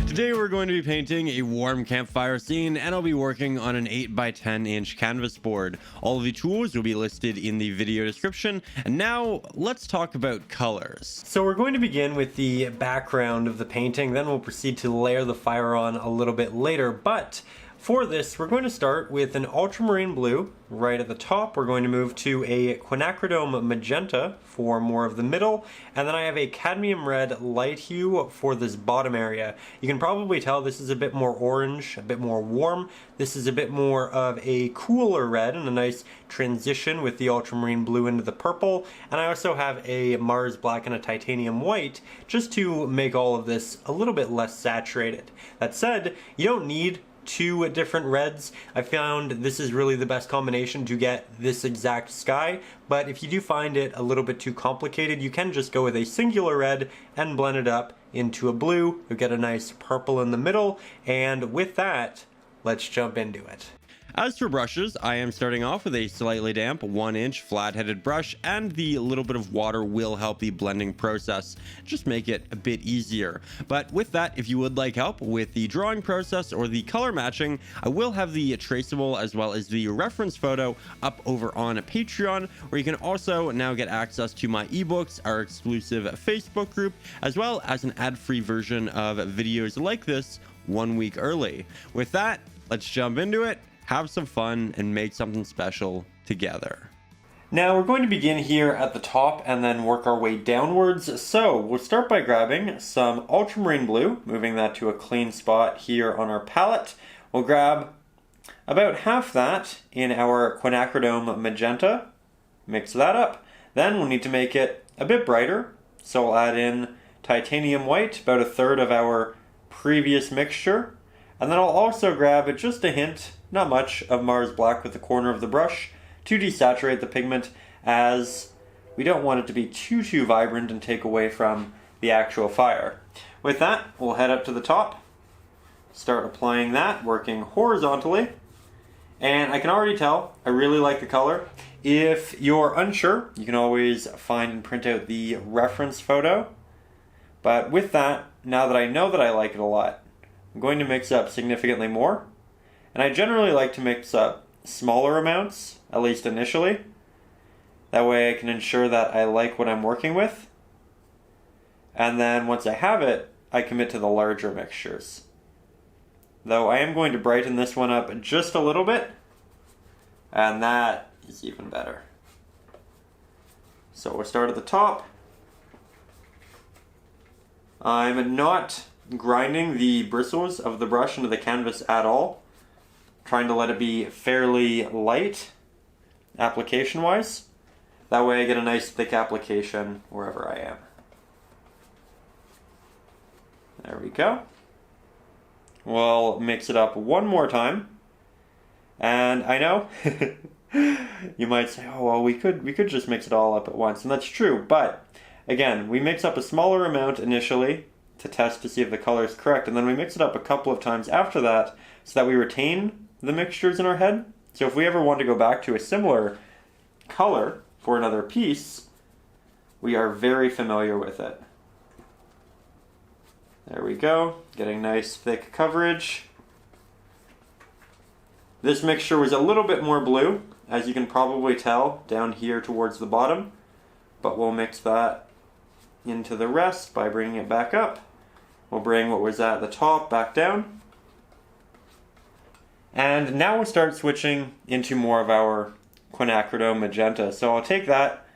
Today we're going to be painting a warm campfire scene, and I'll be working on an 8x10-inch canvas board. All of the tools will be listed in the video description, and now let's talk about colors. So we're going to begin with the background of the painting, then we'll proceed to layer the fire on a little bit later, but for this, we're going to start with an ultramarine blue right at the top. We're going to move to a Quinacridone Magenta for more of the middle, and then I have a cadmium red light hue for this bottom area. You can probably tell this is a bit more orange, a bit more warm. This is a bit more of a cooler red and a nice transition with the ultramarine blue into the purple. And I also have a Mars black and a titanium white just to make all of this a little bit less saturated. That said, you don't need two different reds. I found this is really the best combination to get this exact sky, but if you do find it a little bit too complicated, you can just go with a singular red and blend it up into a blue. You'll get a nice purple in the middle, and with that, let's jump into it. As for brushes, I am starting off with a slightly damp 1-inch flat-headed brush, and the little bit of water will help the blending process, just make it a bit easier. But with that, if you would like help with the drawing process or the color matching, I will have the traceable as well as the reference photo up over on Patreon, where you can also now get access to my ebooks, our exclusive Facebook group, as well as an ad-free version of videos like this 1 week early. With that, let's jump into it. Have some fun and make something special together. Now we're going to begin here at the top and then work our way downwards. So we'll start by grabbing some ultramarine blue, moving that to a clean spot here on our palette. We'll grab about half that in our Quinacridone Magenta, mix that up. Then we'll need to make it a bit brighter, so we'll add in titanium white, about a third of our previous mixture. And then I'll also grab just a hint, not much, of Mars black with the corner of the brush to desaturate the pigment, as we don't want it to be too vibrant and take away from the actual fire. With that, we'll head up to the top, start applying that, working horizontally, and I can already tell I really like the color. If you're unsure, you can always find and print out the reference photo, but with that, now that I know that I like it a lot, I'm going to mix up significantly more. And I generally like to mix up smaller amounts, at least initially. That way I can ensure that I like what I'm working with. And then once I have it, I commit to the larger mixtures. Though I am going to brighten this one up just a little bit, and that is even better. So we'll start at the top. I'm not grinding the bristles of the brush into the canvas at all. Trying to let it be fairly light application wise. That way I get a nice thick application wherever I am. There we go. We'll mix it up one more time. And I know you might say, oh well, we could just mix it all up at once, and that's true, but again, we mix up a smaller amount initially to test to see if the color is correct, and then we mix it up a couple of times after that so that we retain the mixtures in our head. So if we ever want to go back to a similar color for another piece, we are very familiar with it. There we go, getting nice thick coverage. This mixture was a little bit more blue, as you can probably tell down here towards the bottom, but we'll mix that into the rest by bringing it back up. We'll bring what was at the top back down. And now we'll start switching into more of our Quinacridone Magenta. So I'll take that,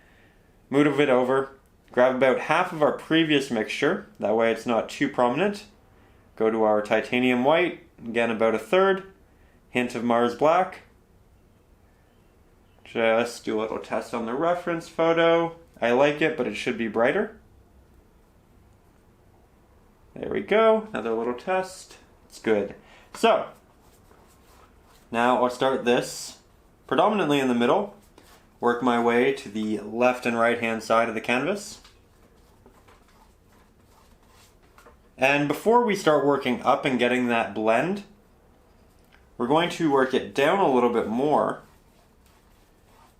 move it over, grab about half of our previous mixture, that way it's not too prominent. Go to our titanium white, again about a third, hint of Mars black. Just do a little test on the reference photo. I like it, but it should be brighter. There we go, another little test. It's good. So, now I'll start this predominantly in the middle, work my way to the left and right hand side of the canvas. And before we start working up and getting that blend, we're going to work it down a little bit more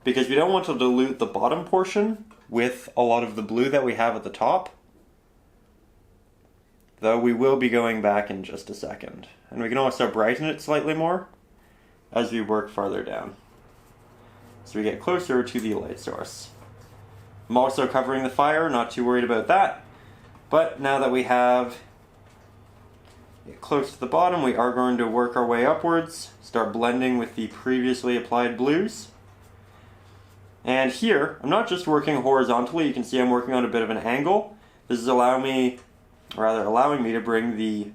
because we don't want to dilute the bottom portion with a lot of the blue that we have at the top. though we will be going back in just a second. And we can also brighten it slightly more as we work farther down, so we get closer to the light source. I'm also covering the fire, not too worried about that. But now that we have it close to the bottom, we are going to work our way upwards, start blending with the previously applied blues. And here, I'm not just working horizontally, you can see I'm working on a bit of an angle. This is allowing me to bring the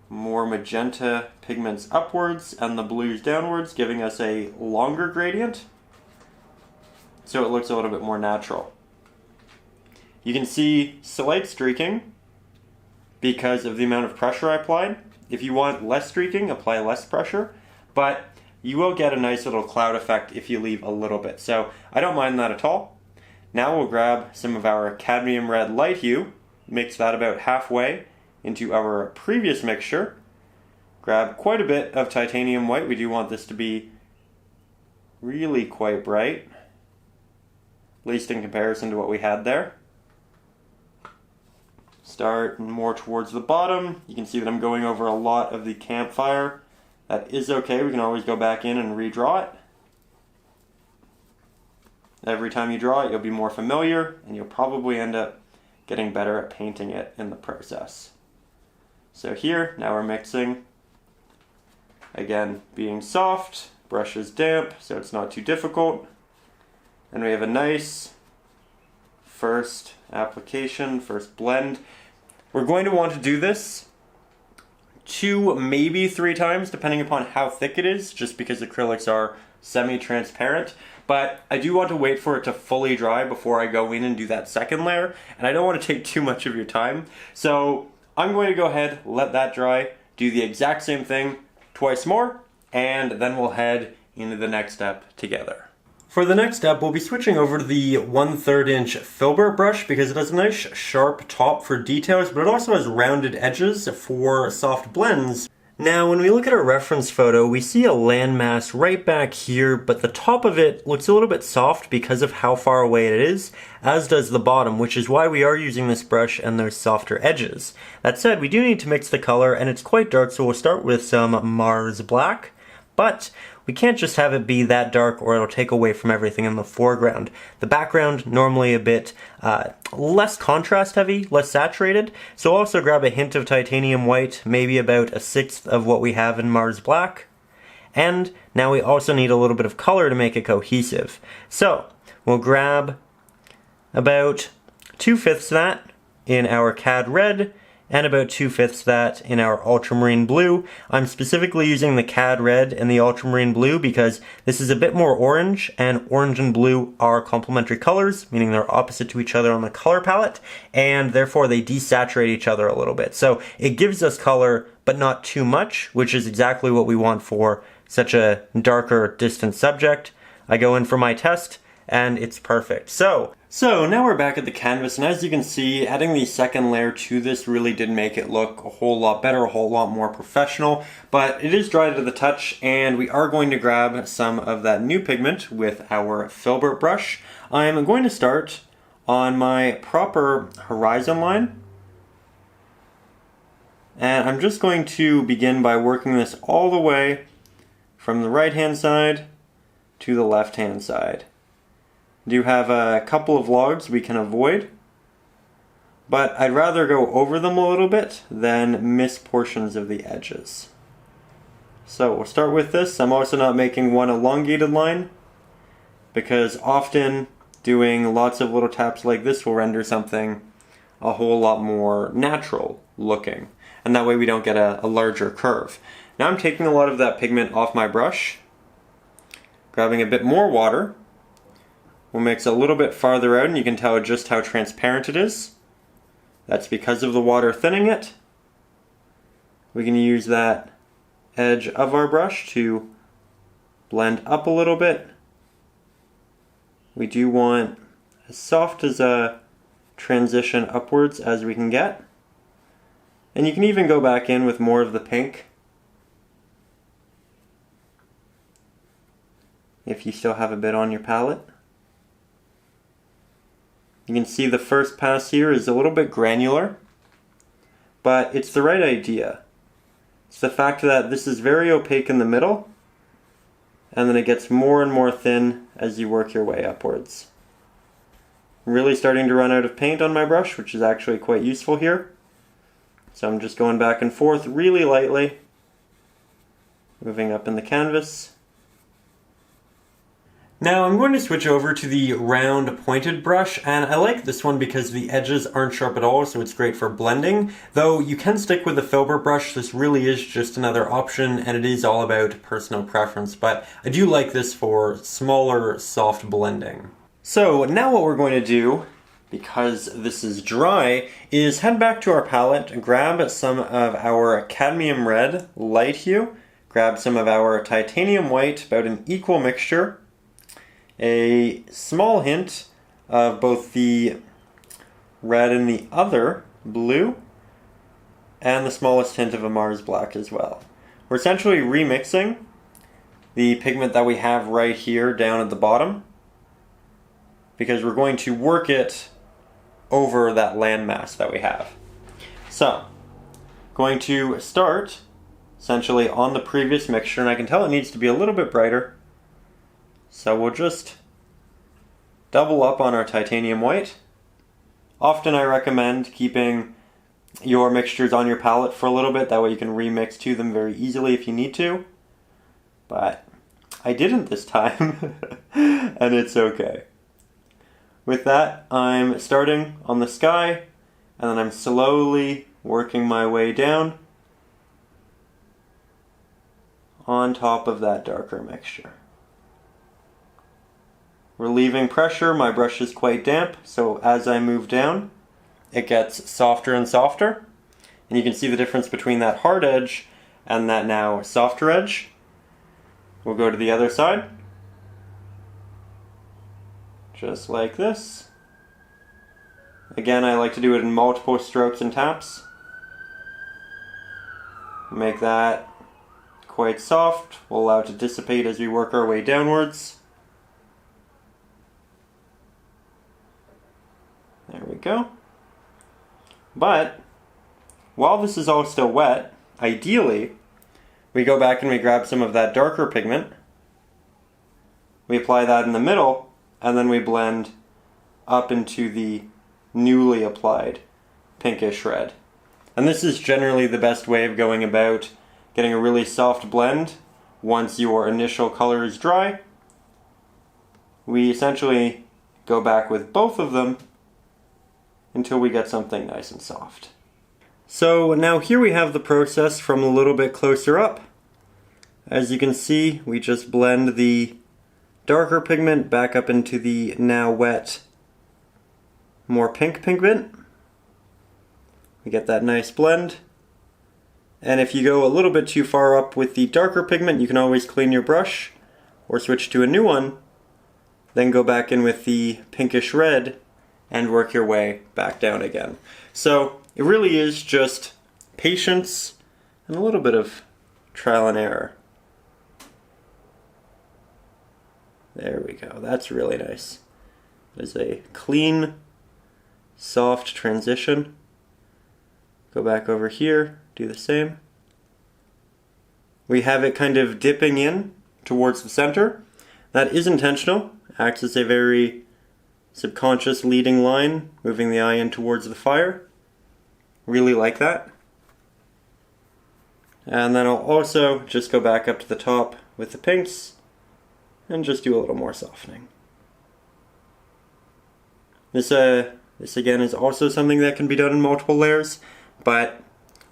more magenta pigments upwards and the blues downwards, giving us a longer gradient, so it looks a little bit more natural. You can see slight streaking because of the amount of pressure I applied. If you want less streaking, apply less pressure, but you will get a nice little cloud effect if you leave a little bit, so I don't mind that at all. Now we'll grab some of our cadmium red light hue, mix that about halfway into our previous mixture, grab quite a bit of titanium white. We do want this to be really quite bright, at least in comparison to what we had there. Start more towards the bottom. You can see that I'm going over a lot of the campfire. That is okay, we can always go back in and redraw it. Every time you draw it, you'll be more familiar, and you'll probably end up getting better at painting it in the process. So here, now we're mixing. Again, being soft, brush is damp, so it's not too difficult. And we have a nice first application, first blend. We're going to want to do this 2, maybe 3 times, depending upon how thick it is, just because acrylics are semi-transparent. But I do want to wait for it to fully dry before I go in and do that second layer, and I don't want to take too much of your time. So I'm going to go ahead, let that dry, do the exact same thing twice more, and then we'll head into the next step together. For the next step, we'll be switching over to the 1/3 inch filbert brush because it has a nice sharp top for details, but it also has rounded edges for soft blends. Now, when we look at our reference photo, we see a landmass right back here, but the top of it looks a little bit soft because of how far away it is, as does the bottom, which is why we are using this brush and those softer edges. That said, we do need to mix the color, and it's quite dark, so we'll start with some Mars Black, but we can't just have it be that dark or it'll take away from everything in the foreground. The background, normally a bit less contrast heavy, less saturated, so also grab a hint of titanium white, maybe about 1/6 of what we have in Mars Black. And now we also need a little bit of color to make it cohesive. So we'll grab about 2/5 that in our Cad Red, and about 2/5 that in our Ultramarine Blue. I'm specifically using the Cad Red and the Ultramarine Blue because this is a bit more orange, and orange and blue are complementary colors, meaning they're opposite to each other on the color palette, and therefore they desaturate each other a little bit. So it gives us color, but not too much, which is exactly what we want for such a darker, distant subject. I go in for my test, and it's perfect. So now we're back at the canvas, and as you can see, adding the second layer to this really did make it look a whole lot better, a whole lot more professional, but it is dry to the touch, and we are going to grab some of that new pigment with our filbert brush. I'm going to start on my proper horizon line, and I'm just going to begin by working this all the way from the right-hand side to the left-hand side. Do have a couple of logs we can avoid, but I'd rather go over them a little bit than miss portions of the edges. So we'll start with this. I'm also not making one elongated line because often doing lots of little taps like this will render something a whole lot more natural looking, and that way we don't get a larger curve. Now I'm taking a lot of that pigment off my brush, grabbing a bit more water. We'll mix a little bit farther out, and you can tell just how transparent it is. That's because of the water thinning it. We can use that edge of our brush to blend up a little bit. We do want as soft as a transition upwards as we can get. And you can even go back in with more of the pink if you still have a bit on your palette. You can see the first pass here is a little bit granular, but it's the right idea. It's the fact that this is very opaque in the middle, and then it gets more and more thin as you work your way upwards. I'm really starting to run out of paint on my brush, which is actually quite useful here. So I'm just going back and forth really lightly, moving up in the canvas. Now I'm going to switch over to the round pointed brush, and I like this one because the edges aren't sharp at all, so it's great for blending. Though you can stick with a filbert brush, this really is just another option, and it is all about personal preference, but I do like this for smaller, soft blending. So now what we're going to do, because this is dry, is head back to our palette, grab some of our cadmium red light hue, grab some of our titanium white, about an equal mixture, a small hint of both the red and the other blue, and the smallest hint of a Mars black as well. We're essentially remixing the pigment that we have right here down at the bottom, because we're going to work it over that landmass that we have. So, going to start essentially on the previous mixture, and I can tell it needs to be a little bit brighter. So we'll just double up on our titanium white. Often I recommend keeping your mixtures on your palette for a little bit, that way you can remix to them very easily if you need to. But I didn't this time, and it's okay. With that, I'm starting on the sky, and then I'm slowly working my way down on top of that darker mixture. Relieving pressure, my brush is quite damp, so as I move down, it gets softer and softer. And you can see the difference between that hard edge and that now softer edge. We'll go to the other side. Just like this. Again, I like to do it in multiple strokes and taps. Make that quite soft. We'll allow it to dissipate as we work our way downwards. There we go. But while this is all still wet, ideally, we go back and we grab some of that darker pigment. We apply that in the middle, and then we blend up into the newly applied pinkish red. And this is generally the best way of going about getting a really soft blend once your initial color is dry. We essentially go back with both of them until we get something nice and soft. So now here we have the process from a little bit closer up. As you can see, we just blend the darker pigment back up into the now wet, more pink pigment. We get that nice blend. And if you go a little bit too far up with the darker pigment, you can always clean your brush or switch to a new one, then go back in with the pinkish red and work your way back down again. So it really is just patience and a little bit of trial and error. There we go, that's really nice. There's a clean, soft transition. Go back over here, do the same. We have it kind of dipping in towards the center. That is intentional, acts as a very subconscious leading line, moving the eye in towards the fire. Really like that. And then I'll also just go back up to the top with the pinks and just do a little more softening. This again is also something that can be done in multiple layers, but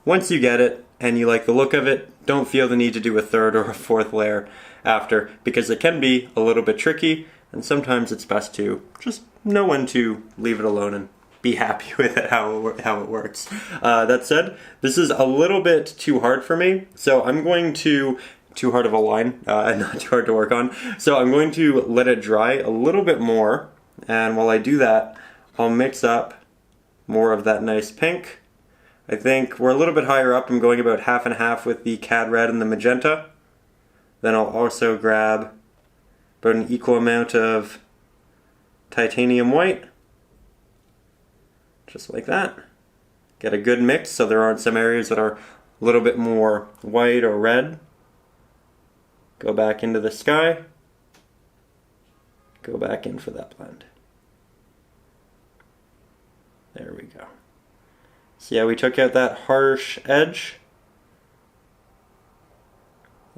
once you get it and you like the look of it, don't feel the need to do a third or a fourth layer after, because it can be a little bit tricky, and sometimes it's best to just know when to leave it alone and be happy with it, how it works. That said, this is a little bit too hard for me, so I'm going to, too hard of a line, and not too hard to work on, so I'm going to let it dry a little bit more, and while I do that, I'll mix up more of that nice pink. I think we're a little bit higher up. I'm going about half and half with the Cad Red and the Magenta. Then I'll also grab about an equal amount of titanium white. Just like that. get a good mix so there aren't some areas that are a little bit more white or red. Go back into the sky. Go back in for that blend. There we go. See how we took out that harsh edge?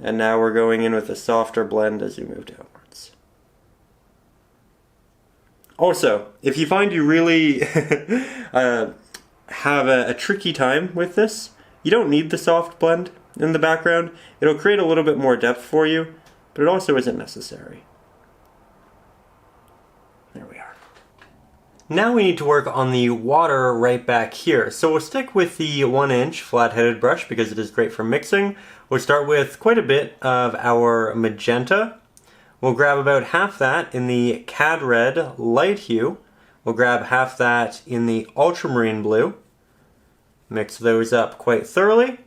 And now we're going in with a softer blend as we move downwards. Also, if you find you really have a tricky time with this, you don't need the soft blend in the background. It'll create a little bit more depth for you, but it also isn't necessary. There we are. Now we need to work on the water right back here. So we'll stick with the 1-inch flat-headed brush because it is great for mixing. We'll start with quite a bit of our magenta. We'll grab about half that in the Cad Red light hue. We'll grab half that in the Ultramarine blue. Mix those up quite thoroughly.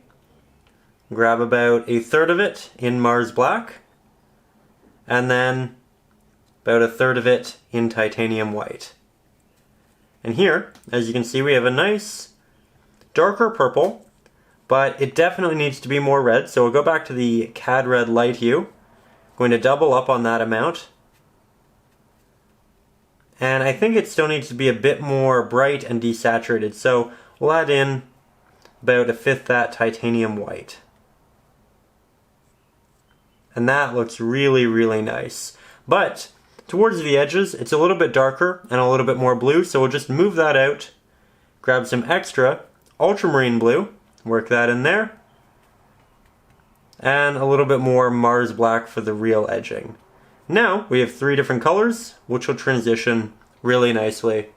Grab about a third of it in Mars Black. And then about a third of it in Titanium White. And here, as you can see, we have a nice darker purple, but it definitely needs to be more red. So we'll go back to the Cad Red light hue. Going to double up on that amount. And I think it still needs to be a bit more bright and desaturated. So we'll add in about a fifth that Titanium White. And that looks really, really nice. But towards the edges, it's a little bit darker and a little bit more blue, so we'll just move that out, grab some extra Ultramarine blue, work that in there, and a little bit more Mars Black for the real edging. Now we have 3 different colors, which will transition really nicely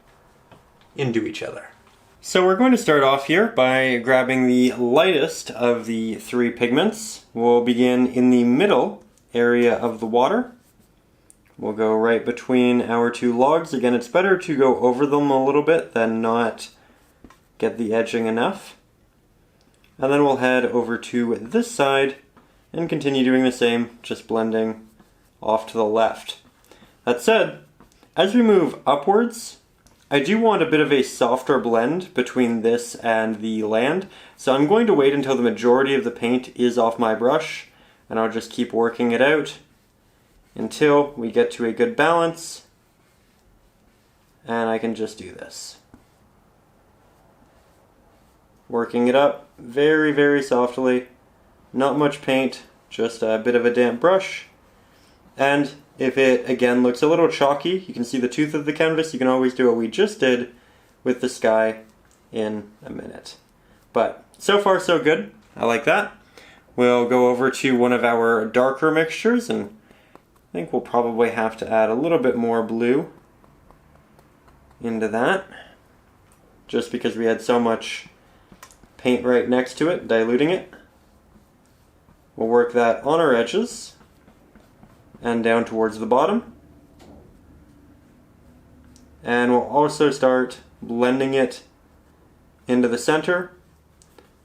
into each other. So we're going to start off here by grabbing the lightest of the 3 pigments. We'll begin in the middle area of the water. We'll go right between our 2 logs. Again, it's better to go over them a little bit than not get the edging enough. And then we'll head over to this side and continue doing the same, just blending off to the left. That said, as we move upwards, I do want a bit of a softer blend between this and the land, so I'm going to wait until the majority of the paint is off my brush, and I'll just keep working it out until we get to a good balance, and I can just do this. Working it up very, very softly, not much paint, just a bit of a damp brush, and if it again looks a little chalky, you can see the tooth of the canvas, you can always do what we just did with the sky in a minute. But so far so good, I like that. We'll go over to one of our darker mixtures, and I think we'll probably have to add a little bit more blue into that, just because we had so much paint right next to it, diluting it. We'll work that on our edges and down towards the bottom. And we'll also start blending it into the center,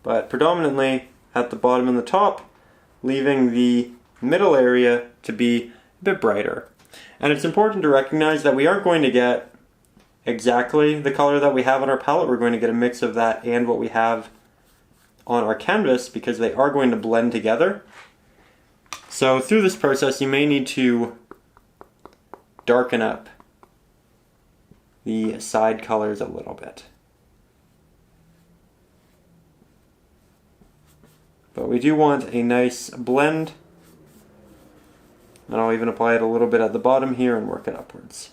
but predominantly at the bottom and the top, leaving the middle area to be a bit brighter. And it's important to recognize that we aren't going to get exactly the color that we have on our palette. We're going to get a mix of that and what we have on our canvas because they are going to blend together. So through this process, you may need to darken up the side colors a little bit. But we do want a nice blend, and I'll even apply it a little bit at the bottom here and work it upwards.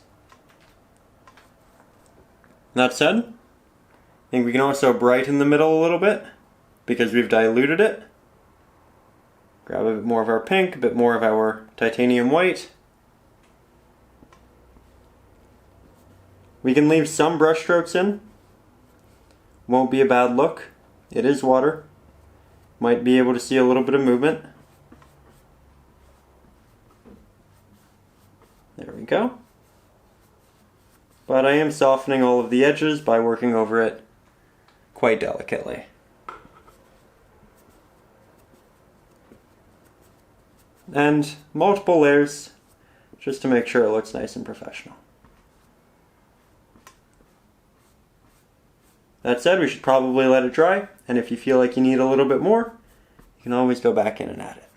That said, I think we can also brighten the middle a little bit because we've diluted it. Grab a bit more of our pink, a bit more of our titanium white. We can leave some brush strokes in. Won't be a bad look. It is water. Might be able to see a little bit of movement. There we go. But I am softening all of the edges by working over it quite delicately. And multiple layers just to make sure it looks nice and professional. That said, we should probably let it dry, and if you feel like you need a little bit more, you can always go back in and add it.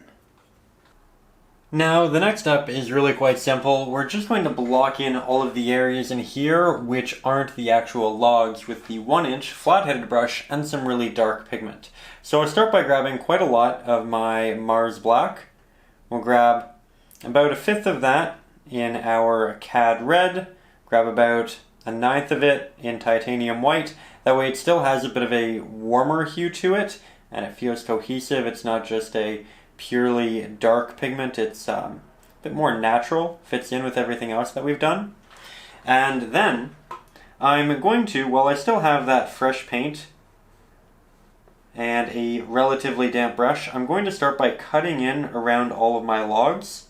Now, the next step is really quite simple. We're just going to block in all of the areas in here which aren't the actual logs with the 1-inch flat-headed brush and some really dark pigment. So I'll start by grabbing quite a lot of my Mars Black. We'll grab about 1/5 of that in our Cad Red, grab about 1/9 of it in Titanium White. That way it still has a bit of a warmer hue to it, and it feels cohesive. It's not just a purely dark pigment, it's a bit more natural, fits in with everything else that we've done. And then I'm going to, while I still have that fresh paint and a relatively damp brush, I'm going to start by cutting in around all of my logs,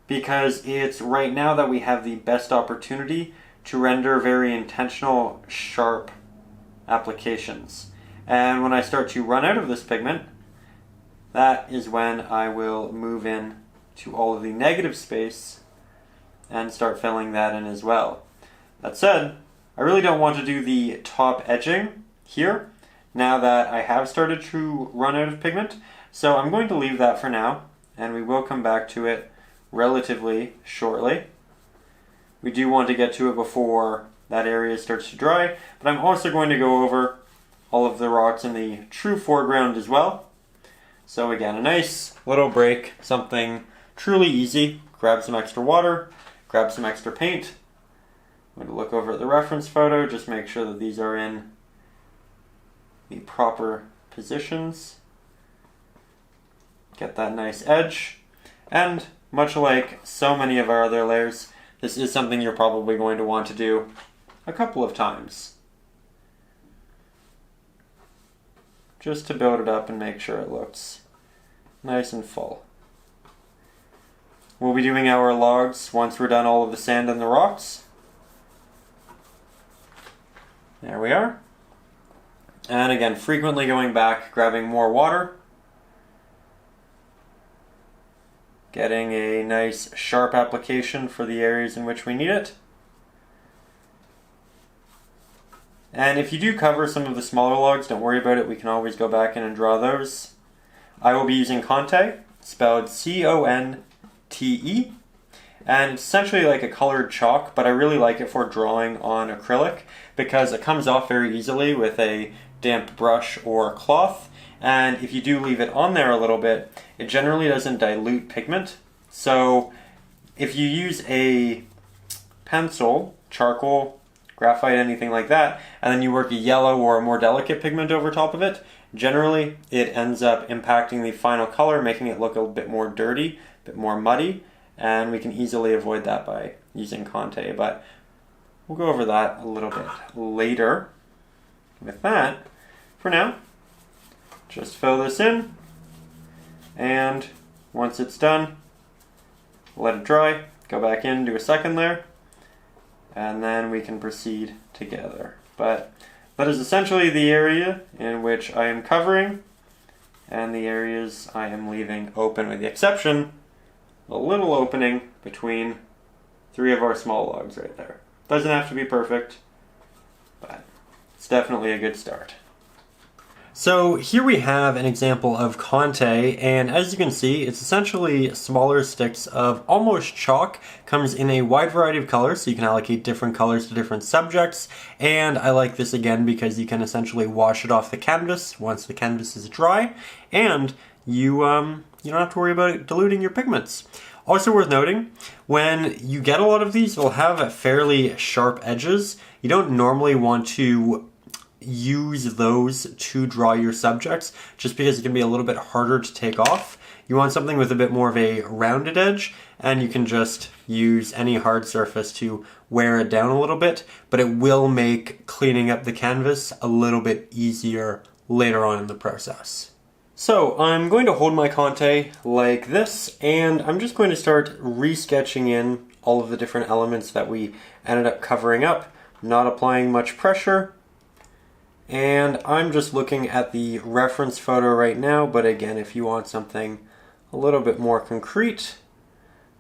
because it's right now that we have the best opportunity to render very intentional, sharp applications. And when I start to run out of this pigment, that is when I will move in to all of the negative space and start filling that in as well. That said, I really don't want to do the top edging here now that I have started to run out of pigment, so I'm going to leave that for now, and we will come back to it relatively shortly. We do want to get to it before that area starts to dry, but I'm also going to go over all of the rocks in the true foreground as well. So again, a nice little break, something truly easy. Grab some extra water, grab some extra paint. I'm going to look over at the reference photo, just make sure that these are in the proper positions. Get that nice edge. And much like so many of our other layers, this is something you're probably going to want to do a couple of times, just to build it up and make sure it looks nice and full. We'll be doing our logs once we're done all of the sand and the rocks. There we are. And again, frequently going back, grabbing more water, getting a nice sharp application for the areas in which we need it. And if you do cover some of the smaller logs, don't worry about it, we can always go back in and draw those. I will be using Conte, spelled C-O-N-T-E, and it's essentially like a colored chalk, but I really like it for drawing on acrylic because it comes off very easily with a damp brush or cloth, and if you do leave it on there a little bit, it generally doesn't dilute pigment. So if you use a pencil, charcoal, graphite, anything like that, and then you work a yellow or a more delicate pigment over top of it, generally it ends up impacting the final color, making it look a bit more dirty, a bit more muddy, and we can easily avoid that by using Conte, but we'll go over that a little bit later. With that, for now, just fill this in, and once it's done, let it dry, go back in, do a second layer, and then we can proceed together. But that is essentially the area in which I am covering and the areas I am leaving open, with the exception of a little opening between 3 of our small logs right there. Doesn't have to be perfect, but it's definitely a good start. So here we have an example of Conte, and as you can see, it's essentially smaller sticks of almost chalk. Comes in a wide variety of colors, so you can allocate different colors to different subjects, and I like this again because you can essentially wash it off the canvas once the canvas is dry, and you don't have to worry about diluting your pigments. Also worth noting, when you get a lot of these, you'll have fairly sharp edges. You don't normally want to use those to draw your subjects just because it can be a little bit harder to take off. You want something with a bit more of a rounded edge, and you can just use any hard surface to wear it down a little bit, but it will make cleaning up the canvas a little bit easier later on in the process. So I'm going to hold my Conte like this, and I'm just going to start re-sketching in all of the different elements that we ended up covering up, not applying much pressure. And I'm just looking at the reference photo right now, but again, if you want something a little bit more concrete,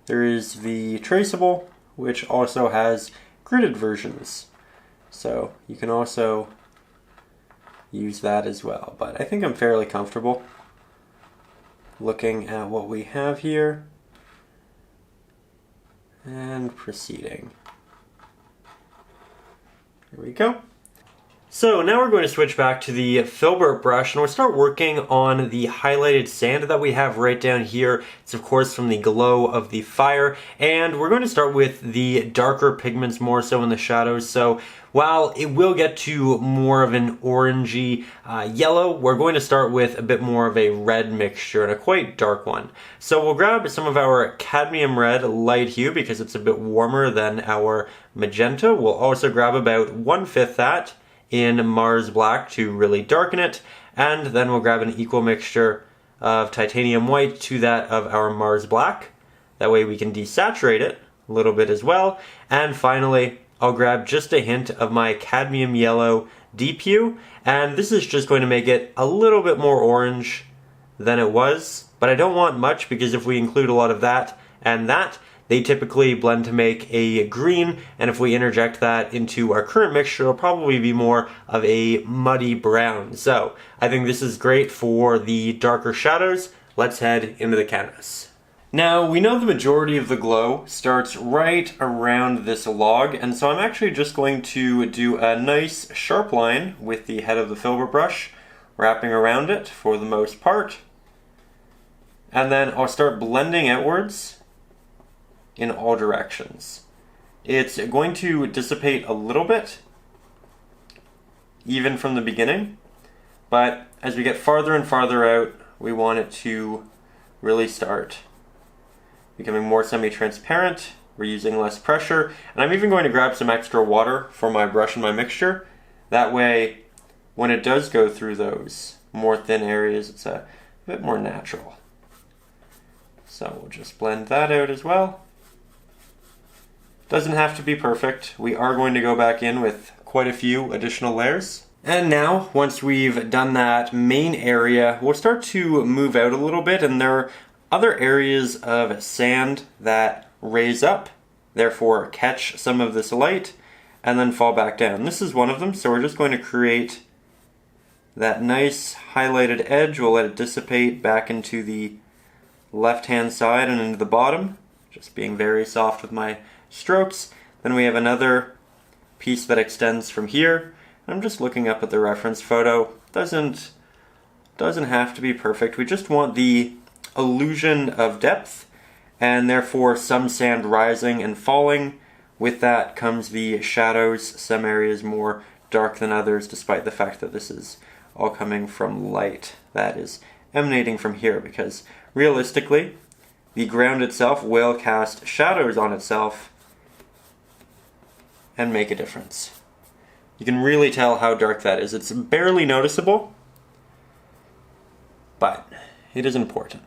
there is the traceable, which also has gridded versions. So you can also use that as well. But I think I'm fairly comfortable looking at what we have here and proceeding. There we go. So now we're going to switch back to the filbert brush and we'll start working on the highlighted sand that we have right down here. It's of course from the glow of the fire, and we're going to start with the darker pigments more so in the shadows. So while it will get to more of an orangey yellow, we're going to start with a bit more of a red mixture and a quite dark one. So we'll grab some of our cadmium red light hue because it's a bit warmer than our magenta. We'll also grab about 1/5 that in Mars Black to really darken it, and then we'll grab an equal mixture of titanium white to that of our Mars Black. That way we can desaturate it a little bit as well. And finally, I'll grab just a hint of my cadmium yellow deep hue, and this is just going to make it a little bit more orange than it was, but I don't want much because if we include a lot of that and that, they typically blend to make a green, and if we interject that into our current mixture, it'll probably be more of a muddy brown. So I think this is great for the darker shadows. Let's head into the canvas. Now, we know the majority of the glow starts right around this log, and so I'm actually just going to do a nice sharp line with the head of the filbert brush, wrapping around it for the most part. And then I'll start blending outwards in all directions. It's going to dissipate a little bit, even from the beginning, but as we get farther and farther out, we want it to really start becoming more semi-transparent. We're using less pressure, and I'm even going to grab some extra water for my brush and my mixture. That way, when it does go through those more thin areas, it's a bit more natural. So we'll just blend that out as well. Doesn't have to be perfect. We are going to go back in with quite a few additional layers. And now, once we've done that main area, we'll start to move out a little bit, and there are other areas of sand that raise up, therefore catch some of this light, and then fall back down. This is one of them, so we're just going to create that nice highlighted edge. We'll let it dissipate back into the left-hand side and into the bottom, just being very soft with my strokes. Then we have another piece that extends from here. I'm just looking up at the reference photo. Doesn't have to be perfect. We just want the illusion of depth, and therefore some sand rising and falling. With that comes the shadows, some areas more dark than others, despite the fact that this is all coming from light that is emanating from here, because realistically, the ground itself will cast shadows on itself and make a difference. You can really tell how dark that is. It's barely noticeable, but it is important.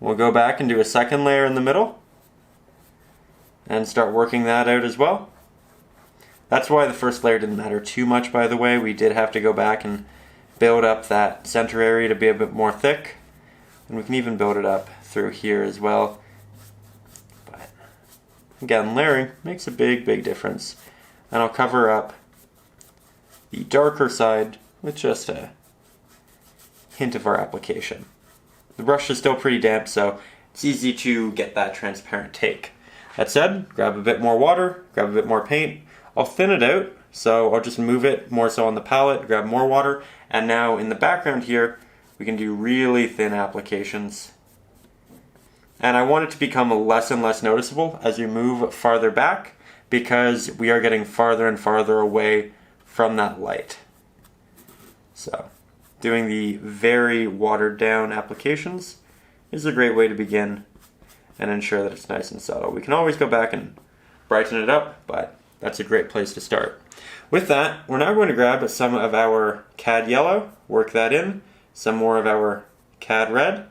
We'll go back and do a second layer in the middle and start working that out as well. That's why the first layer didn't matter too much, by the way. We did have to go back and build up that center area to be a bit more thick, and we can even build it up through here as well. But again, layering makes a big difference. And I'll cover up the darker side with just a hint of our application. The brush is still pretty damp, so it's easy to get that transparent take. That said, grab a bit more water, grab a bit more paint. I'll thin it out, so I'll just move it more so on the palette, grab more water, and now in the background here, we can do really thin applications. And I want it to become less and less noticeable as we move farther back, because we are getting farther and farther away from that light. So, doing the very watered down applications is a great way to begin and ensure that it's nice and subtle. We can always go back and brighten it up, but that's a great place to start. With that, we're now going to grab some of our Cad yellow, work that in, some more of our Cad red.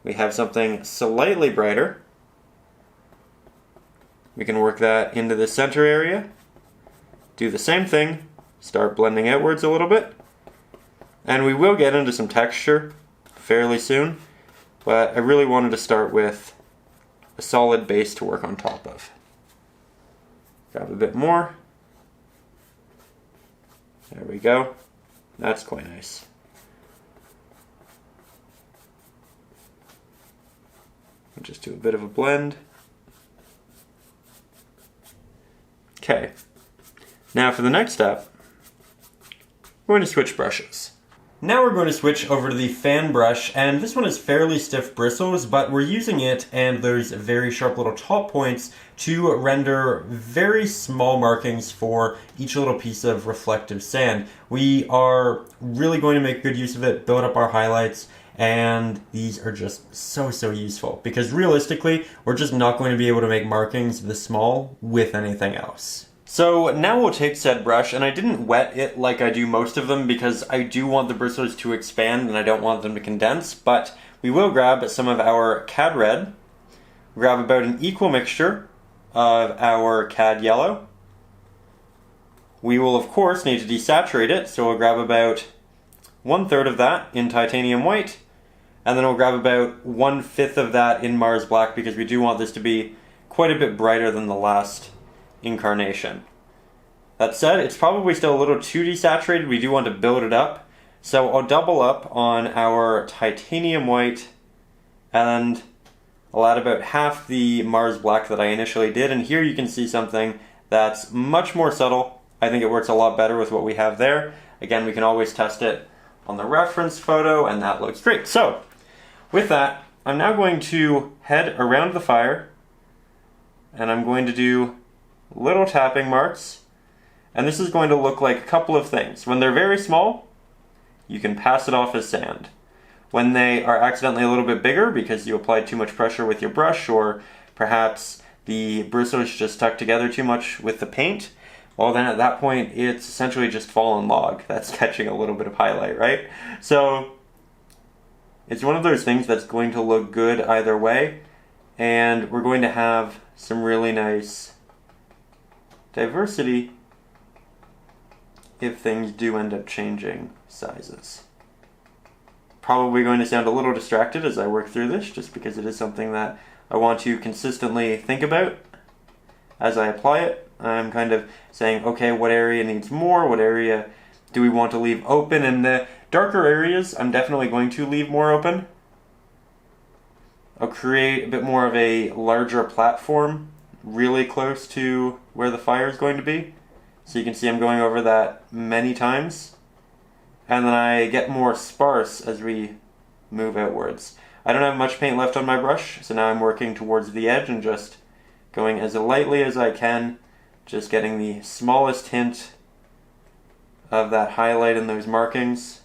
We have something slightly brighter. We can work that into the center area. Do the same thing, start blending outwards a little bit. And we will get into some texture fairly soon, but I really wanted to start with a solid base to work on top of. Grab a bit more. There we go. That's quite nice. I'll just do a bit of a blend. Okay. Now for the next step, we're going to switch brushes. Now we're going to switch over to the fan brush, and this one has fairly stiff bristles, but we're using it and there's very sharp little top points to render very small markings for each little piece of reflective sand. We are really going to make good use of it, build up our highlights, and these are just so useful because realistically, we're just not going to be able to make markings this small with anything else. So now we'll take said brush, and I didn't wet it like I do most of them because I do want the bristles to expand and I don't want them to condense, but we will grab some of our Cad Red, grab about an equal mixture of our Cad Yellow. We will of course need to desaturate it, so we'll grab about 1/3 of that in Titanium White, and then we'll grab about 1/5 of that in Mars Black because we do want this to be quite a bit brighter than the last incarnation. That said, it's probably still a little too desaturated. We do want to build it up. So I'll double up on our Titanium White and I'll add about half the Mars Black that I initially did. And here you can see something that's much more subtle. I think it works a lot better with what we have there. Again, we can always test it on the reference photo and that looks great. So with that, I'm now going to head around the fire and I'm going to do little tapping marks, and this is going to look like a couple of things. When they're very small, you can pass it off as sand. When they are accidentally a little bit bigger because you applied too much pressure with your brush, or perhaps the bristles just stuck together too much with the paint, well then at that point it's essentially just fallen log that's catching a little bit of highlight, right? So it's one of those things that's going to look good either way, and we're going to have some really nice diversity if things do end up changing sizes. Probably going to sound a little distracted as I work through this, just because it is something that I want to consistently think about as I apply it. I'm kind of saying, okay, what area needs more? What area do we want to leave open? And the darker areas, I'm definitely going to leave more open. I'll create a bit more of a larger platform really close to where the fire is going to be. So you can see I'm going over that many times. And then I get more sparse as we move outwards. I don't have much paint left on my brush, so now I'm working towards the edge and just going as lightly as I can, just getting the smallest hint of that highlight in those markings.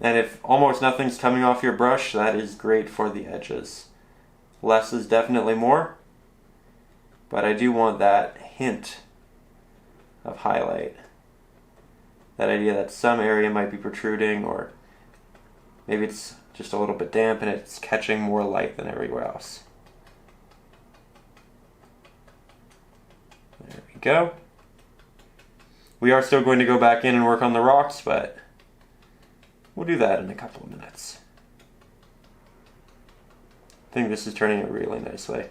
And if almost nothing's coming off your brush, that is great for the edges. Less is definitely more, but I do want that hint of highlight. That idea that some area might be protruding, or maybe it's just a little bit damp and it's catching more light than everywhere else. There we go. We are still going to go back in and work on the rocks, but we'll do that in a couple of minutes. I think this is turning out really nicely.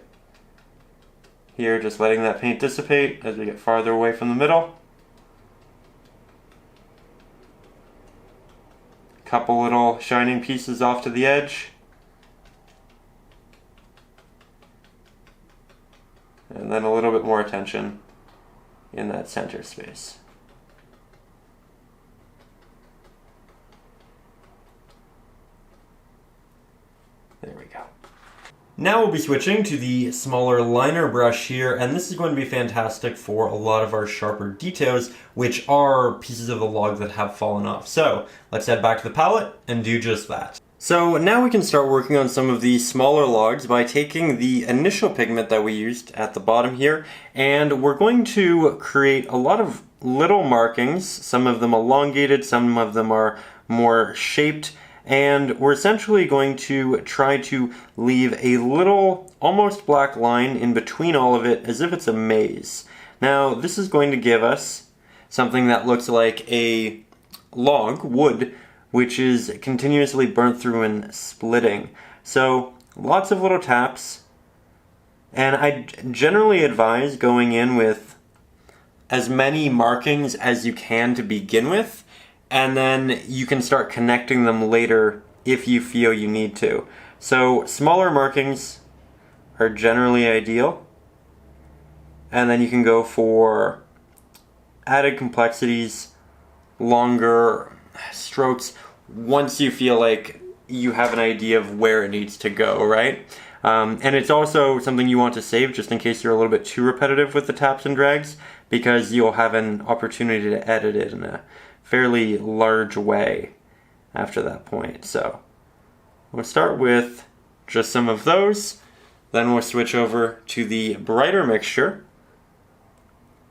Here, just letting that paint dissipate as we get farther away from the middle. Couple little shining pieces off to the edge. And then a little bit more attention in that center space. There we go. Now we'll be switching to the smaller liner brush here, and this is going to be fantastic for a lot of our sharper details, which are pieces of the log that have fallen off. So let's head back to the palette and do just that. So now we can start working on some of these smaller logs by taking the initial pigment that we used at the bottom here, and we're going to create a lot of little markings, some of them elongated, some of them are more shaped, and we're essentially going to try to leave a little almost black line in between all of it as if it's a maze. Now this is going to give us something that looks like a log, wood, which is continuously burnt through and splitting. So lots of little taps, and I generally advise going in with as many markings as you can to begin with, and then you can start connecting them later if you feel you need to. So smaller markings are generally ideal, and then you can go for added complexities, longer strokes, once you feel like you have an idea of where it needs to go, right? And it's also something you want to save just in case you're a little bit too repetitive with the taps and drags, because you'll have an opportunity to edit it in a fairly large way after that point. So we'll start with just some of those, then we'll switch over to the brighter mixture,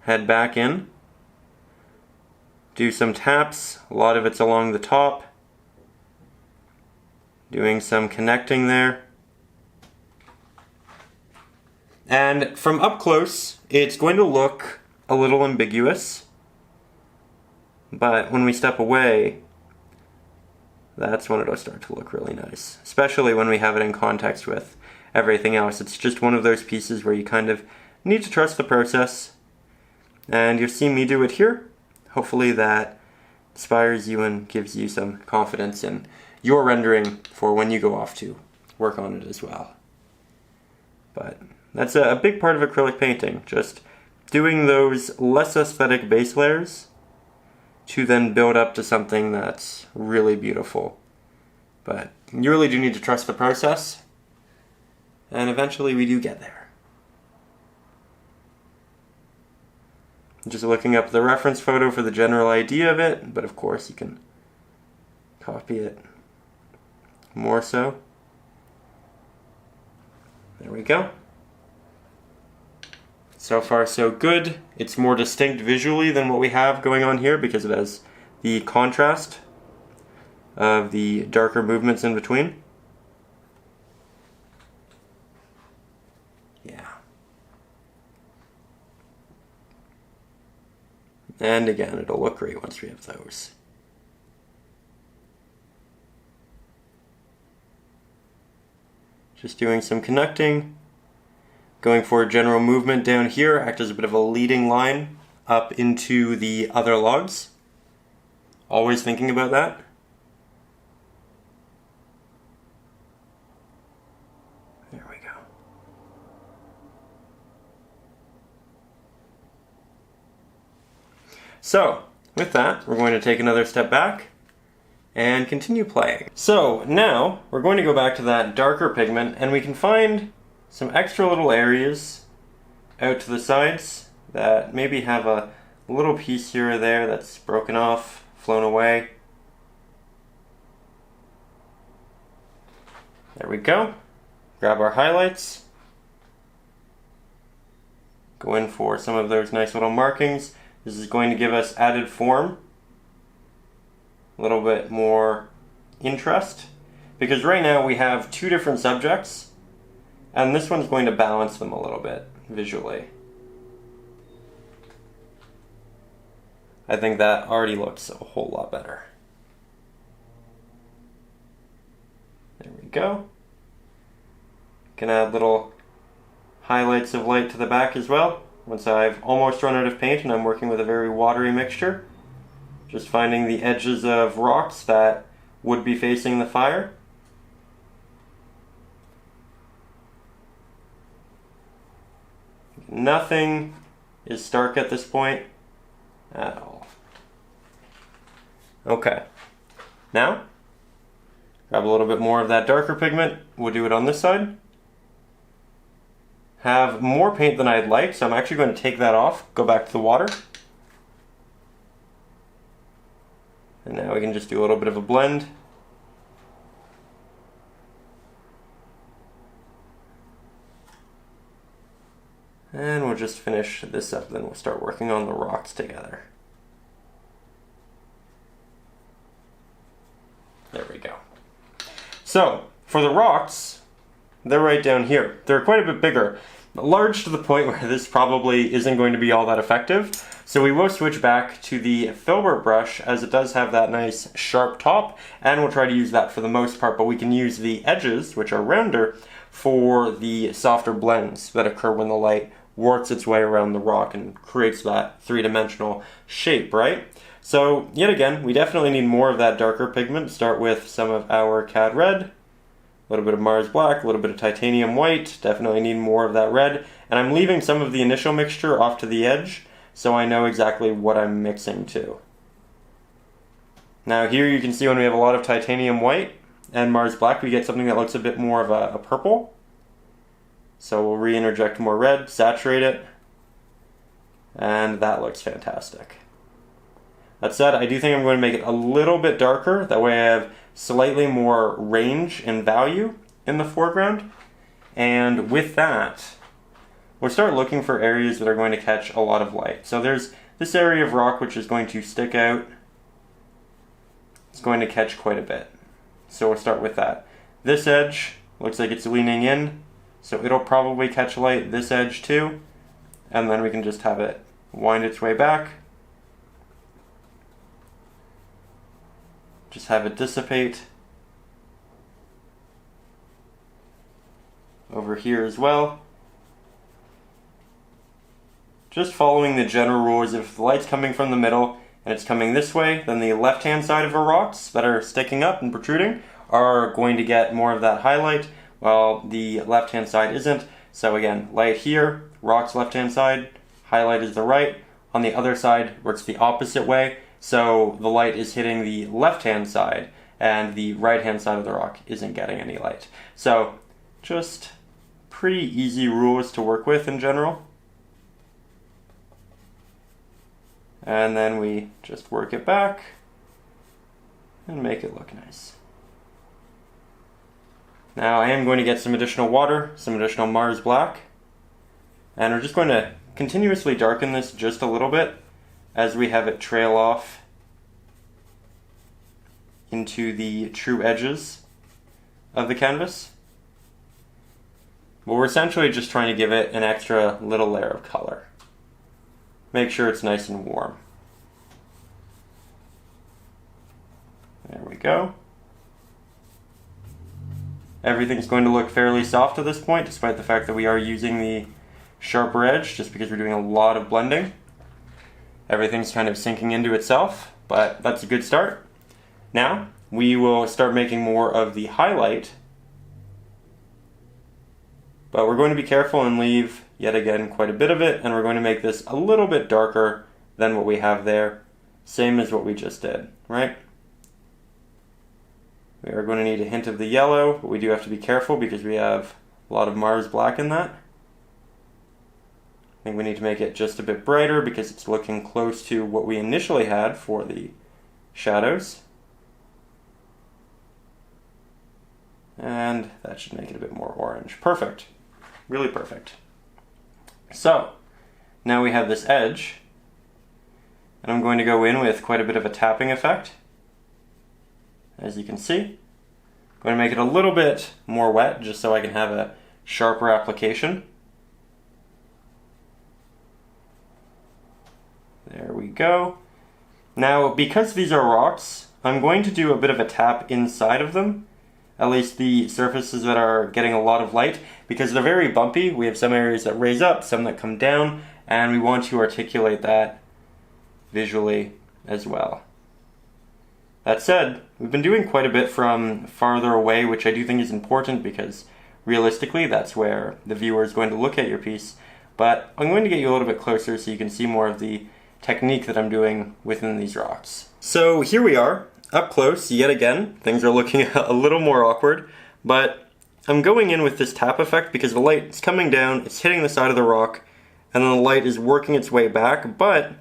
head back in, do some taps, a lot of it's along the top, doing some connecting there. And from up close, it's going to look a little ambiguous, but when we step away, that's when it'll start to look really nice, especially when we have it in context with everything else. It's just one of those pieces where you kind of need to trust the process, and you'll see me do it here. Hopefully that inspires you and gives you some confidence in your rendering for when you go off to work on it as well. But that's a big part of acrylic painting, just doing those less aesthetic base layers to then build up to something that's really beautiful. But you really do need to trust the process, and eventually we do get there. Just looking up the reference photo for the general idea of it, but of course you can copy it more so. There we go. So far so good. It's more distinct visually than what we have going on here because it has the contrast of the darker movements in between. Yeah. And again, it'll look great once we have those. Just doing some connecting. Going for a general movement down here, act as a bit of a leading line up into the other logs. Always thinking about that. There we go. So, with that, we're going to take another step back and continue playing. So, now, we're going to go back to that darker pigment, and we can find some extra little areas out to the sides that maybe have a little piece here or there that's broken off, flown away. There we go. Grab our highlights. Go in for some of those nice little markings. This is going to give us added form, a little bit more interest, because right now we have two different subjects, and this one's going to balance them a little bit visually. I think that already looks a whole lot better. There we go. Can add little highlights of light to the back as well. Once I've almost run out of paint and I'm working with a very watery mixture, just finding the edges of rocks that would be facing the fire. Nothing is stark at this point at all. Okay, now grab a little bit more of that darker pigment. We'll do it on this side. Have more paint than I'd like, so I'm actually going to take that off, go back to the water. And now we can just do a little bit of a blend. And we'll just finish this up, then we'll start working on the rocks together. There we go. So, for the rocks, they're right down here. They're quite a bit bigger. Large to the point where this probably isn't going to be all that effective. So we will switch back to the filbert brush, as it does have that nice sharp top, and we'll try to use that for the most part, but we can use the edges, which are rounder, for the softer blends that occur when the light works its way around the rock and creates that three-dimensional shape, right? So yet again, we definitely need more of that darker pigment. Start with some of our Cad Red, a little bit of Mars Black, a little bit of Titanium White. Definitely need more of that red. And I'm leaving some of the initial mixture off to the edge so I know exactly what I'm mixing to. Now here you can see when we have a lot of Titanium White and Mars Black, we get something that looks a bit more of a purple. So we'll re-interject more red, saturate it, and that looks fantastic. That said, I do think I'm going to make it a little bit darker. That way I have slightly more range and value in the foreground. And with that, we'll start looking for areas that are going to catch a lot of light. So there's this area of rock which is going to stick out. It's going to catch quite a bit. So we'll start with that. This edge looks like it's leaning in, so it'll probably catch light. This edge too. And then we can just have it wind its way back. Just have it dissipate over here as well. Just following the general rules. If the light's coming from the middle and it's coming this way, then the left-hand side of the rocks that are sticking up and protruding are going to get more of that highlight, while the left-hand side isn't. So again, light here, rocks left-hand side, highlight is the right. On the other side, works the opposite way. So the light is hitting the left-hand side and the right-hand side of the rock isn't getting any light. So just pretty easy rules to work with in general. And then we just work it back and make it look nice. Now I am going to get some additional water, some additional Mars Black, and we're just going to continuously darken this just a little bit as we have it trail off into the true edges of the canvas. But we're essentially just trying to give it an extra little layer of color. Make sure it's nice and warm. There we go. Everything's going to look fairly soft at this point, despite the fact that we are using the sharper edge, just because we're doing a lot of blending. Everything's kind of sinking into itself, but that's a good start. Now, we will start making more of the highlight, but we're going to be careful and leave, yet again, quite a bit of it, and we're going to make this a little bit darker than what we have there, same as what we just did, right? We are going to need a hint of the yellow, but we do have to be careful because we have a lot of Mars Black in that. I think we need to make it just a bit brighter because it's looking close to what we initially had for the shadows. And that should make it a bit more orange. Perfect. Really perfect. So, now we have this edge, and I'm going to go in with quite a bit of a tapping effect. As you can see, I'm going to make it a little bit more wet just so I can have a sharper application. There we go. Now, because these are rocks, I'm going to do a bit of a tap inside of them, at least the surfaces that are getting a lot of light, because they're very bumpy. We have some areas that raise up, some that come down, and we want to articulate that visually as well. That said, we've been doing quite a bit from farther away, which I do think is important because realistically that's where the viewer is going to look at your piece. But I'm going to get you a little bit closer so you can see more of the technique that I'm doing within these rocks. So here we are, up close, yet again. Things are looking a little more awkward, but I'm going in with this tap effect because the light is coming down, it's hitting the side of the rock, and then the light is working its way back, but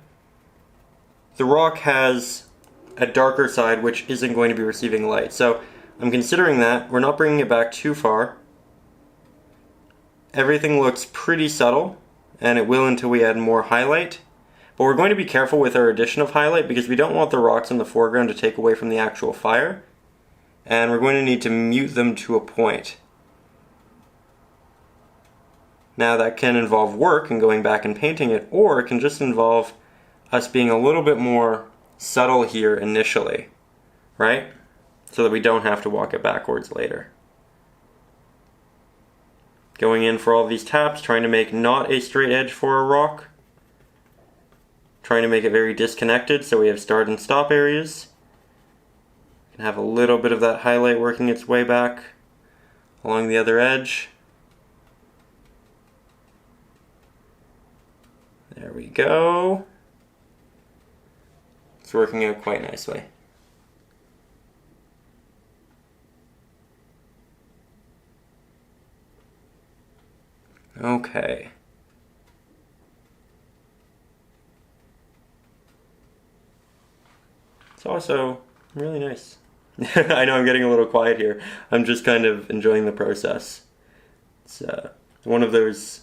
the rock has a darker side which isn't going to be receiving light. So I'm considering that. We're not bringing it back too far. Everything looks pretty subtle, and it will until we add more highlight. But we're going to be careful with our addition of highlight because we don't want the rocks in the foreground to take away from the actual fire. And we're going to need to mute them to a point. Now that can involve work and going back and painting it, or it can just involve us being a little bit more subtle here initially, right? So that we don't have to walk it backwards later. Going in for all these taps, trying to make not a straight edge for a rock. Trying to make it very disconnected so we have start and stop areas. You can have a little bit of that highlight working its way back along the other edge. There we go. It's working out quite nicely. Okay. It's also really nice. I know I'm getting a little quiet here. I'm just kind of enjoying the process. It's one of those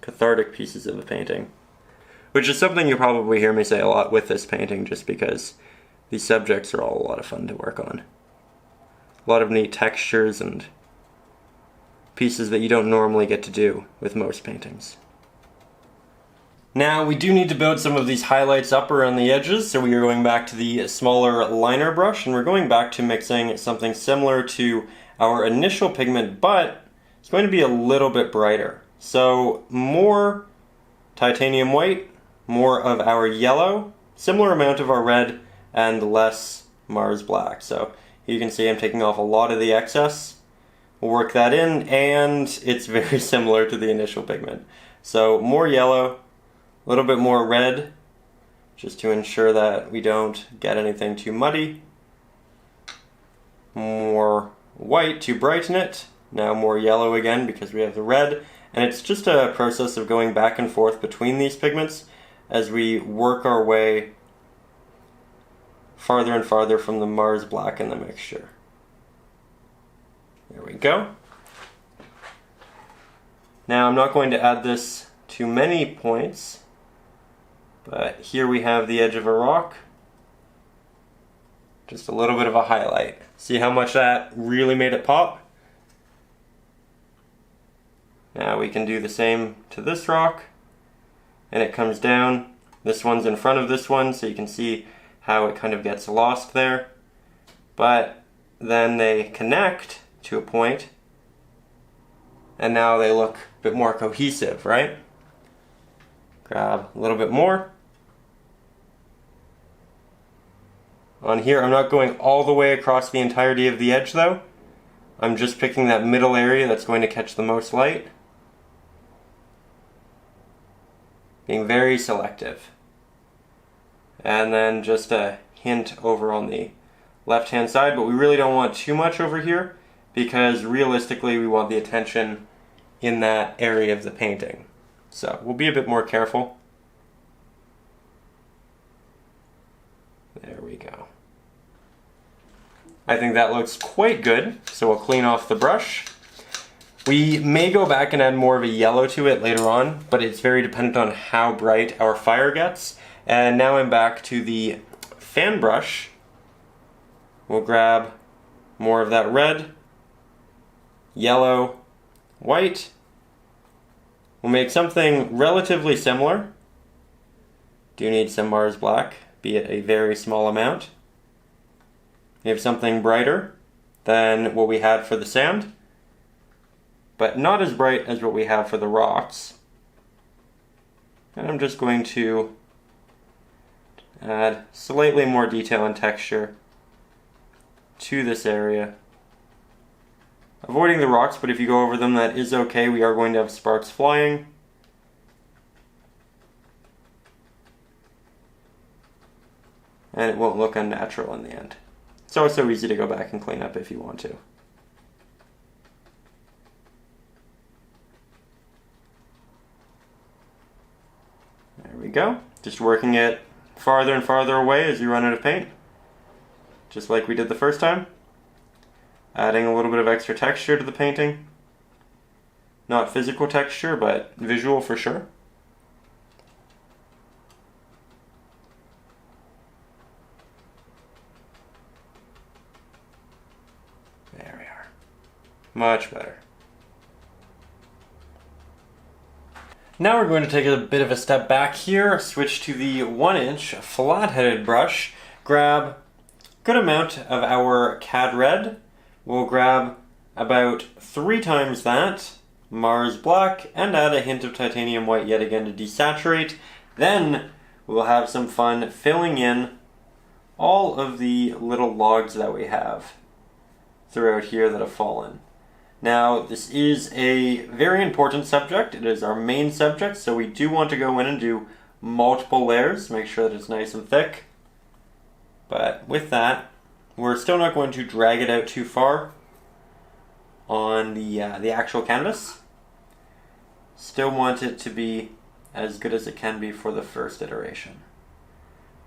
cathartic pieces of the painting, which is something you'll probably hear me say a lot with this painting, just because these subjects are all a lot of fun to work on. A lot of neat textures and pieces that you don't normally get to do with most paintings. Now we do need to build some of these highlights up around the edges, so we are going back to the smaller liner brush, and we're going back to mixing something similar to our initial pigment, but it's going to be a little bit brighter. So more titanium white, more of our yellow, similar amount of our red, and less Mars black. So you can see I'm taking off a lot of the excess. We'll work that in, and it's very similar to the initial pigment. So more yellow, a little bit more red, just to ensure that we don't get anything too muddy. More white to brighten it. Now more yellow again because we have the red. And it's just a process of going back and forth between these pigments as we work our way farther and farther from the Mars black in the mixture. There we go. Now I'm not going to add this to many points, but here we have the edge of a rock. Just a little bit of a highlight. See how much that really made it pop? Now we can do the same to this rock, and it comes down. This one's in front of this one, so you can see how it kind of gets lost there. But then they connect to a point, and now they look a bit more cohesive, right? Grab a little bit more. On here, I'm not going all the way across the entirety of the edge though. I'm just picking that middle area that's going to catch the most light. Being very selective. And then just a hint over on the left-hand side, but we really don't want too much over here because realistically we want the attention in that area of the painting. So we'll be a bit more careful. There we go. I think that looks quite good, so we'll clean off the brush. We may go back and add more of a yellow to it later on, but it's very dependent on how bright our fire gets. And now I'm back to the fan brush. We'll grab more of that red, yellow, white. We'll make something relatively similar. Do need some Mars black, be it a very small amount. We have something brighter than what we had for the sand, but not as bright as what we have for the rocks. And I'm just going to add slightly more detail and texture to this area. Avoiding the rocks, but if you go over them, that is okay. We are going to have sparks flying. And it won't look unnatural in the end. It's also easy to go back and clean up if you want to. There we go. Just working it farther and farther away as you run out of paint. Just like we did the first time. Adding a little bit of extra texture to the painting. Not physical texture, but visual for sure. There we are. Much better. Now we're going to take a bit of a step back here, switch to the 1-inch flat-headed brush, grab a good amount of our Cad Red. We'll grab about 3 times that, Mars Black and add a hint of titanium white yet again to desaturate. Then we'll have some fun filling in all of the little logs that we have throughout here that have fallen. Now, this is a very important subject. It is our main subject, so we do want to go in and do multiple layers, make sure that it's nice and thick. But with that, we're still not going to drag it out too far on the actual canvas. Still want it to be as good as it can be for the first iteration.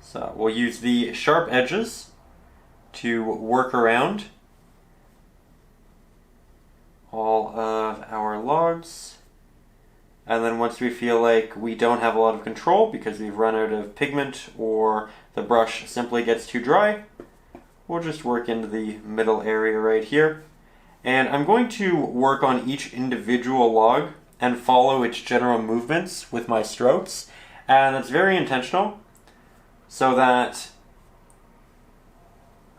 So we'll use the sharp edges to work around all of our logs. And then once we feel like we don't have a lot of control because we've run out of pigment or the brush simply gets too dry, we'll just work into the middle area right here. And I'm going to work on each individual log and follow its general movements with my strokes. And it's very intentional so that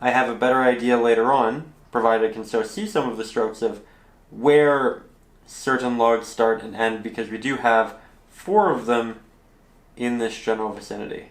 I have a better idea later on, provided I can still see some of the strokes of where certain logs start and end, because we do have 4 of them in this general vicinity.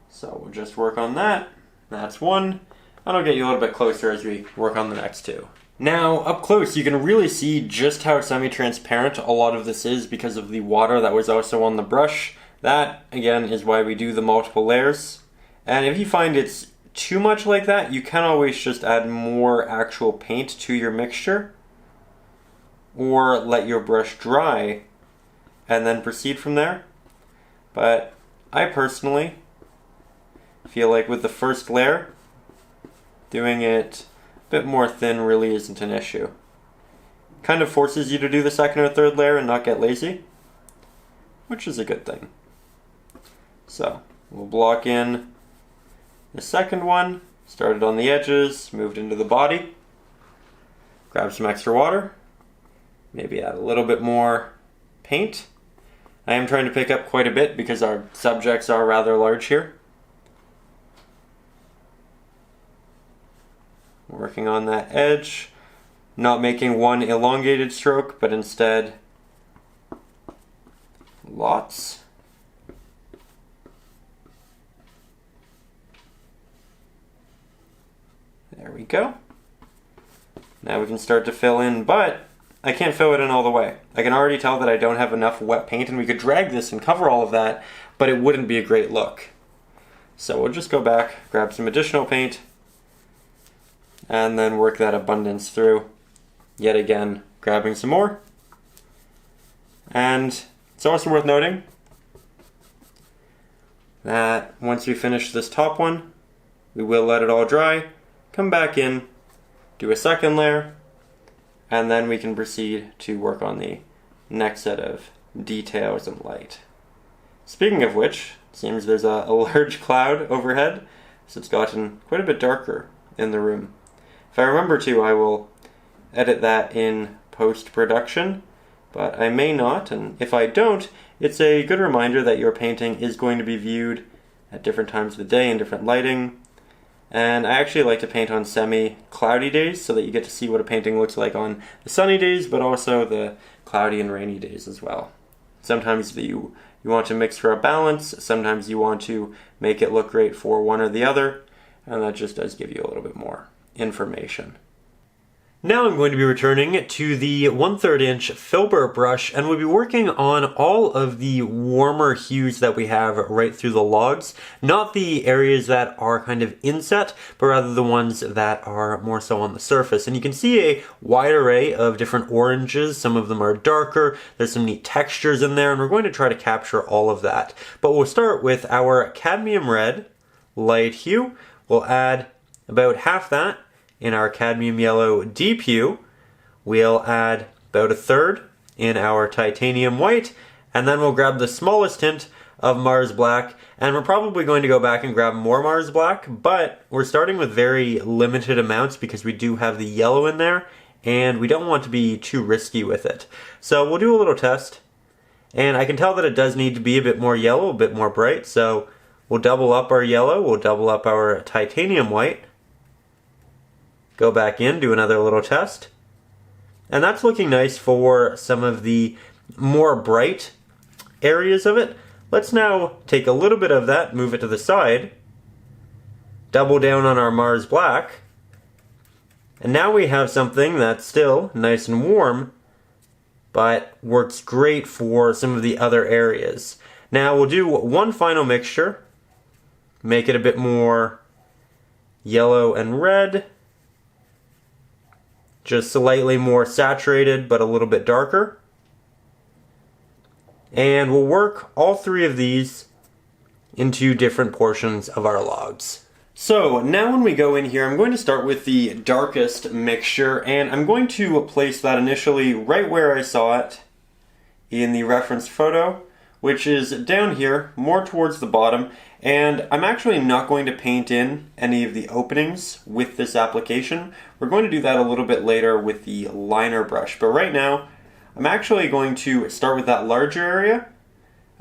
So we'll just work on that. That's 1. And I'll get you a little bit closer as we work on the next 2. Now, up close, you can really see just how semi-transparent a lot of this is because of the water that was also on the brush. That, again, is why we do the multiple layers. And if you find it's too much like that, you can always just add more actual paint to your mixture, or let your brush dry and then proceed from there. But I personally feel like with the first layer, doing it a bit more thin really isn't an issue. Kind of forces you to do the second or third layer and not get lazy, which is a good thing. So we'll block in the second one, started on the edges, moved into the body, grab some extra water, maybe add a little bit more paint. I am trying to pick up quite a bit because our subjects are rather large here. Working on that edge, not making one elongated stroke, but instead lots. There we go. Now we can start to fill in, but I can't fill it in all the way. I can already tell that I don't have enough wet paint, and we could drag this and cover all of that, but it wouldn't be a great look. So we'll just go back, grab some additional paint, and then work that abundance through. Yet again, grabbing some more. And it's also worth noting that once we finish this top one, we will let it all dry, come back in, do a second layer, and then we can proceed to work on the next set of details and light. Speaking of which, it seems there's a large cloud overhead, so it's gotten quite a bit darker in the room. If I remember to, I will edit that in post-production, but I may not, and if I don't, it's a good reminder that your painting is going to be viewed at different times of the day in different lighting. And I actually like to paint on semi-cloudy days so that you get to see what a painting looks like on the sunny days, but also the cloudy and rainy days as well. Sometimes you want to mix for a balance, sometimes you want to make it look great for one or the other, and that just does give you a little bit more information. Now I'm going to be returning to the 1/3 inch filbert brush, and we'll be working on all of the warmer hues that we have right through the logs. Not the areas that are kind of inset, but rather the ones that are more so on the surface. And you can see a wide array of different oranges. Some of them are darker. There's some neat textures in there, and we're going to try to capture all of that. But we'll start with our cadmium red light hue. We'll add about half that in our cadmium yellow deep hue. We'll add about 1/3 in our titanium white, and then we'll grab the smallest hint of Mars Black, and we're probably going to go back and grab more Mars Black, but we're starting with very limited amounts because we do have the yellow in there, and we don't want to be too risky with it. So we'll do a little test, and I can tell that it does need to be a bit more yellow, a bit more bright, so we'll double up our yellow, we'll double up our titanium white, go back in, do another little test, And that's looking nice for some of the more bright areas of it. Let's now take a little bit of that, move it to the side, double down on our Mars Black, and now we have something that's still nice and warm, but works great for some of the other areas. Now we'll do one final mixture, make it a bit more yellow and red, just slightly more saturated but a little bit darker. And we'll work all three of these into different portions of our logs. So now when we go in here, I'm going to start with the darkest mixture, and I'm going to place that initially right where I saw it in the reference photo, which is down here, more towards the bottom. And I'm actually not going to paint in any of the openings with this application. We're going to do that a little bit later with the liner brush, but right now I'm actually going to start with that larger area,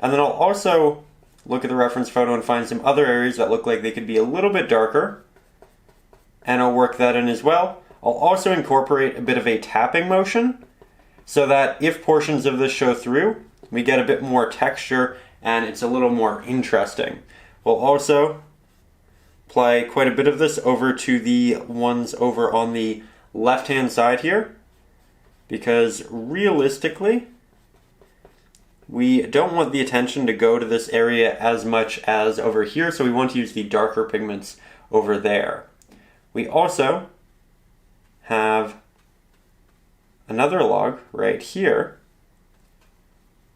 and then I'll also look at the reference photo and find some other areas that look like they could be a little bit darker, and I'll work that in as well. I'll also incorporate a bit of a tapping motion so that if portions of this show through, we get a bit more texture and it's a little more interesting. We'll also apply quite a bit of this over to the ones over on the left-hand side here, because realistically, we don't want the attention to go to this area as much as over here, so we want to use the darker pigments over there. We also have another log right here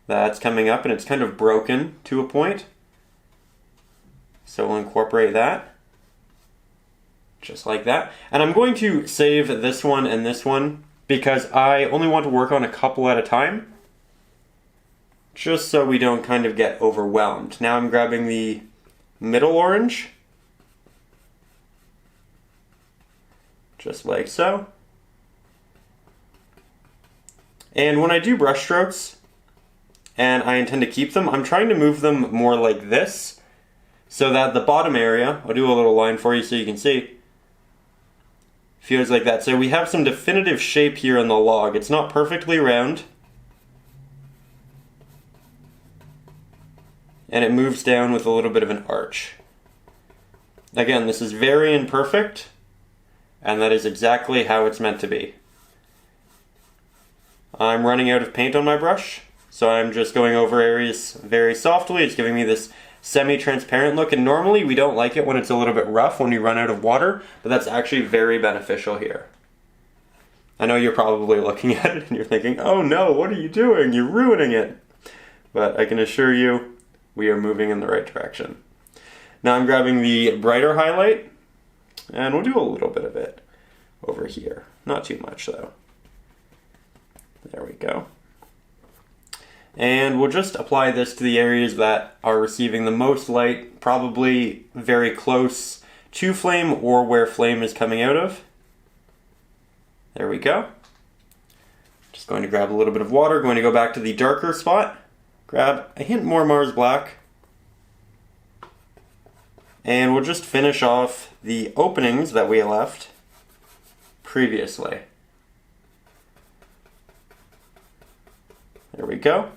that's coming up, and it's kind of broken to a point. So we'll incorporate that, just like that. And I'm going to save this one and this one because I only want to work on a couple at a time, just so we don't kind of get overwhelmed. Now I'm grabbing the middle orange, just like so. And when I do brush strokes, and I intend to keep them, I'm trying to move them more like this, so that the bottom area, I'll do a little line for you so you can see, feels like that. So we have some definitive shape here in the log. It's not perfectly round, and it moves down with a little bit of an arch. Again, this is very imperfect, and that is exactly how it's meant to be. I'm running out of paint on my brush, so I'm just going over areas very softly. It's giving me this semi-transparent look, and normally we don't like it when it's a little bit rough when we run out of water, but that's actually very beneficial here. I know you're probably looking at it and you're thinking, oh no, what are you doing? You're ruining it. But I can assure you, we are moving in the right direction. Now I'm grabbing the brighter highlight, and we'll do a little bit of it over here. Not too much though. There we go. And we'll just apply this to the areas that are receiving the most light, probably very close to flame or where flame is coming out of. There we go. Just going to grab a little bit of water, going to go back to the darker spot, grab a hint more Mars Black, and we'll just finish off the openings that we left previously. There we go.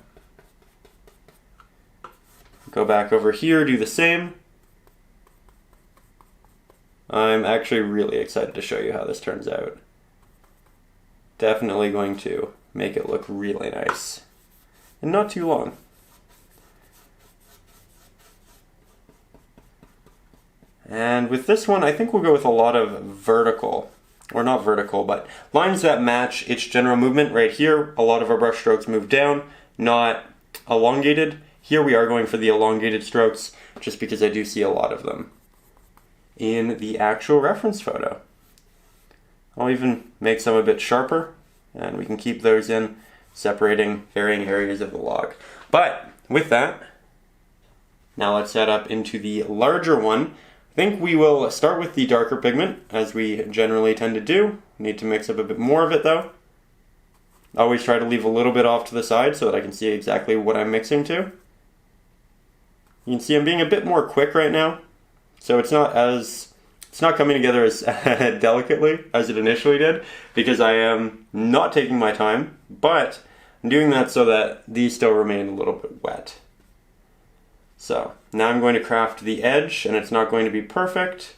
Go back over here, do the same. I'm actually really excited to show you how this turns out. Definitely going to make it look really nice. And not too long. And with this one, I think we'll go with a lot of vertical, or not vertical, but lines that match its general movement. Right here, a lot of our brush strokes move down, not elongated. Here we are going for the elongated strokes, just because I do see a lot of them in the actual reference photo. I'll even make some a bit sharper, and we can keep those in, separating varying areas of the log. But with that, now let's head up into the larger one. I think we will start with the darker pigment, as we generally tend to do. Need to mix up a bit more of it though. I always try to leave a little bit off to the side so that I can see exactly what I'm mixing to. You can see I'm being a bit more quick right now, so it's not as It's not coming together as delicately as it initially did because I am not taking my time, but I'm doing that so that these still remain a little bit wet. So now I'm going to craft the edge, and it's not going to be perfect.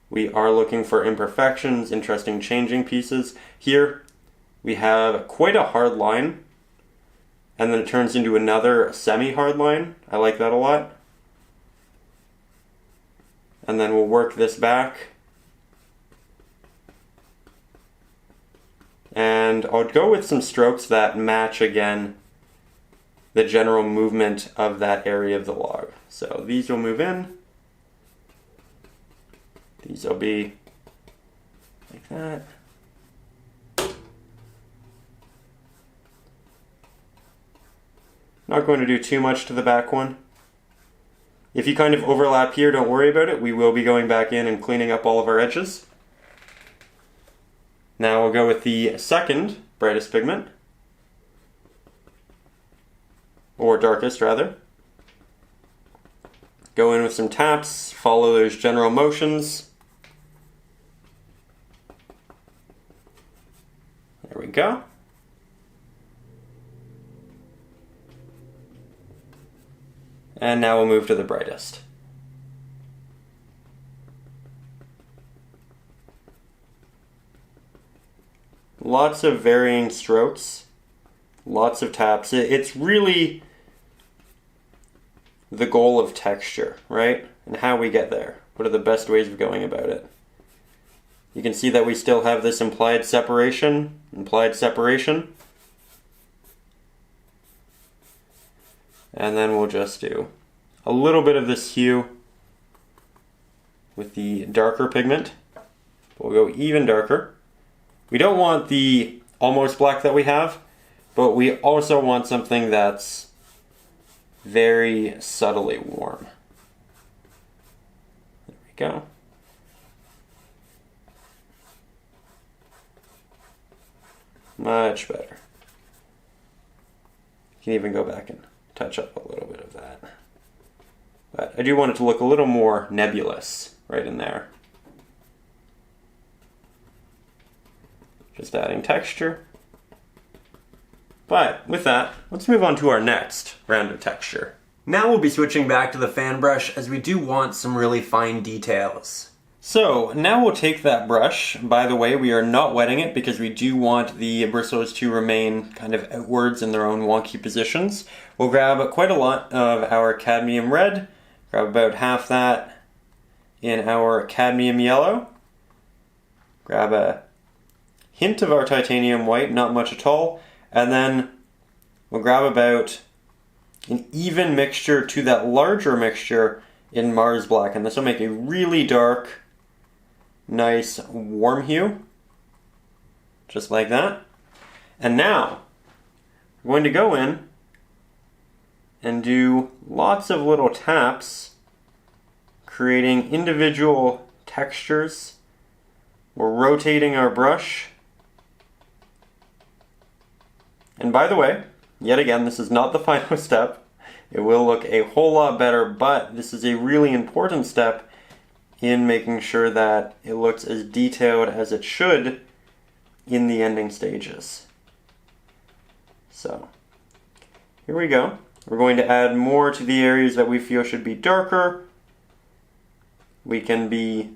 We are looking for imperfections, interesting changing pieces. Here we have quite a hard line, and then it turns into another semi-hard line. I like that a lot. And then we'll work this back. And I'll go with some strokes that match again the general movement of that area of the log. So these will move in. These will be like that. Not going to do too much to the back one. If you kind of overlap here, don't worry about it. We will be going back in and cleaning up all of our edges. Now we'll go with the second brightest pigment, or darkest rather. Go in with some taps, follow those general motions. There we go. And now we'll move to the brightest. Lots of varying strokes, lots of taps. It's really the goal of texture, right? And how we get there. What are the best ways of going about it? You can see that we still have this implied separation. And then we'll just do a little bit of this hue with the darker pigment. We'll go even darker. We don't want the almost black that we have, but we also want something that's very subtly warm. There we go. Much better. You can even go back and touch up a little bit of that. But I do want it to look a little more nebulous right in there. Just adding texture. But with that, let's move on to our next round of texture. Now we'll be switching back to the fan brush as we do want some really fine details. So now we'll take that brush. By the way, we are not wetting it because we do want the bristles to remain kind of outwards in their own wonky positions. We'll grab quite a lot of our cadmium red, grab about half that in our cadmium yellow, grab a hint of our titanium white, not much at all, and then we'll grab about an even mixture to that larger mixture in Mars Black, and this will make a really dark, nice warm hue, just like that. And now we're going to go in and do lots of little taps, creating individual textures. We're rotating our brush. And by the way, yet again, this is not the final step. It will look a whole lot better, but this is a really important step in making sure that it looks as detailed as it should in the ending stages. So, here we go. We're going to add more to the areas that we feel should be darker. We can be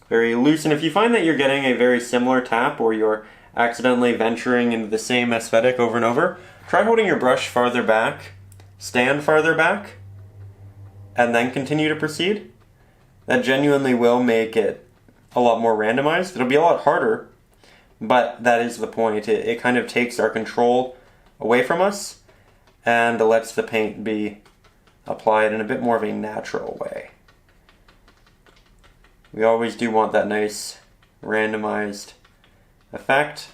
very loose, and if you find that you're getting a very similar tap or you're accidentally venturing into the same aesthetic over and over, try holding your brush farther back, stand farther back, and then continue to proceed. That genuinely will make it a lot more randomized. It'll be a lot harder, but that is the point. It kind of takes our control away from us and lets the paint be applied in a bit more of a natural way. We always do want that nice randomized effect.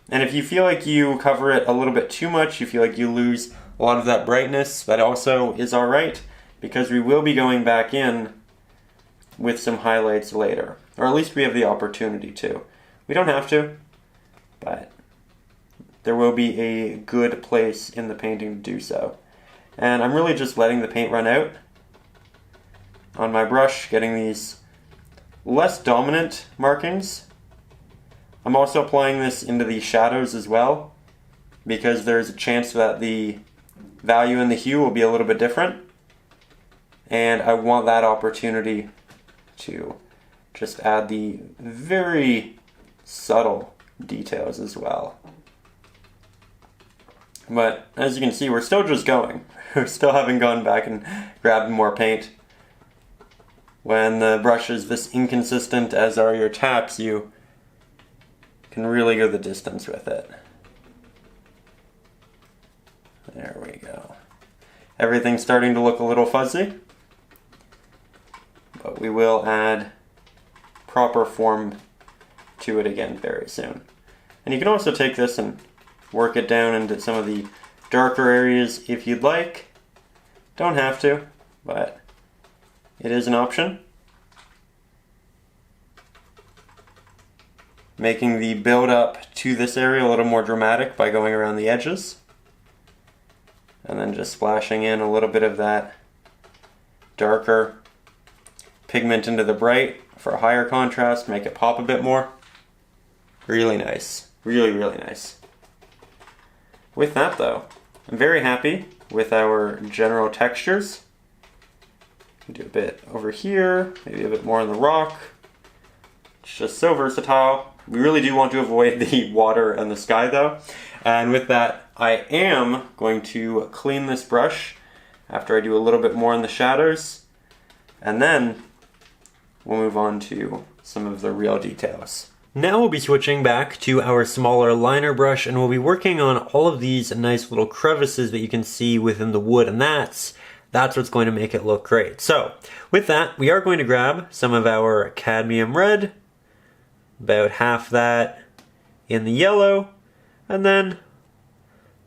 And if you feel like you cover it a little bit too much, you feel like you lose a lot of that brightness, that also is alright, because we will be going back in with some highlights later. Or at least we have the opportunity to. We don't have to, but there will be a good place in the painting to do so. And I'm really just letting the paint run out. on my brush, getting these less dominant markings. I'm also applying this into the shadows as well, because there's a chance that the value in the hue will be a little bit different. And I want that opportunity to just add the very subtle details as well. But as you can see, we're still just going. We still haven't gone back and grabbed more paint. When the brush is this inconsistent as are your taps, you can really go the distance with it. There we go. Everything's starting to look a little fuzzy, but we will add proper form to it again very soon. And you can also take this and work it down into some of the darker areas if you'd like. Don't have to, but it is an option. Making the build up to this area a little more dramatic by going around the edges. And then just splashing in a little bit of that darker pigment into the bright for a higher contrast, make it pop a bit more. Really nice. Really, really nice. With that though, I'm very happy with our general textures. Do a bit over here, maybe a bit more on the rock. It's just so versatile. We really do want to avoid the water and the sky though. And with that, I am going to clean this brush after I do a little bit more in the shadows. And then we'll move on to some of the real details. Now we'll be switching back to our smaller liner brush, and we'll be working on all of these nice little crevices that you can see within the wood, and that's what's going to make it look great. So with that, we are going to grab some of our cadmium red, about half that in the yellow, and then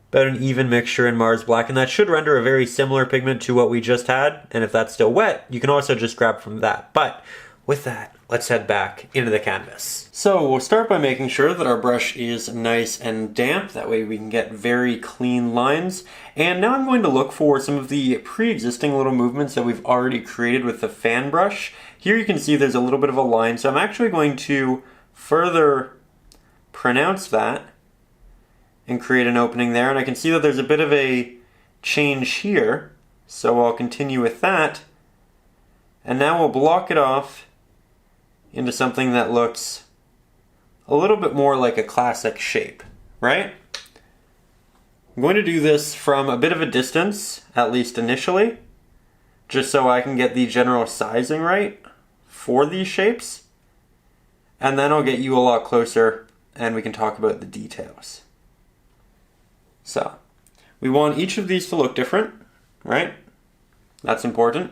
about an even mixture in Mars Black, and that should render a very similar pigment to what we just had, and if that's still wet, you can also just grab from that. But with that, let's head back into the canvas. So we'll start by making sure that our brush is nice and damp, that way we can get very clean lines. And now I'm going to look for some of the pre-existing little movements that we've already created with the fan brush. Here you can see there's a little bit of a line, so I'm actually going to further pronounce that and create an opening there, and I can see that there's a bit of a change here, so I'll continue with that, and now we'll block it off into something that looks a little bit more like a classic shape, right? I'm going to do this from a bit of a distance, at least initially, just so I can get the general sizing right for these shapes, and then I'll get you a lot closer and we can talk about the details. So, we want each of these to look different, right? That's important.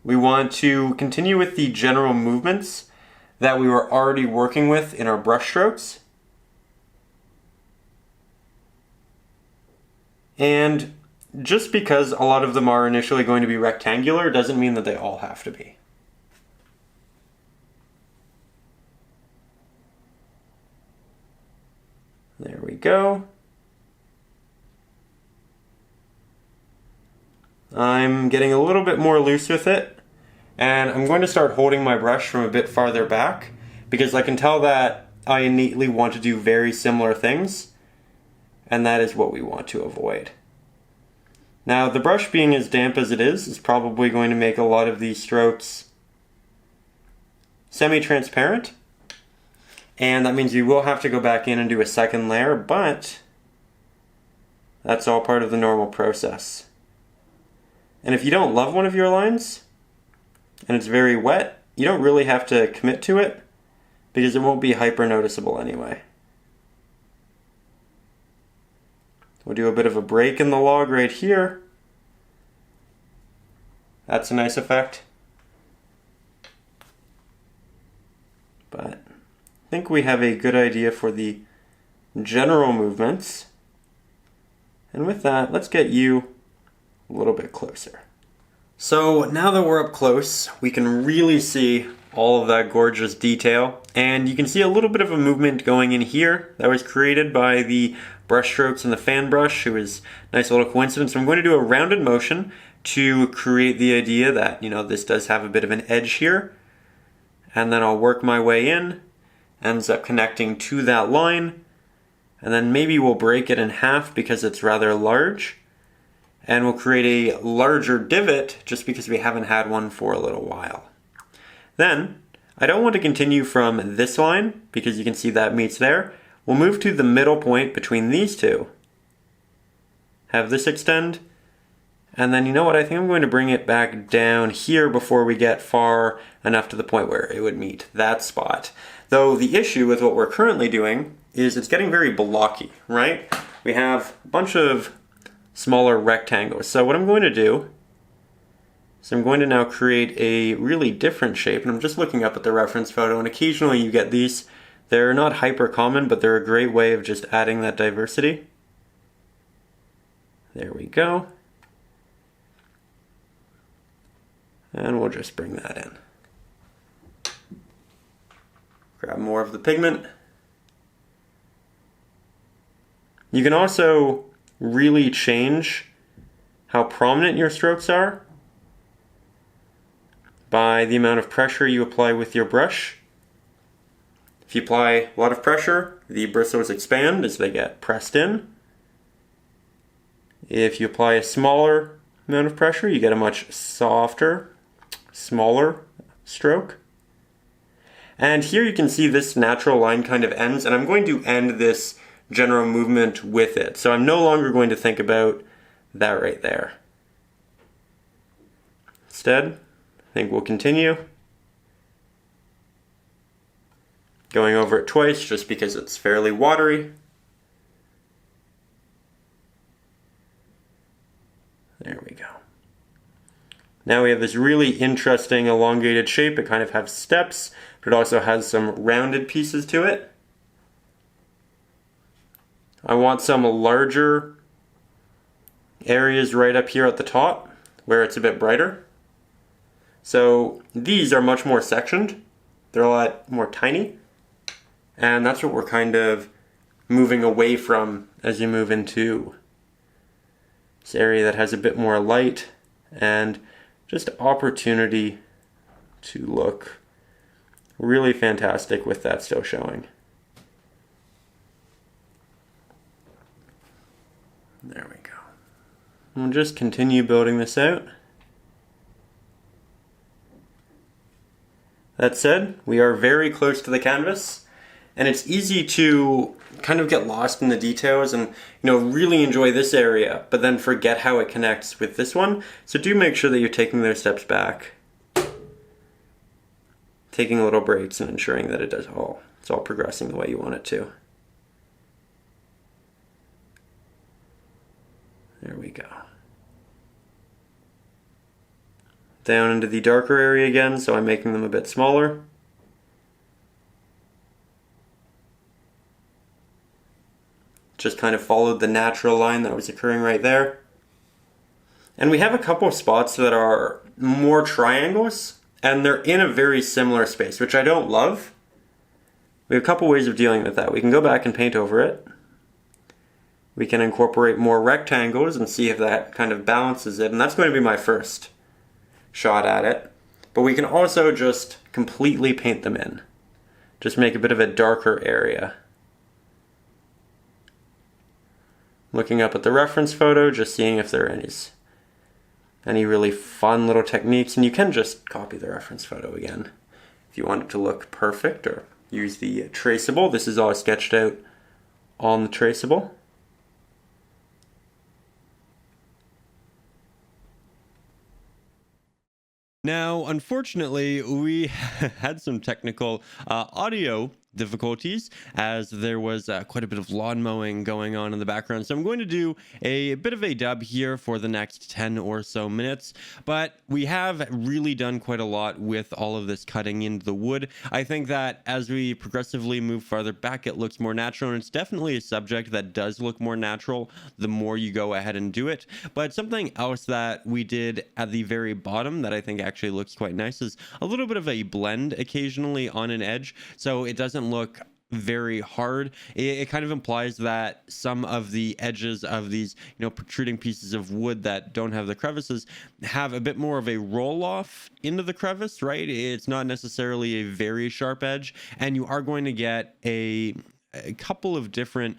We want to continue with the general movements that we were already working with in our brush strokes. And just because a lot of them are initially going to be rectangular doesn't mean that they all have to be. There we go. I'm getting a little bit more loose with it, and I'm going to start holding my brush from a bit farther back because I can tell that I innately want to do very similar things, and that is what we want to avoid. Now, the brush being as damp as it is probably going to make a lot of these strokes semi-transparent, and that means you will have to go back in and do a second layer, but that's all part of the normal process. And if you don't love one of your lines, and it's very wet, you don't really have to commit to it, because it won't be hyper noticeable anyway. We'll do a bit of a break in the log right here. That's a nice effect. But I think we have a good idea for the general movements. And with that, let's get you a little bit closer. So now that we're up close, we can really see all of that gorgeous detail, and you can see a little bit of a movement going in here that was created by the brush strokes and the fan brush. It was a nice little coincidence. So I'm going to do a rounded motion to create the idea that, you know, this does have a bit of an edge here. And then I'll work my way in, ends up connecting to that line. And then maybe we'll break it in half because it's rather large. And we'll create a larger divot just because we haven't had one for a little while. Then, I don't want to continue from this line because you can see that meets there. We'll move to the middle point between these two. Have this extend. And then, you know what, I think I'm going to bring it back down here before we get far enough to the point where it would meet that spot. Though the issue with what we're currently doing is it's getting very blocky, right? We have a bunch of smaller rectangles. So what I'm going to do is I'm going to now create a really different shape. And I'm just looking up at the reference photo, and occasionally you get these. They're not hyper common, but they're a great way of just adding that diversity. There we go. And we'll just bring that in. Grab more of the pigment. You can also really change how prominent your strokes are by the amount of pressure you apply with your brush. If you apply a lot of pressure, the bristles expand as they get pressed in. If you apply a smaller amount of pressure, you get a much softer, smaller stroke. And here you can see this natural line kind of ends, and I'm going to end this general movement with it. So I'm no longer going to think about that right there. Instead, I think we'll continue. Going over it twice just because it's fairly watery. There we go. Now we have this really interesting elongated shape. It kind of has steps, but it also has some rounded pieces to it. I want some larger areas right up here at the top where it's a bit brighter. So these are much more sectioned. They're a lot more tiny. And that's what we're kind of moving away from as you move into this area that has a bit more light and just opportunity to look really fantastic with that still showing. There we go. We'll just continue building this out. That said, we are very close to the canvas, and it's easy to kind of get lost in the details and, really enjoy this area, but then forget how it connects with this one. So do make sure that you're taking those steps back, taking little breaks and ensuring that it's all progressing the way you want it to. There we go. Down into the darker area again, so I'm making them a bit smaller. Just kind of followed the natural line that was occurring right there. And we have a couple of spots that are more triangles, and they're in a very similar space, which I don't love. We have a couple ways of dealing with that. We can go back and paint over it. We can incorporate more rectangles and see if that kind of balances it, and that's going to be my first shot at it. But we can also just completely paint them in. Just make a bit of a darker area. Looking up at the reference photo, just seeing if there are any really fun little techniques, and you can just copy the reference photo again if you want it to look perfect, or use the traceable. This is all sketched out on the traceable. Now, unfortunately, we had some technical audio difficulties as there was quite a bit of lawn mowing going on in the background. So I'm going to do a bit of a dub here for the next 10 or so minutes, but we have really done quite a lot with all of this cutting into the wood. I think that as we progressively move farther back, it looks more natural, and it's definitely a subject that does look more natural the more you go ahead and do it. But something else that we did at the very bottom that I think actually looks quite nice is a little bit of a blend occasionally on an edge, so it doesn't look very hard, it kind of implies that some of the edges of these, protruding pieces of wood that don't have the crevices have a bit more of a roll off into the crevice, right? It's not necessarily a very sharp edge, and you are going to get a couple of different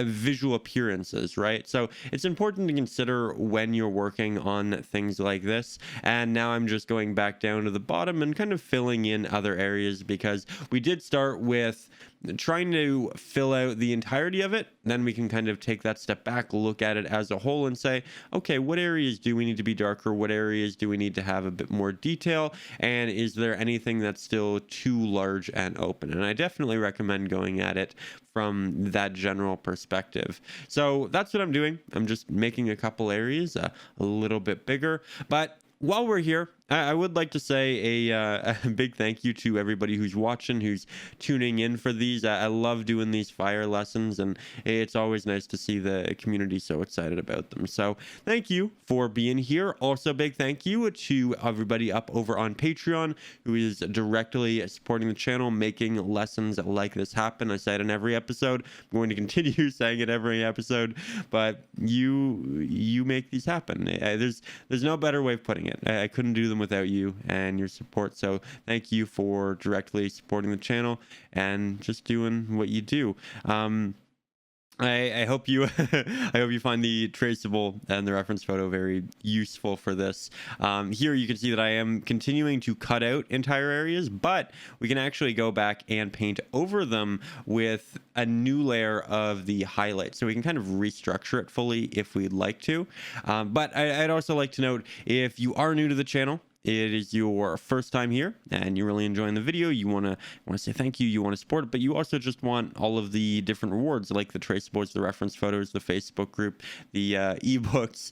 visual appearances, right? So it's important to consider when you're working on things like this. And now I'm just going back down to the bottom and kind of filling in other areas, because we did start with trying to fill out the entirety of it. Then we can kind of take that step back, look at it as a whole and say, okay, what areas do we need to be darker? What areas do we need to have a bit more detail? And is there anything that's still too large and open? And I definitely recommend going at it from that general perspective. So that's what I'm doing. I'm just making a couple areas a little bit bigger. But while we're here, I would like to say a big thank you to everybody who's watching, who's tuning in for these. I love doing these fire lessons, and it's always nice to see the community so excited about them. So thank you for being here. Also, big thank you to everybody up over on Patreon who is directly supporting the channel, making lessons like this happen. I say it in every episode. I'm going to continue saying it every episode, but you make these happen. There's no better way of putting it. I couldn't do them without you and your support. So thank you for directly supporting the channel and just doing what you do. I hope you I hope you find the traceable and the reference photo very useful for this. Here you can see that I am continuing to cut out entire areas, but we can actually go back and paint over them with a new layer of the highlight. So we can kind of restructure it fully if we'd like to. But I'd also like to note, if you are new to the channel, it is your first time here and you're really enjoying the video, you want to say thank you, you want to support it, but you also just want all of the different rewards like the traceables, the reference photos, the Facebook group, the ebooks,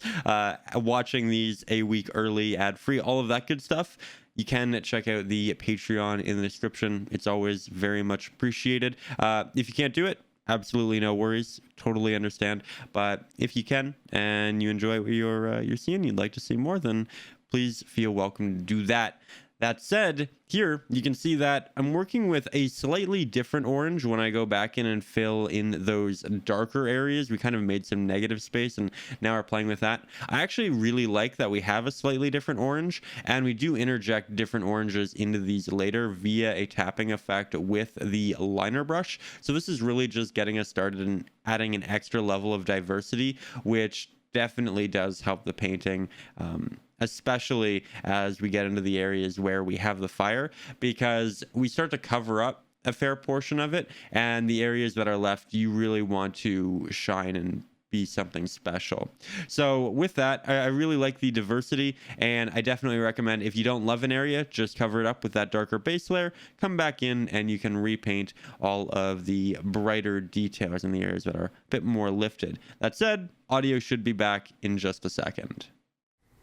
watching these a week early, ad-free, all of that good stuff. You can check out the Patreon in the description. It's always very much appreciated. If you can't do it, absolutely no worries, totally understand. But if you can and you enjoy what you're seeing, you'd like to see more, then please feel welcome to do that. That said, here you can see that I'm working with a slightly different orange when I go back in and fill in those darker areas. We kind of made some negative space and now we're playing with that. I actually really like that we have a slightly different orange, and we do interject different oranges into these later via a tapping effect with the liner brush. So this is really just getting us started and adding an extra level of diversity, which definitely does help the painting, especially as we get into the areas where we have the fire, because we start to cover up a fair portion of it, and the areas that are left, you really want to shine and be something special. So with that, I really like the diversity, and I definitely recommend, if you don't love an area, just cover it up with that darker base layer, come back in and you can repaint all of the brighter details in the areas that are a bit more lifted. That said, audio should be back in just a second.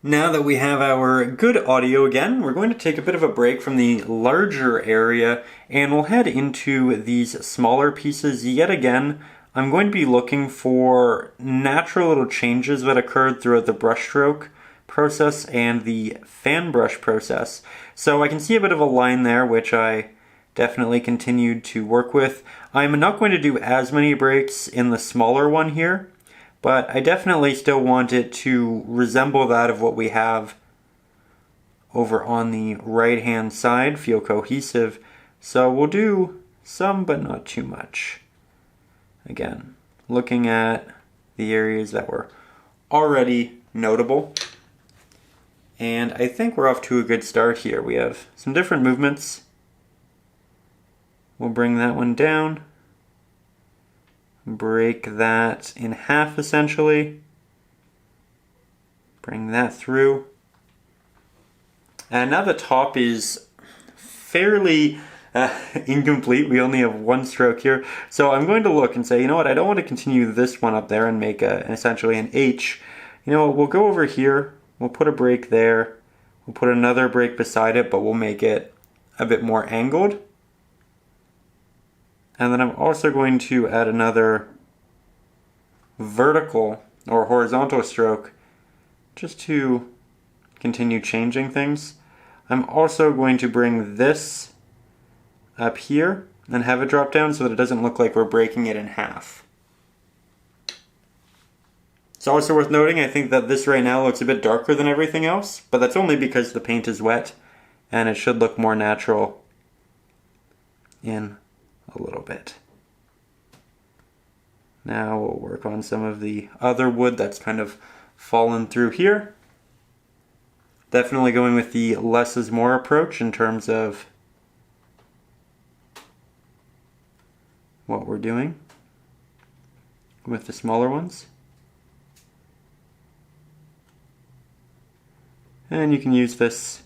Now that we have our good audio again, we're going to take a bit of a break from the larger area and we'll head into these smaller pieces yet again. I'm going to be looking for natural little changes that occurred throughout the brushstroke process and the fan brush process. So I can see a bit of a line there, which I definitely continued to work with. I'm not going to do as many breaks in the smaller one here, but I definitely still want it to resemble that of what we have over on the right hand side, feel cohesive. So we'll do some, but not too much. Again, looking at the areas that were already notable. And I think we're off to a good start here. We have some different movements. We'll bring that one down. Break that in half essentially. Bring that through. And now the top is fairly incomplete. We only have one stroke here. So I'm going to look and say, you know what, I don't want to continue this one up there and make essentially an H. You know what, we'll go over here. We'll put a break there. We'll put another break beside it, but we'll make it a bit more angled. And then I'm also going to add another vertical or horizontal stroke just to continue changing things. I'm also going to bring this up here and have it drop down so that it doesn't look like we're breaking it in half. It's also worth noting, I think that this right now looks a bit darker than everything else, but that's only because the paint is wet and it should look more natural in a little bit. Now we'll work on some of the other wood that's kind of fallen through here. Definitely going with the less is more approach in terms of what we're doing with the smaller ones. And you can use this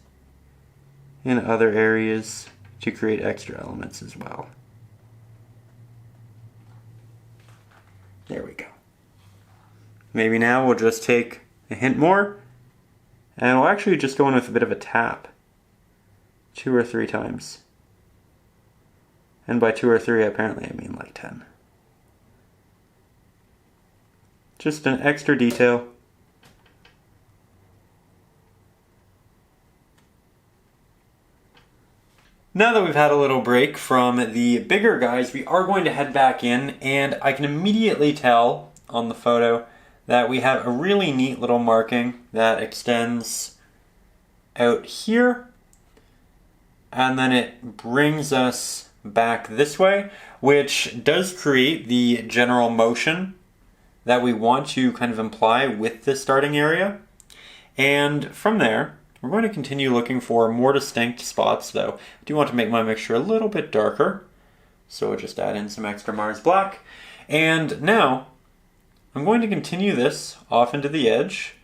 in other areas to create extra elements as well. There we go. Maybe now we'll just take a hint more, and we'll actually just go in with a bit of a tap. 2 or 3 times. And by 2 or 3, apparently I mean like 10. Just an extra detail. Now that we've had a little break from the bigger guys, we are going to head back in, and I can immediately tell on the photo that we have a really neat little marking that extends out here, and then it brings us back this way, which does create the general motion that we want to kind of imply with this starting area. And from there, we're going to continue looking for more distinct spots, though. I do want to make my mixture a little bit darker, so we'll just add in some extra Mars Black. And now, I'm going to continue this off into the edge.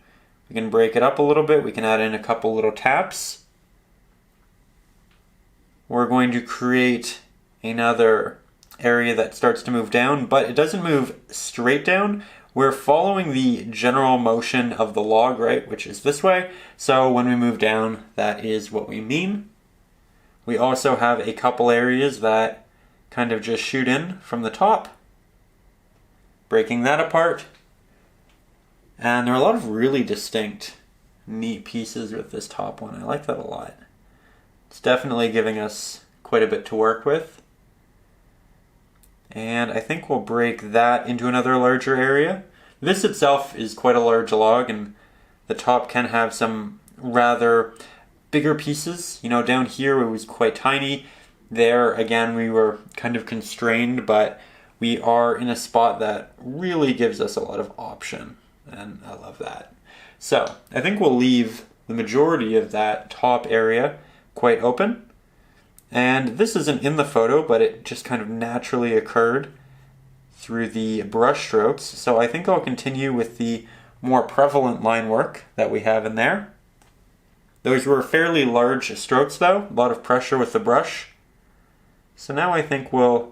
We can break it up a little bit. We can add in a couple little taps. We're going to create another area that starts to move down, but it doesn't move straight down. We're following the general motion of the log, right, which is this way. So when we move down, that is what we mean. We also have a couple areas that kind of just shoot in from the top, breaking that apart. And there are a lot of really distinct, neat pieces with this top one. I like that a lot. It's definitely giving us quite a bit to work with. And I think we'll break that into another larger area. This itself is quite a large log, and the top can have some rather bigger pieces. You know, down here it was quite tiny. There, again, we were kind of constrained, but we are in a spot that really gives us a lot of option, and I love that. So, I think we'll leave the majority of that top area quite open. And this isn't in the photo, but it just kind of naturally occurred through the brush strokes. So I think I'll continue with the more prevalent line work that we have in there. Those were fairly large strokes though, a lot of pressure with the brush. So now I think we'll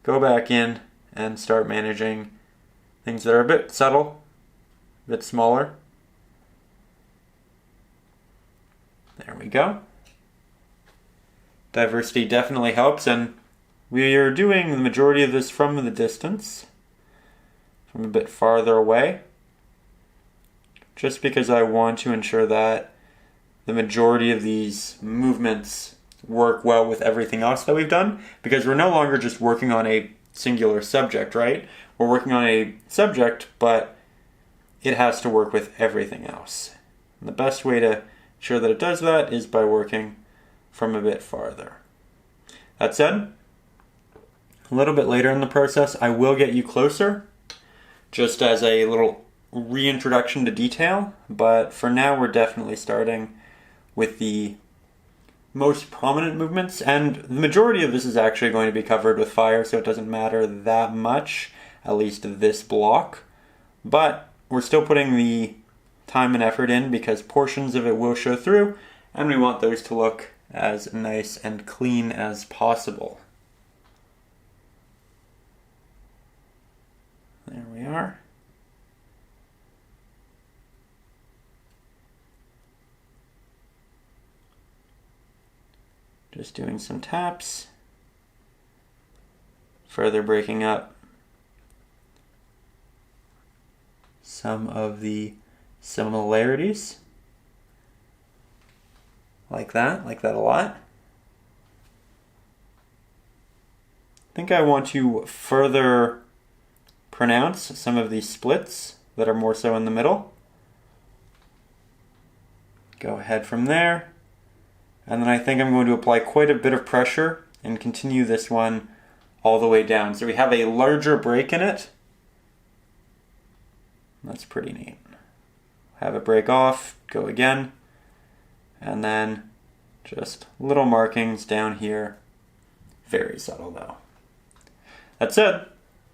go back in and start managing things that are a bit subtle, a bit smaller. There we go. Diversity definitely helps, and we are doing the majority of this from the distance, from a bit farther away, just because I want to ensure that the majority of these movements work well with everything else that we've done, because we're no longer just working on a singular subject, right? We're working on a subject, but it has to work with everything else. And the best way to ensure that it does that is by working from a bit farther. That said, a little bit later in the process, I will get you closer, just as a little reintroduction to detail, but for now we're definitely starting with the most prominent movements, and the majority of this is actually going to be covered with fire, so it doesn't matter that much, at least this block, but we're still putting the time and effort in because portions of it will show through, and we want those to look as nice and clean as possible. There we are. Just doing some taps, further breaking up some of the similarities. Like that a lot. think I want to further pronounce some of these splits that are more so in the middle. Go ahead from there. And then I think I'm going to apply quite a bit of pressure and continue this one all the way down. So we have a larger break in it. That's pretty neat. Have it break off, go again, and then just little markings down here. Very subtle though. That said,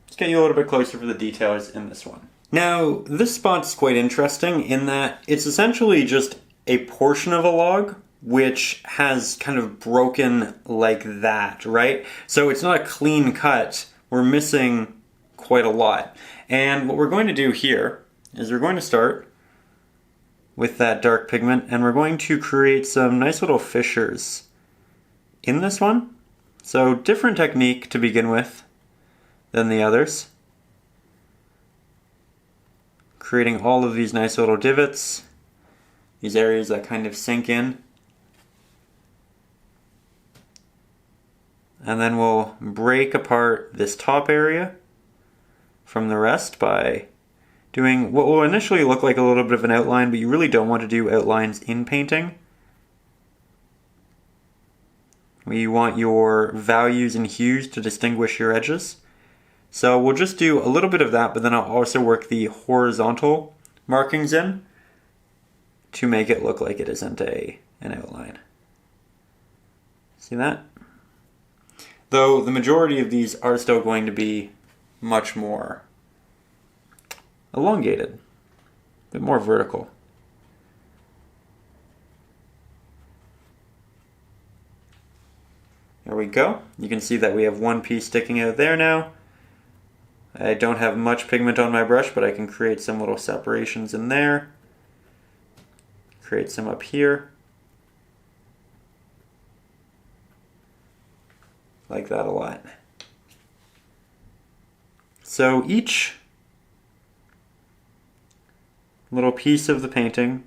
let's get you a little bit closer for the details in this one. Now, this spot's quite interesting in that it's essentially just a portion of a log which has kind of broken like that, right? So it's not a clean cut. We're missing quite a lot. And what we're going to do here is we're going to start with that dark pigment and we're going to create some nice little fissures in this one. So different technique to begin with than the others. Creating all of these nice little divots, these areas that kind of sink in. And then we'll break apart this top area from the rest by doing what will initially look like a little bit of an outline, but you really don't want to do outlines in painting. We want your values and hues to distinguish your edges. So we'll just do a little bit of that, but then I'll also work the horizontal markings in to make it look like it isn't an outline. See that? Though the majority of these are still going to be much more elongated, a bit more vertical. There we go. You can see that we have one piece sticking out there now. I don't have much pigment on my brush, but I can create some little separations in there. Create some up here. Like that a lot. So each little piece of the painting,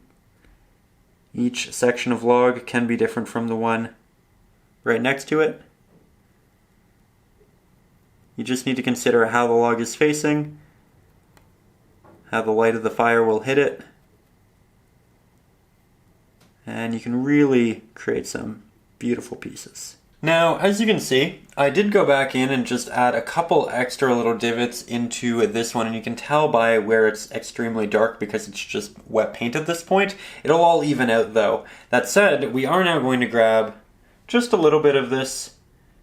each section of log can be different from the one right next to it. You just need to consider how the log is facing, how the light of the fire will hit it, and you can really create some beautiful pieces. Now, as you can see, I did go back in and just add a couple extra little divots into this one, and you can tell by where it's extremely dark because it's just wet paint at this point. It'll all even out though. That said, we are now going to grab just a little bit of this,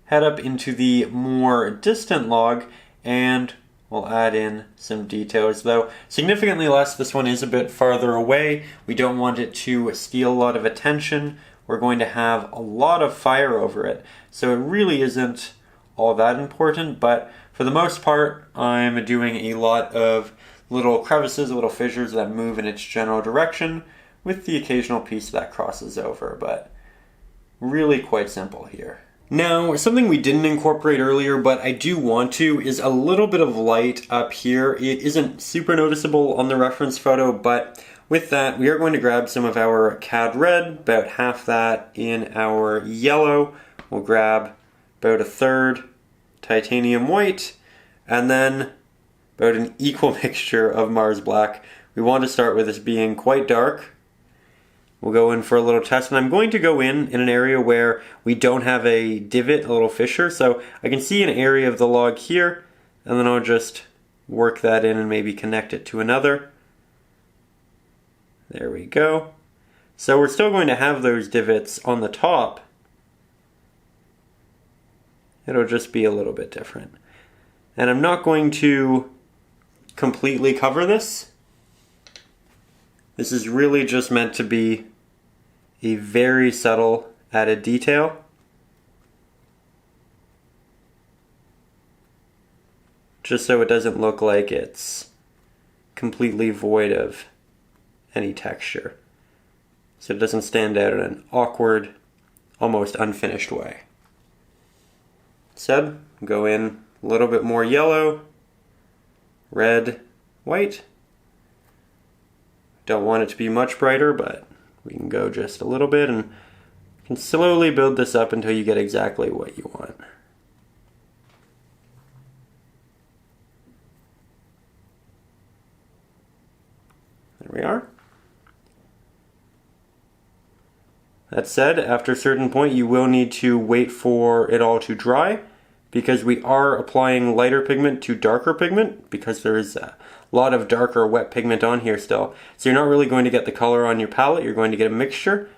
head up into the more distant log, and we'll add in some details, though significantly less. This one is a bit farther away. We don't want it to steal a lot of attention. We're going to have a lot of fire over it, so it really isn't all that important, but for the most part I'm doing a lot of little crevices, little fissures that move in its general direction with the occasional piece that crosses over, but really quite simple here. Now, something we didn't incorporate earlier, but I do want to, is a little bit of light up here. It isn't super noticeable on the reference photo, but with that, we are going to grab some of our Cad Red, about half that in our yellow. We'll grab about a third Titanium White, and then about an equal mixture of Mars Black. We want to start with this being quite dark. We'll go in for a little test, and I'm going to go in an area where we don't have a divot, a little fissure, so I can see an area of the log here, and then I'll just work that in and maybe connect it to another. There we go. So we're still going to have those divots on the top. It'll just be a little bit different. And I'm not going to completely cover this. This is really just meant to be a very subtle added detail. Just so it doesn't look like it's completely void of any texture. So it doesn't stand out in an awkward, almost unfinished way. So, go in a little bit more yellow, red, white. Don't want it to be much brighter, but we can go just a little bit and you can slowly build this up until you get exactly what you want. There we are. That said, after a certain point you will need to wait for it all to dry, because we are applying lighter pigment to darker pigment, because there is a lot of darker wet pigment on here still. So you're not really going to get the color on your palette, you're going to get a mixture.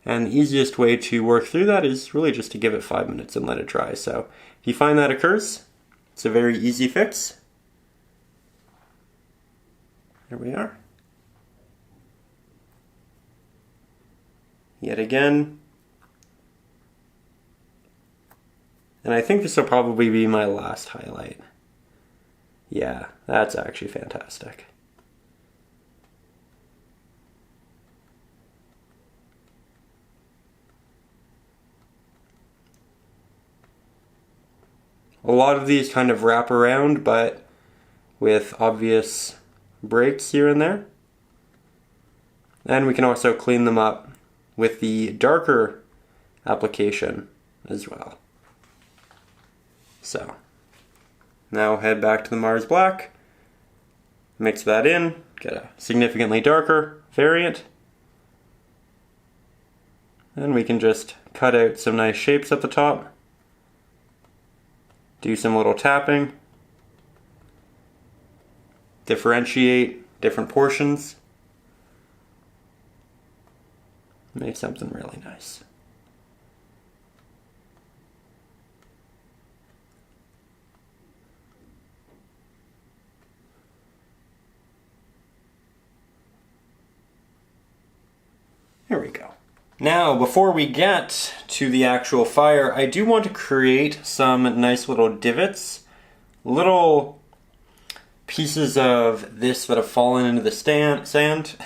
And the easiest way to work through that is really just to give it 5 minutes and let it dry. So if you find that occurs, it's a very easy fix. There we are. Yet again. And I think this will probably be my last highlight. Yeah, that's actually fantastic. A lot of these kind of wrap around, but with obvious breaks here and there. And we can also clean them up with the darker application as well. So, now head back to the Mars Black, mix that in, get a significantly darker variant, and we can just cut out some nice shapes at the top, do some little tapping, differentiate different portions, make something really nice. There we go. Now, before we get to the actual fire, I do want to create some nice little divots, little pieces of this that have fallen into the sand.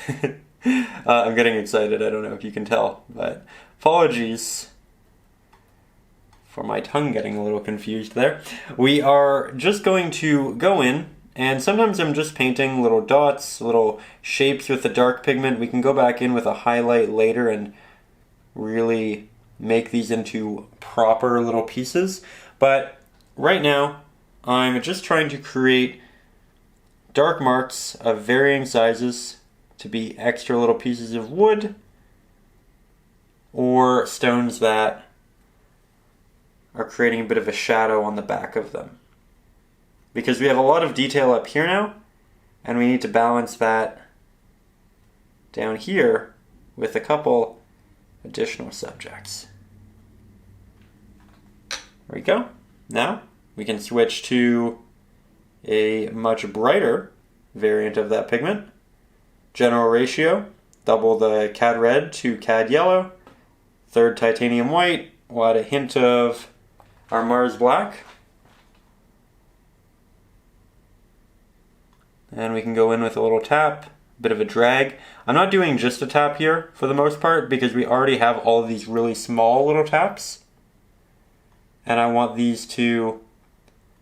I'm getting excited, I don't know if you can tell, but apologies for my tongue getting a little confused there. We are just going to go in, and sometimes I'm just painting little dots, little shapes with the dark pigment. We can go back in with a highlight later and really make these into proper little pieces. But right now, I'm just trying to create dark marks of varying sizes to be extra little pieces of wood or stones that are creating a bit of a shadow on the back of them. Because we have a lot of detail up here now, and we need to balance that down here with a couple additional subjects. There we go. Now we can switch to a much brighter variant of that pigment. General ratio, double the cad red to cad yellow, third titanium white, we'll add a hint of our Mars black. And we can go in with a little tap, a bit of a drag. I'm not doing just a tap here for the most part because we already have all of these really small little taps. And I want these to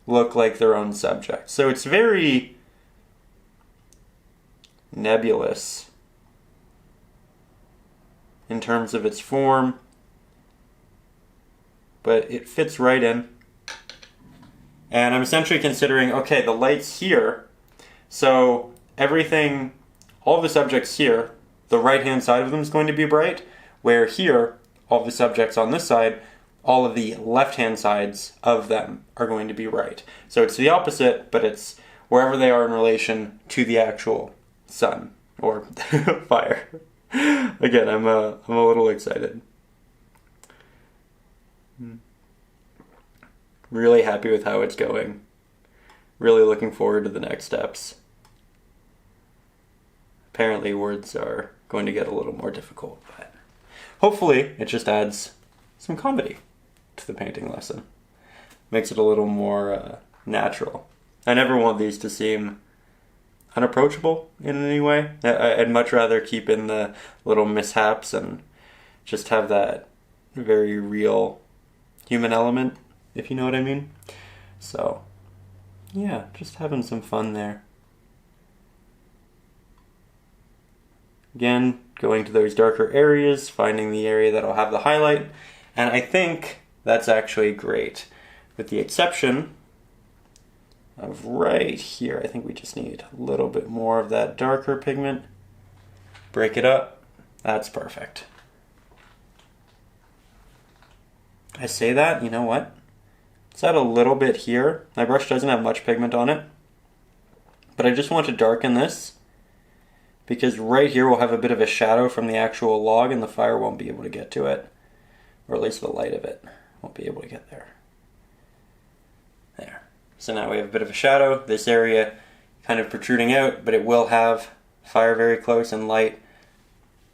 look like their own subject. So it's very nebulous in terms of its form, but it fits right in. And I'm essentially considering, okay, the light's here, so everything, all the subjects here, the right-hand side of them is going to be bright, where here, all the subjects on this side, all of the left-hand sides of them are going to be bright. So it's the opposite, but it's wherever they are in relation to the actual sun or fire. Again, I'm a little excited. Really happy with how it's going. Really looking forward to the next steps. Apparently words are going to get a little more difficult, but hopefully it just adds some comedy to the painting lesson. Makes it a little more natural. I never want these to seem unapproachable in any way. I'd much rather keep in the little mishaps and just have that very real human element, if you know what I mean. So, yeah, just having some fun there. Again, going to those darker areas, finding the area that'll have the highlight, and I think that's actually great. With the exception of right here, I think we just need a little bit more of that darker pigment. break it up. That's perfect. I say that, you know what? Let's add a little bit here. My brush doesn't have much pigment on it, but I just want to darken this because right here we'll have a bit of a shadow from the actual log and the fire won't be able to get to it, or at least the light of it won't be able to get there. There. So now we have a bit of a shadow, this area kind of protruding out, but it will have fire very close and light.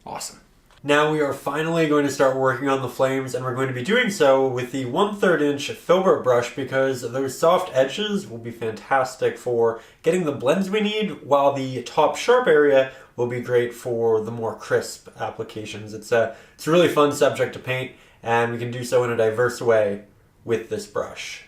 Awesome. Now we are finally going to start working on the flames, and we're going to be doing so with the 1/3 inch filbert brush because those soft edges will be fantastic for getting the blends we need, while the top sharp area will be great for the more crisp applications. It's a really fun subject to paint, and we can do so in a diverse way with this brush.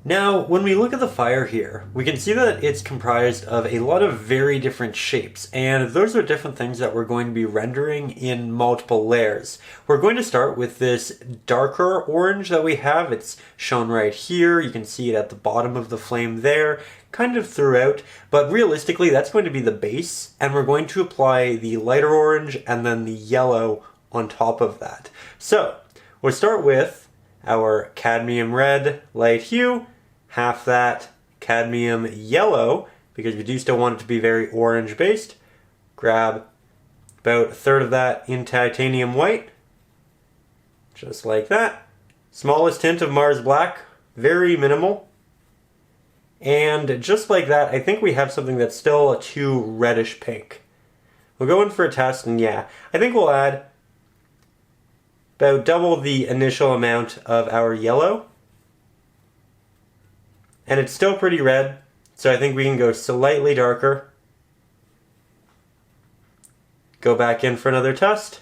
Now, when we look at the fire here, we can see that it's comprised of a lot of very different shapes, and those are different things that we're going to be rendering in multiple layers. We're going to start with this darker orange that we have. It's shown right here. You can see it at the bottom of the flame there, kind of throughout, but realistically that's going to be the base, and we're going to apply the lighter orange and then the yellow on top of that. So, we'll start with our cadmium red light hue, half that cadmium yellow, because we do still want it to be very orange based. Grab about 1/3 of that in titanium white, just like that. Smallest hint of Mars black, very minimal. And just like that, I think we have something that's still too reddish pink. We'll go in for a test, and yeah, I think we'll add about double the initial amount of our yellow. And it's still pretty red, so I think we can go slightly darker. Go back in for another test.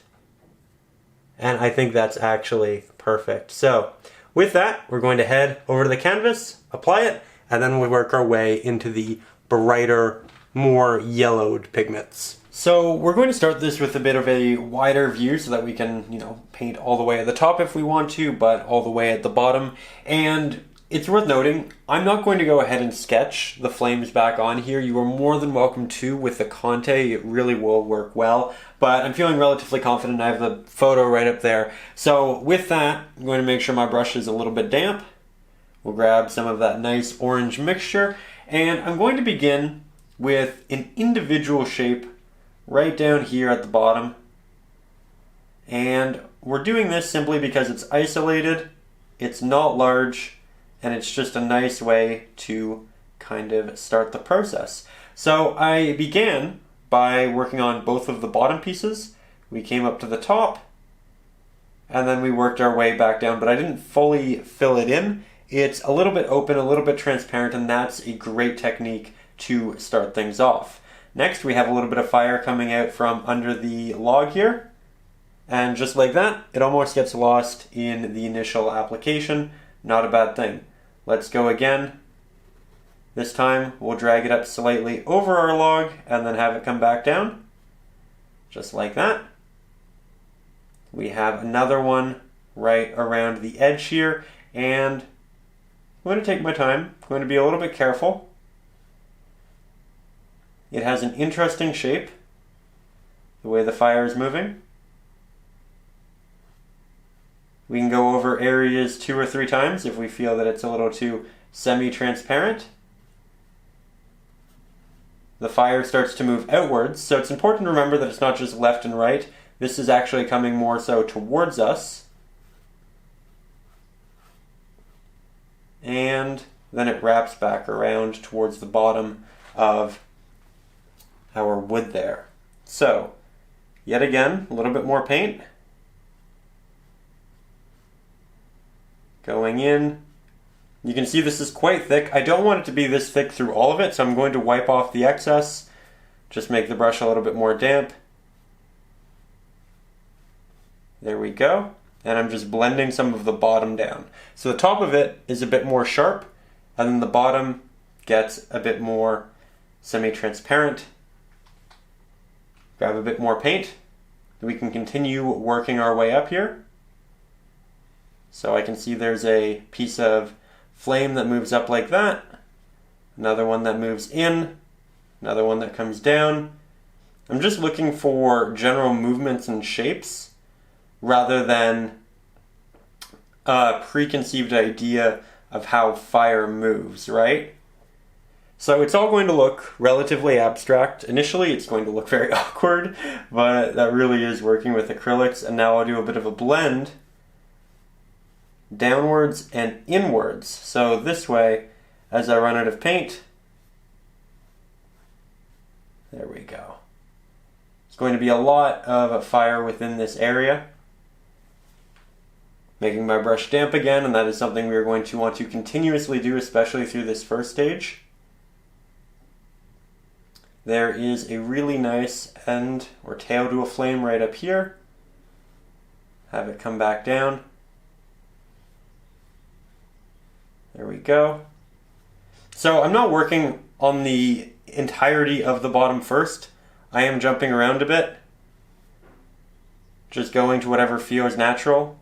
And I think that's actually perfect. So with that, we're going to head over to the canvas, apply it, and then we'll work our way into the brighter, more yellowed pigments. So we're going to start this with a bit of a wider view so that we can, paint all the way at the top if we want to, but all the way at the bottom. And it's worth noting, I'm not going to go ahead and sketch the flames back on here. You are more than welcome to with the Conte. It really will work well, but I'm feeling relatively confident. I have the photo right up there. So with that, I'm going to make sure my brush is a little bit damp. We'll grab some of that nice orange mixture, and I'm going to begin with an individual shape right down here at the bottom. And we're doing this simply because it's isolated, it's not large, and it's just a nice way to kind of start the process. So I began by working on both of the bottom pieces. We came up to the top, and then we worked our way back down, but I didn't fully fill it in. It's a little bit open, a little bit transparent, and that's a great technique to start things off. Next, we have a little bit of fire coming out from under the log here. And just like that, it almost gets lost in the initial application. Not a bad thing. Let's go again. This time, we'll drag it up slightly over our log and then have it come back down. Just like that. We have another one right around the edge here, and I'm going to take my time. I'm going to be a little bit careful. It has an interesting shape, the way the fire is moving. We can go over areas 2 or 3 times if we feel that it's a little too semi-transparent. The fire starts to move outwards, so it's important to remember that it's not just left and right. This is actually coming more so towards us. And then it wraps back around towards the bottom of our wood there. So, yet again, a little bit more paint. Going in. You can see this is quite thick. I don't want it to be this thick through all of it, so I'm going to wipe off the excess. Just make the brush a little bit more damp. There we go. And I'm just blending some of the bottom down. So the top of it is a bit more sharp, and then the bottom gets a bit more semi-transparent. Grab a bit more paint. We can continue working our way up here. So I can see there's a piece of flame that moves up like that. Another one that moves in. Another one that comes down. I'm just looking for general movements and shapes rather than a preconceived idea of how fire moves, right? So it's all going to look relatively abstract. Initially, it's going to look very awkward, but that really is working with acrylics. And now I'll do a bit of a blend downwards and inwards. So this way, as I run out of paint, there we go. It's going to be a lot of fire within this area, making my brush damp again, and that is something we are going to want to continuously do, especially through this first stage. There is a really nice end or tail to a flame right up here. Have it come back down. There we go. So I'm not working on the entirety of the bottom first. I am jumping around a bit, just going to whatever feels natural,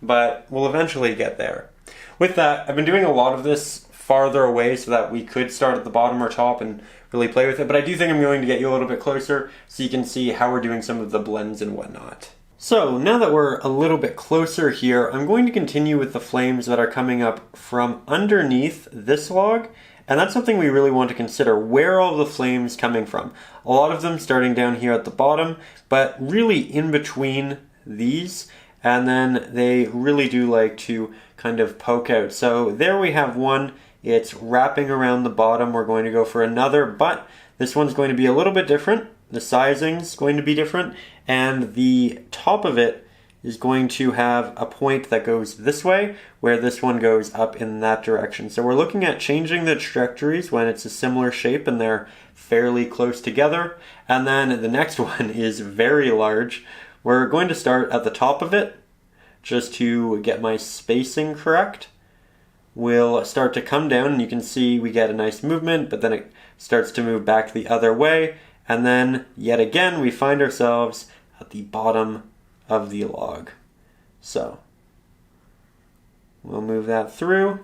but we'll eventually get there. With that, I've been doing a lot of this farther away so that we could start at the bottom or top and really play with it, but I do think I'm going to get you a little bit closer so you can see how we're doing some of the blends and whatnot. So now that we're a little bit closer here, I'm going to continue with the flames that are coming up from underneath this log, and that's something we really want to consider. Where are all the flames coming from? A lot of them starting down here at the bottom, but really in between these, and then they really do like to kind of poke out. So there we have one. It's wrapping around the bottom. We're going to go for another, but this one's going to be a little bit different. The sizing's going to be different, and the top of it is going to have a point that goes this way, where this one goes up in that direction. So we're looking at changing the trajectories when it's a similar shape and they're fairly close together. And then the next one is very large. We're going to start at the top of it, just to get my spacing correct. We'll start to come down, and you can see we get a nice movement, but then it starts to move back the other way. And then, yet again, we find ourselves at the bottom of the log. So, we'll move that through,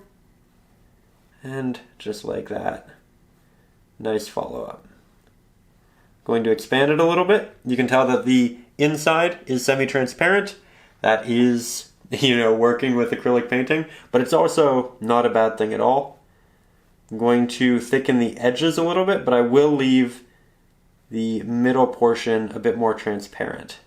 and just like that, nice follow-up. Going to expand it a little bit. You can tell that the inside is semi-transparent. That is, working with acrylic painting, but it's also not a bad thing at all. I'm going to thicken the edges a little bit, but I will leave the middle portion a bit more transparent.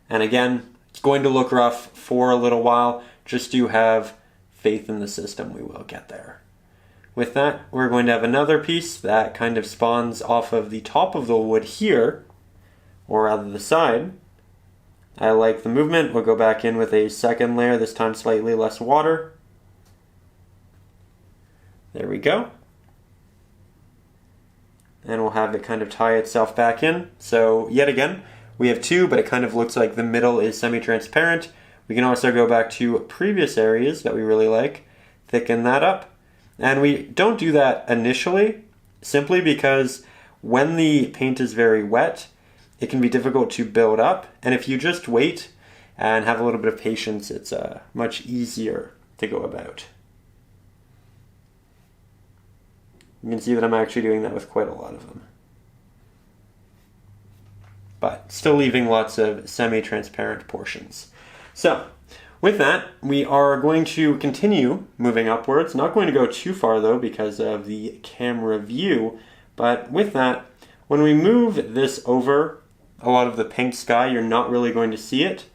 And again, it's going to look rough for a little while. Just do have faith in the system, we will get there. With that, we're going to have another piece that kind of spawns off of the top of the wood here, or rather the side. I like the movement. We'll go back in with a second layer, this time slightly less water. There we go. And we'll have it kind of tie itself back in. So yet again, we have two, but it kind of looks like the middle is semi-transparent. We can also go back to previous areas that we really like, thicken that up. And we don't do that initially, simply because when the paint is very wet, it can be difficult to build up. And if you just wait and have a little bit of patience, it's much easier to go about. You can see that I'm actually doing that with quite a lot of them. But still leaving lots of semi-transparent portions. So, with that, we are going to continue moving upwards. Not going to go too far though because of the camera view. But with that, when we move this over a lot of the pink sky, you're not really going to see it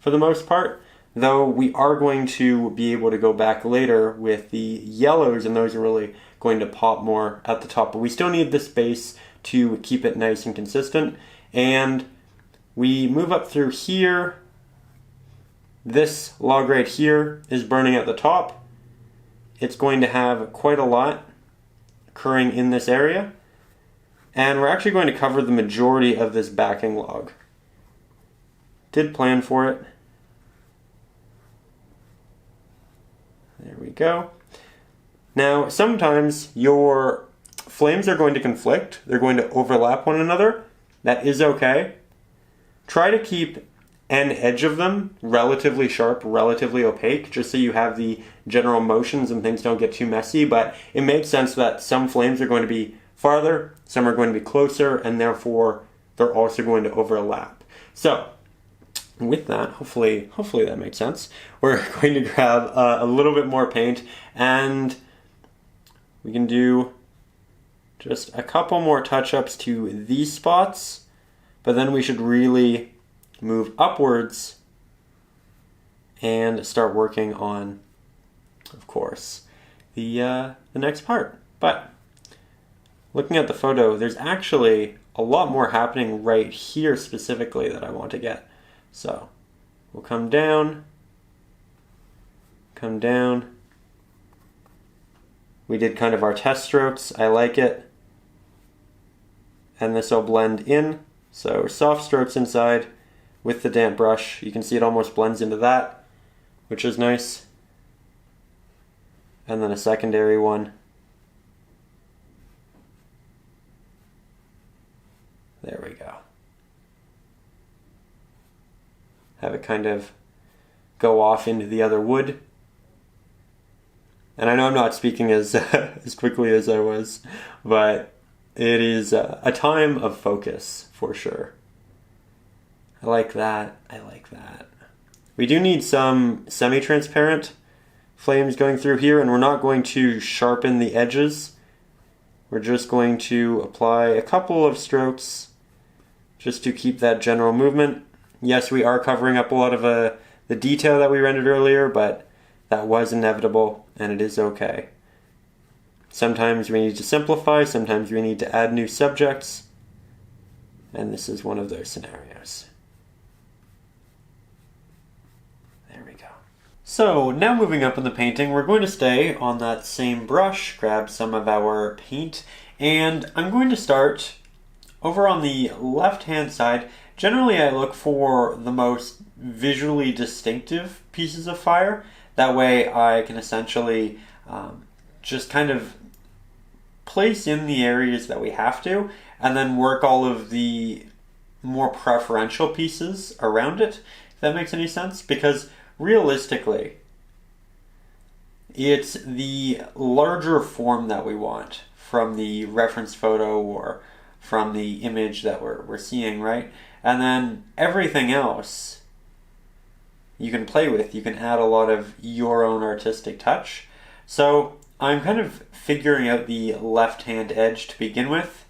for the most part. Though we are going to be able to go back later with the yellows, and those are really going to pop more at the top. But we still need this base to keep it nice and consistent. And we move up through here. This log right here is burning at the top. It's going to have quite a lot occurring in this area. And we're actually going to cover the majority of this backing log. Did plan for it. There we go. Now, sometimes your flames are going to conflict. They're going to overlap one another. That is okay. Try to keep an edge of them relatively sharp, relatively opaque, just so you have the general motions and things don't get too messy. But it makes sense that some flames are going to be farther, some are going to be closer, and therefore they're also going to overlap. So with that, hopefully that makes sense. We're going to grab a little bit more paint, and we can do just a couple more touch-ups to these spots, but then we should really move upwards and start working on, of course, the next part. But looking at the photo, there's actually a lot more happening right here specifically that I want to get. So we'll come down. We did kind of our test strokes. I like it. And this will blend in. So soft strokes inside with the damp brush. You can see it almost blends into that, which is nice. And then a secondary one. There we go. Have it kind of go off into the other wood. And I know I'm not speaking as as quickly as I was, but it is a time of focus for sure. I like that. We do need some semi-transparent flames going through here, and we're not going to sharpen the edges. We're just going to apply a couple of strokes just to keep that general movement. Yes, we are covering up a lot of the detail that we rendered earlier, but that was inevitable, and it is okay. Sometimes we need to simplify, sometimes we need to add new subjects, and this is one of those scenarios. There we go. So now moving up in the painting, we're going to stay on that same brush, grab some of our paint, and I'm going to start over on the left-hand side. Generally, I look for the most visually distinctive pieces of fire. That way I can essentially just kind of place in the areas that we have to, and then work all of the more preferential pieces around it, if that makes any sense. Because realistically, it's the larger form that we want from the reference photo or from the image that we're seeing, right? And then everything else you can play with. You can add a lot of your own artistic touch. So I'm kind of figuring out the left-hand edge to begin with.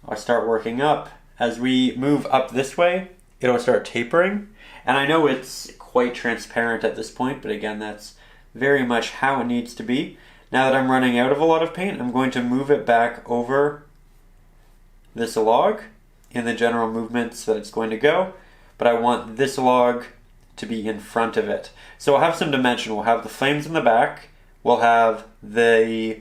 I'll start working up. As we move up this way, it'll start tapering. And I know it's quite transparent at this point, but again, that's very much how it needs to be. Now that I'm running out of a lot of paint, I'm going to move it back over this log in the general movements that it's going to go, but I want this log to be in front of it. So we'll have some dimension. We'll have the flames in the back, we'll have the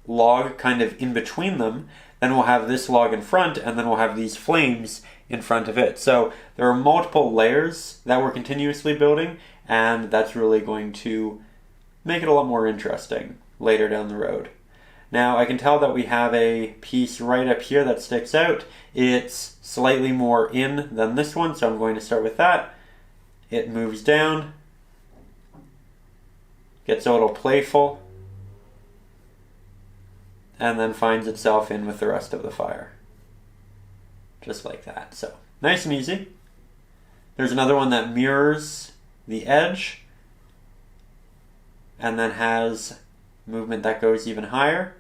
log kind of in between them, then we'll have this log in front, and then we'll have these flames in front of it. So there are multiple layers that we're continuously building, and that's really going to make it a lot more interesting later down the road. Now I can tell that we have a piece right up here that sticks out. It's slightly more in than this one, so I'm going to start with that. It moves down, gets a little playful, and then finds itself in with the rest of the fire. Just like that. So nice and easy. There's another one that mirrors the edge and then has movement that goes even higher.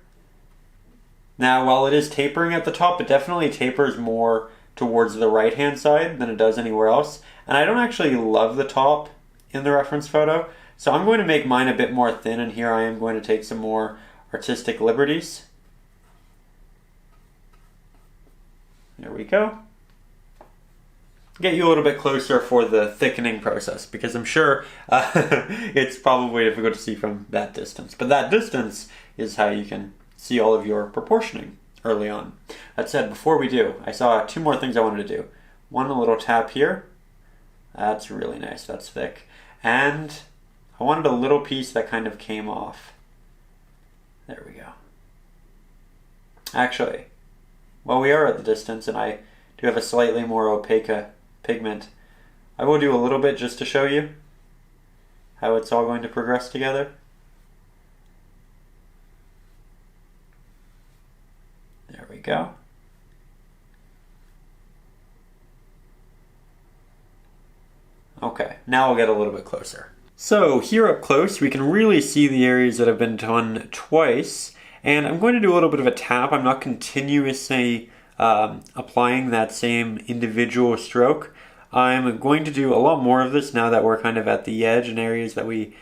Now, while it is tapering at the top, it definitely tapers more towards the right-hand side than it does anywhere else. And I don't actually love the top in the reference photo, so I'm going to make mine a bit more thin, and here I am going to take some more artistic liberties. There we go. Get you a little bit closer for the thickening process, because I'm sure it's probably difficult to see from that distance. But that distance is how you can see all of your proportioning early on. That said, before we do, I saw two more things I wanted to do. One, a little tap here. That's really nice, that's thick. And I wanted a little piece that kind of came off. There we go. Actually, while we are at the distance, and I do have a slightly more opaque pigment, I will do a little bit just to show you how it's all going to progress together. go. Okay, now we'll get a little bit closer. So here up close, we can really see the areas that have been done twice. And I'm going to do a little bit of a tap. I'm not continuously applying that same individual stroke. I'm going to do a lot more of this now that we're kind of at the edge in areas that we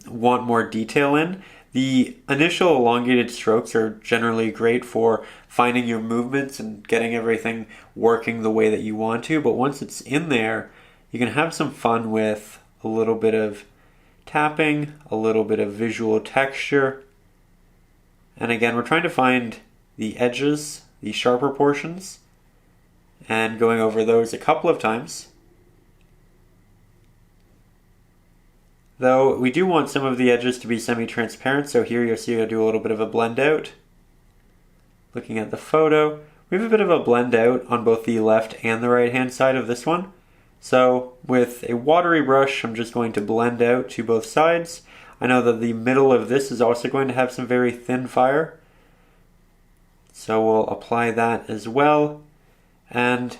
want more detail in. The initial elongated strokes are generally great for finding your movements and getting everything working the way that you want to, but once it's in there, you can have some fun with a little bit of tapping, a little bit of visual texture. And again, we're trying to find the edges, the sharper portions, and going over those a couple of times. Though we do want some of the edges to be semi-transparent, so here you'll see I'll do a little bit of a blend out. Looking at the photo, we have a bit of a blend out on both the left and the right hand side of this one. So with a watery brush, I'm just going to blend out to both sides. I know that the middle of this is also going to have some very thin fire. So we'll apply that as well. And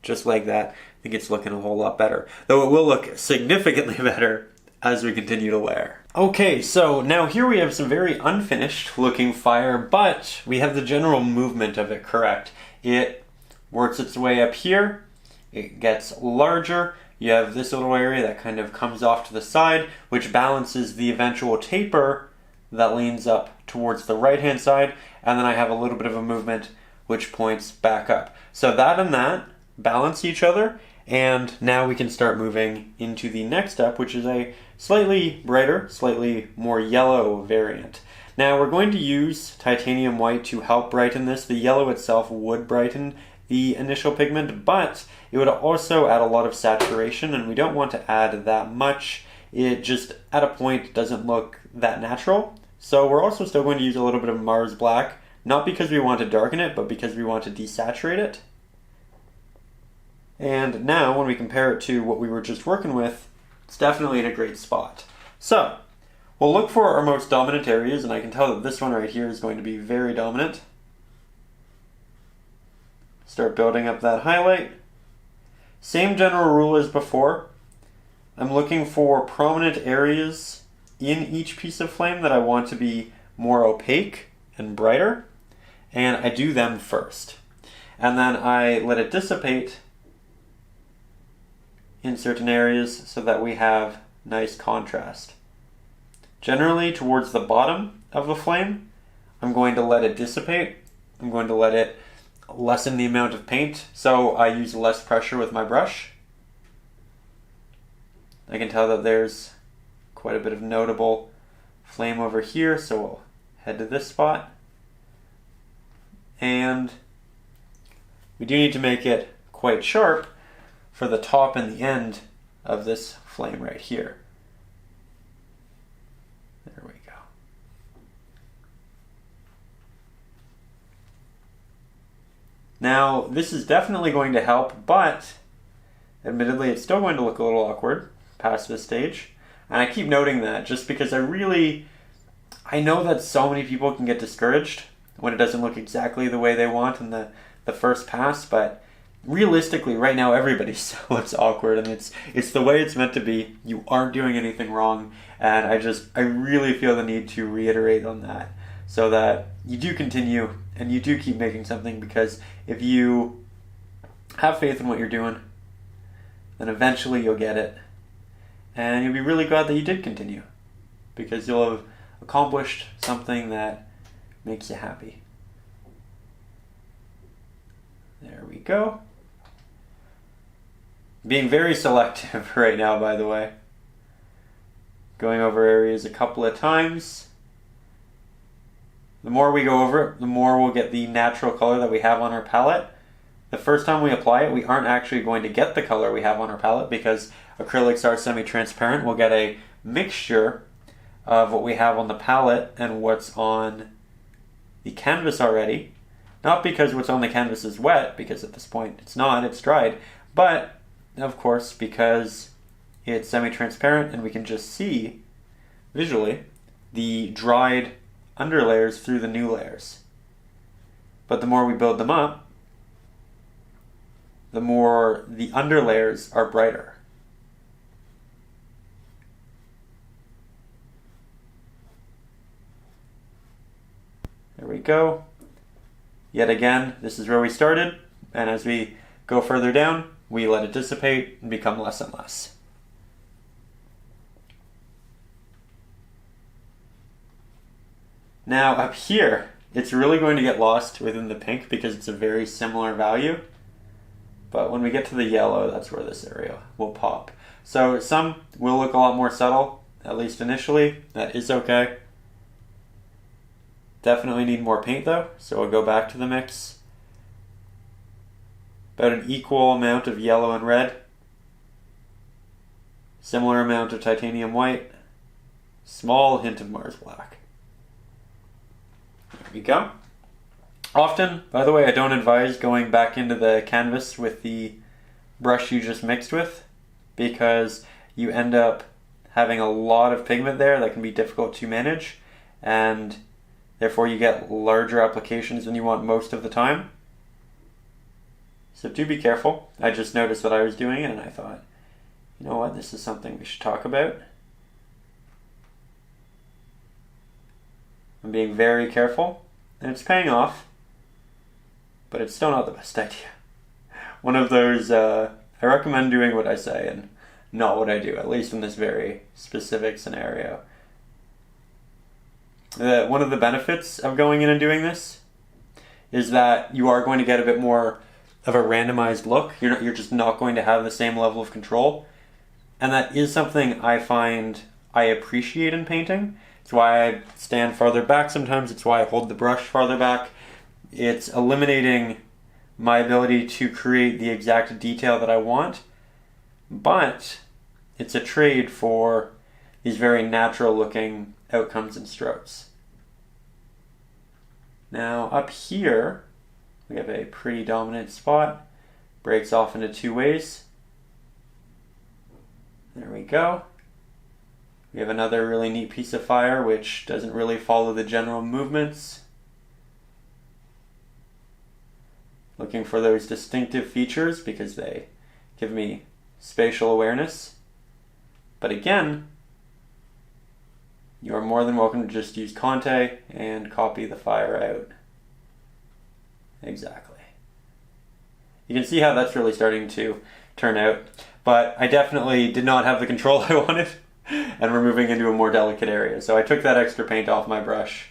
just like that, I think it's looking a whole lot better. Though it will look significantly better as we continue to layer. Okay, so now here we have some very unfinished looking fire, but we have the general movement of it correct. It works its way up here, it gets larger, you have this little area that kind of comes off to the side, which balances the eventual taper that leans up towards the right hand side, and then I have a little bit of a movement which points back up. So that and that balance each other, and now we can start moving into the next step, which is a slightly brighter, slightly more yellow variant. Now we're going to use titanium white to help brighten this. The yellow itself would brighten the initial pigment, but it would also add a lot of saturation, and we don't want to add that much. It just, at a point, doesn't look that natural. So we're also still going to use a little bit of Mars Black, not because we want to darken it, but because we want to desaturate it. And now, when we compare it to what we were just working with, it's definitely in a great spot. So, we'll look for our most dominant areas, and I can tell that this one right here is going to be very dominant. Start building up that highlight. Same general rule as before. I'm looking for prominent areas in each piece of flame that I want to be more opaque and brighter, and I do them first. And then I let it dissipate in certain areas so that we have nice contrast. Generally, towards the bottom of the flame, I'm going to let it dissipate. I'm going to let it lessen the amount of paint, so I use less pressure with my brush. I can tell that there's quite a bit of notable flame over here, so we'll head to this spot. And we do need to make it quite sharp for the top and the end of this flame right here. There we go. Now, this is definitely going to help, but admittedly, it's still going to look a little awkward past this stage. And I keep noting that just because I know that so many people can get discouraged when it doesn't look exactly the way they want in the first pass, but realistically, right now, everybody still looks awkward, and it's the way it's meant to be. You aren't doing anything wrong, and I really feel the need to reiterate on that so that you do continue and you do keep making something, because if you have faith in what you're doing, then eventually you'll get it, and you'll be really glad that you did continue, because you'll have accomplished something that makes you happy. There we go. Being very selective right now, by the way. Going over areas a couple of times. The more we go over it, the more we'll get the natural color that we have on our palette. The first time we apply it, we aren't actually going to get the color we have on our palette, because acrylics are semi-transparent. We'll get a mixture of what we have on the palette and what's on the canvas already. Not because what's on the canvas is wet, because at this point it's not, it's dried, but of course because it's semi-transparent and we can just see visually the dried underlayers through the new layers. but the more we build them up, the more the underlayers are brighter. There we go. Yet again, this is where we started, and as we go further down, we let it dissipate and become less and less. Now up here, it's really going to get lost within the pink because it's a very similar value. But when we get to the yellow, that's where this area will pop. So some will look a lot more subtle, at least initially. That is okay. Definitely need more paint though, so I'll go back to the mix. About an equal amount of yellow and red. Similar amount of titanium white. Small hint of Mars black. There we go. Often, by the way, I don't advise going back into the canvas with the brush you just mixed with, because you end up having a lot of pigment there that can be difficult to manage, and therefore you get larger applications than you want most of the time. So do be careful. I just noticed what I was doing and I thought, you know what, this is something we should talk about. I'm being very careful, and it's paying off, but it's still not the best idea. One of those, I recommend doing what I say and not what I do, at least in this very specific scenario. One of the benefits of going in and doing this is that you are going to get a bit more of a randomized look. You're just not going to have the same level of control. And that is something I find I appreciate in painting. It's why I stand farther back sometimes. It's why I hold the brush farther back. It's eliminating my ability to create the exact detail that I want, but it's a trade for these very natural looking outcomes and strokes. Now up here, we have a pretty dominant spot. Breaks off into two ways. There we go. We have another really neat piece of fire which doesn't really follow the general movements. Looking for those distinctive features because they give me spatial awareness. But again, you are more than welcome to just use Conte and copy the fire out. Exactly. You can see how that's really starting to turn out, but I definitely did not have the control I wanted, and we're moving into a more delicate area. So I took that extra paint off my brush,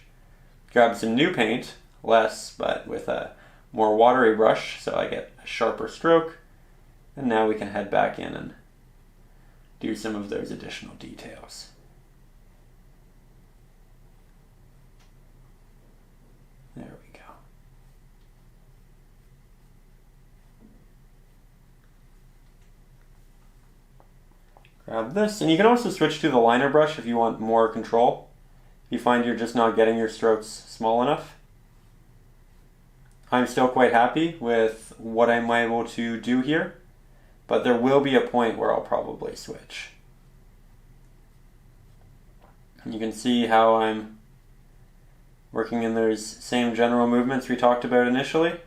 grabbed some new paint, less, but with a more watery brush, so I get a sharper stroke, and now we can head back in and do some of those additional details. There we go. Grab this, and you can also switch to the liner brush if you want more control. If you find you're just not getting your strokes small enough. I'm still quite happy with what I'm able to do here, but there will be a point where I'll probably switch. You can see how I'm working in those same general movements we talked about initially.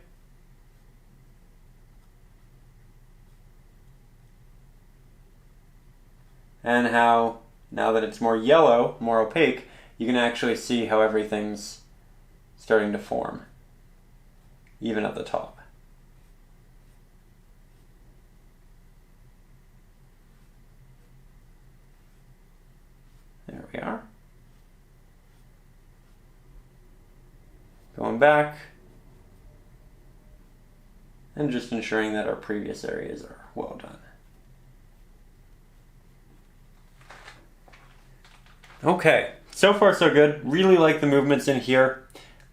And how, now that it's more yellow, more opaque, you can actually see how everything's starting to form, even at the top. There we are. Going back, and just ensuring that our previous areas are well done. Okay, so far so good. Really like the movements in here.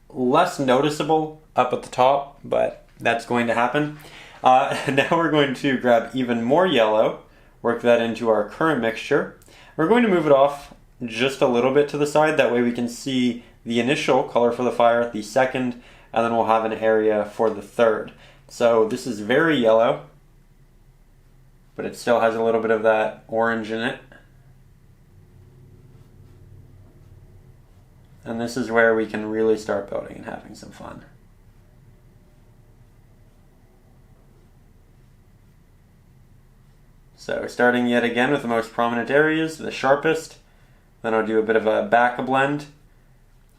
Less noticeable up at the top, but that's going to happen. Now we're going to grab even more yellow, work that into our current mixture. We're going to move it off just a little bit to the side, that way we can see the initial color for the fire, the second, and then we'll have an area for the third. So this is very yellow, but it still has a little bit of that orange in it. And this is where we can really start building and having some fun. So starting yet again with the most prominent areas, the sharpest, then I'll do a bit of a back blend,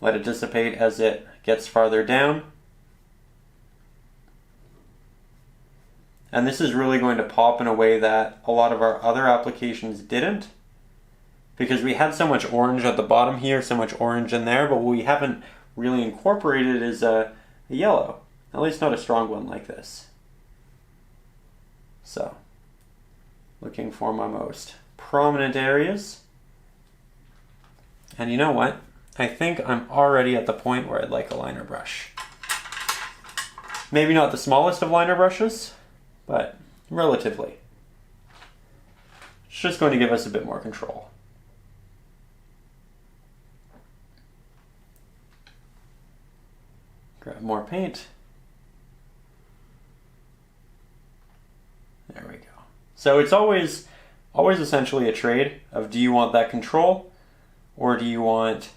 let it dissipate as it gets farther down. And this is really going to pop in a way that a lot of our other applications didn't, because we had so much orange at the bottom here, so much orange in there, but what we haven't really incorporated is a yellow, at least not a strong one like this. So, looking for my most prominent areas. And you know what? I think I'm already at the point where I'd like a liner brush. Maybe not the smallest of liner brushes, but relatively. It's just going to give us a bit more control. Grab more paint. There we go. So it's always essentially a trade of, do you want that control or do you want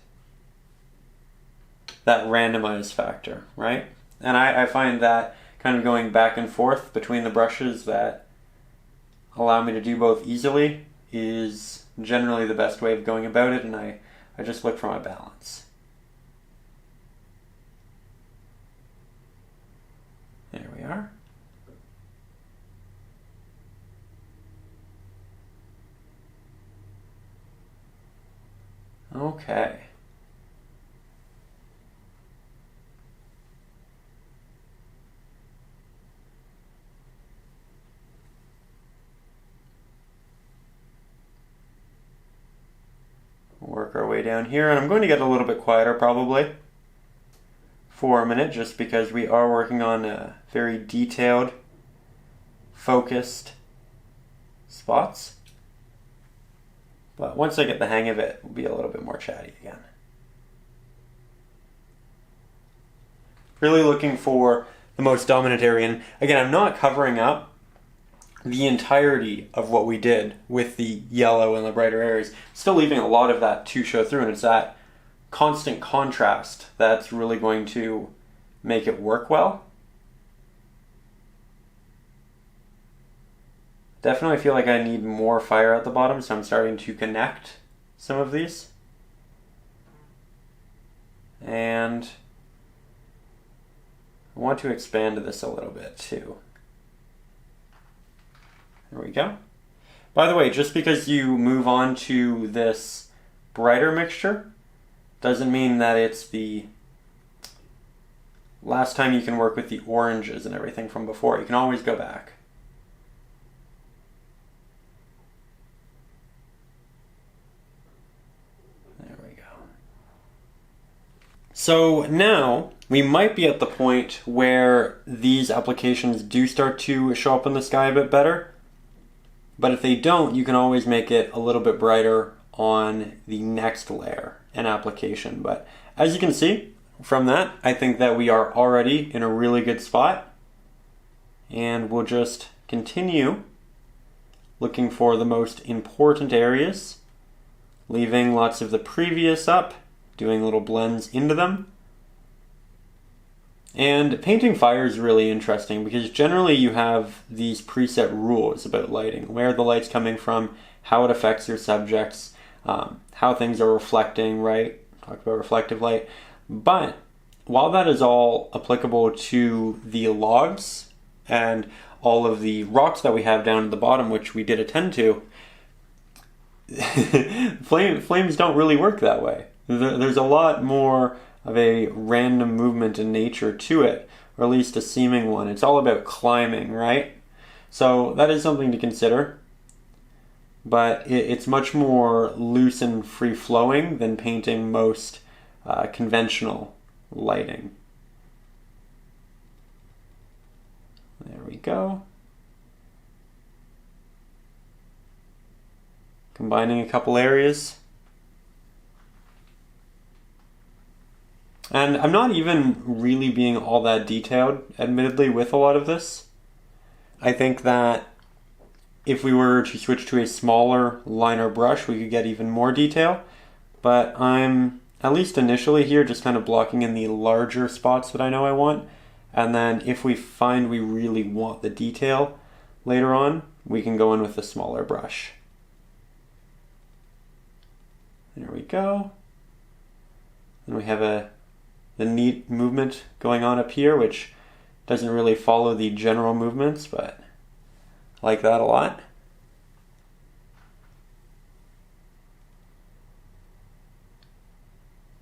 that randomized factor, right? And I find that kind of going back and forth between the brushes that allow me to do both easily is generally the best way of going about it, and I just look for my balance. There we are. Okay. Work our way down here, and I'm going to get a little bit quieter probably for a minute, just because we are working on very detailed, focused spots. But once I get the hang of it, we'll be a little bit more chatty again. Really looking for the most dominant area, and again, I'm not covering up the entirety of what we did with the yellow and the brighter areas, still leaving a lot of that to show through, and it's that constant contrast that's really going to make it work well. Definitely feel like I need more fire at the bottom, so I'm starting to connect some of these. And I want to expand this a little bit too. There we go. By the way, just because you move on to this brighter mixture doesn't mean that it's the last time you can work with the oranges and everything from before. You can always go back. There we go. So now we might be at the point where these applications do start to show up in the sky a bit better. But if they don't, you can always make it a little bit brighter on the next layer and application. But as you can see from that, I think that we are already in a really good spot. And we'll just continue looking for the most important areas, leaving lots of the previous up, doing little blends into them. And painting fire is really interesting because generally you have these preset rules about lighting, where the light's coming from, how it affects your subjects, how things are reflecting, right? Talk about reflective light. But while that is all applicable to the logs and all of the rocks that we have down at the bottom, which we did attend to, flames don't really work that way. There's a lot more of a random movement in nature to it, or at least a seeming one. It's all about climbing, right? So that is something to consider, but it's much more loose and free-flowing than painting most conventional lighting. There we go. Combining a couple areas. And I'm not even really being all that detailed, admittedly, with a lot of this. I think that if we were to switch to a smaller liner brush, we could get even more detail. But I'm, at least initially here, just kind of blocking in the larger spots that I know I want. And then if we find we really want the detail later on, we can go in with a smaller brush. There we go. And we have the neat movement going on up here, which doesn't really follow the general movements, but I like that a lot.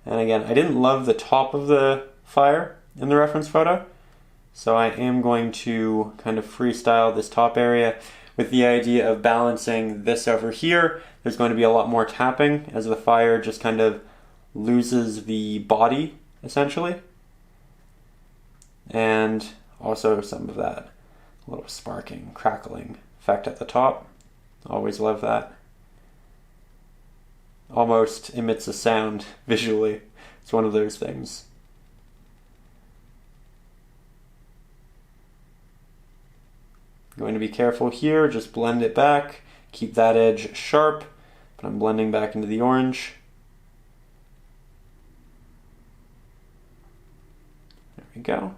And again, I didn't love the top of the fire in the reference photo, so I am going to kind of freestyle this top area with the idea of balancing this over here. There's going to be a lot more tapping as the fire just kind of loses the body, essentially. And also some of that little sparking, crackling effect at the top. Always love that. Almost emits a sound visually. It's one of those things. Going to be careful here, just blend it back, keep that edge sharp, but I'm blending back into the orange. There we go.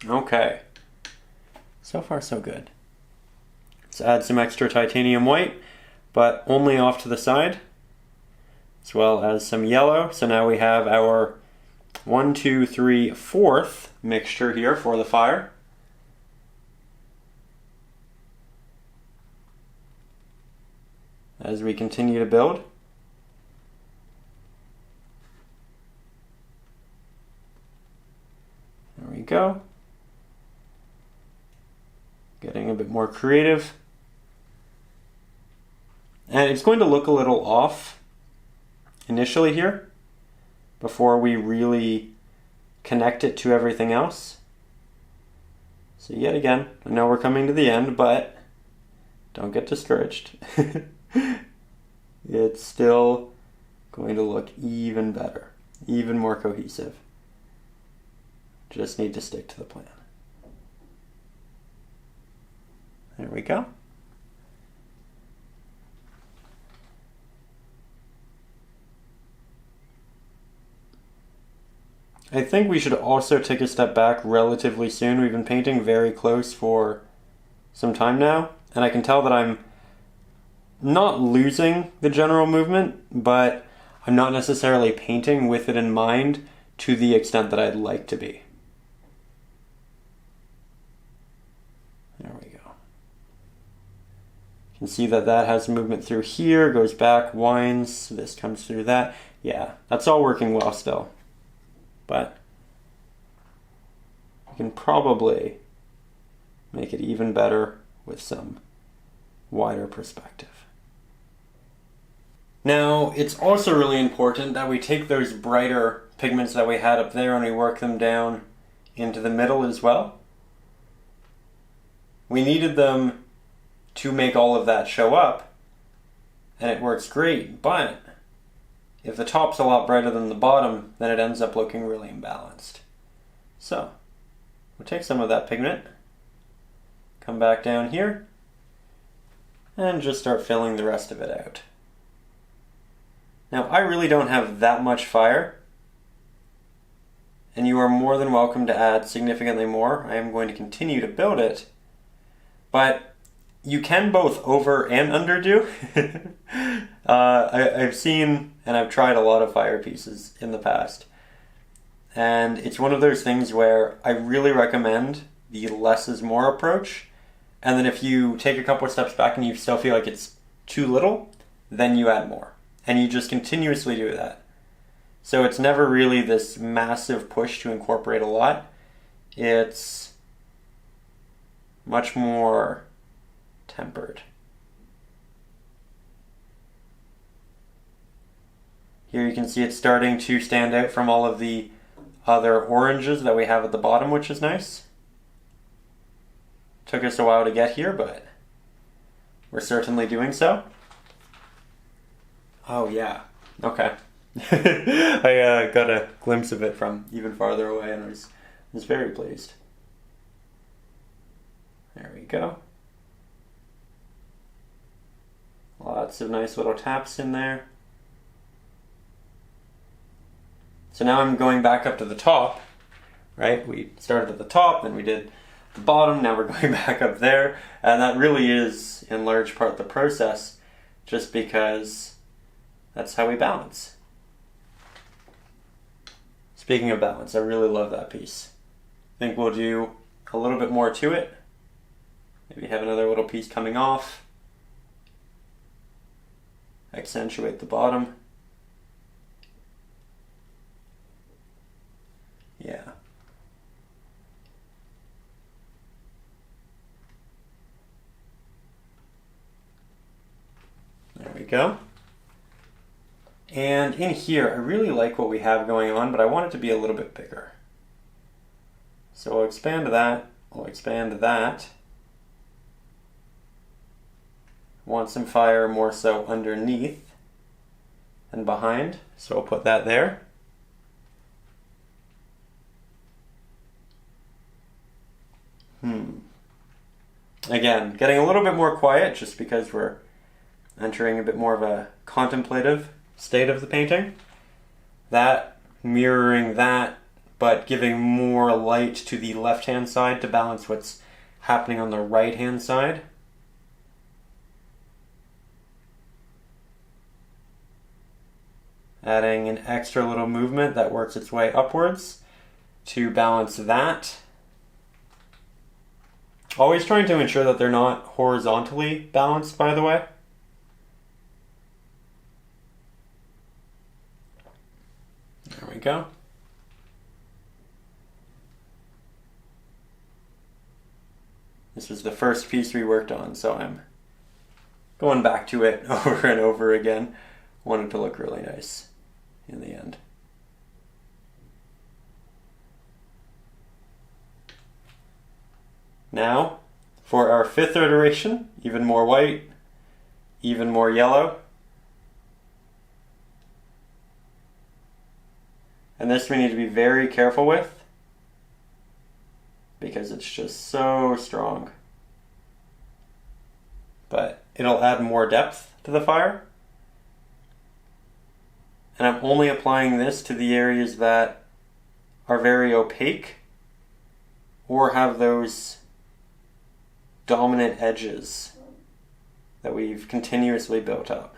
Okay. So far so good. Let's add some extra titanium white, but only off to the side, as well as some yellow. So now we have our 1, 2, 3, 4th mixture here for the fire. As we continue to build. There we go. Getting a bit more creative. And it's going to look a little off initially here before we really connect it to everything else. So yet again, I know we're coming to the end, but don't get discouraged. It's still going to look even better, even more cohesive. Just need to stick to the plan. There we go. I think we should also take a step back relatively soon. We've been painting very close for some time now, and I can tell that I'm not losing the general movement, but I'm not necessarily painting with it in mind to the extent that I'd like to be. There we go. You can see that that has movement through here, goes back, winds, this comes through that. Yeah, that's all working well still. But you can probably make it even better with some wider perspective. Now, it's also really important that we take those brighter pigments that we had up there and we work them down into the middle as well. We needed them to make all of that show up, and it works great, but if the top's a lot brighter than the bottom, then it ends up looking really imbalanced. So, we'll take some of that pigment, come back down here, and just start filling the rest of it out. Now, I really don't have that much fire, and you are more than welcome to add significantly more. I am going to continue to build it, but you can both over and underdo. I've seen and I've tried a lot of fire pieces in the past, and it's one of those things where I really recommend the less is more approach, and then if you take a couple of steps back and you still feel like it's too little, then you add more, and you just continuously do that. So it's never really this massive push to incorporate a lot. It's much more tempered. Here you can see it's starting to stand out from all of the other oranges that we have at the bottom, which is nice. Took us a while to get here, but we're certainly doing so. Oh yeah, okay. I got a glimpse of it from even farther away and I was very pleased. There we go. Lots of nice little taps in there. So now I'm going back up to the top, right? We started at the top, then we did the bottom, now we're going back up there, and that really is in large part the process, just because that's how we balance. Speaking of balance, I really love that piece. I think we'll do a little bit more to it. Maybe have another little piece coming off. Accentuate the bottom. Yeah. There we go. And in here, I really like what we have going on, but I want it to be a little bit bigger. So we'll expand that, we'll expand that. Want some fire more so underneath than behind, so we'll put that there. Again, getting a little bit more quiet just because we're entering a bit more of a contemplative state of the painting. That mirroring that, but giving more light to the left-hand side to balance what's happening on the right-hand side. Adding an extra little movement that works its way upwards to balance that. Always trying to ensure that they're not horizontally balanced, by the way. There we go. This was the first piece we worked on, so I'm going back to it over and over again. Want it to look really nice in the end. Now, for our fifth iteration, even more white, even more yellow. And this we need to be very careful with because it's just so strong. But it'll add more depth to the fire. And I'm only applying this to the areas that are very opaque or have those dominant edges that we've continuously built up.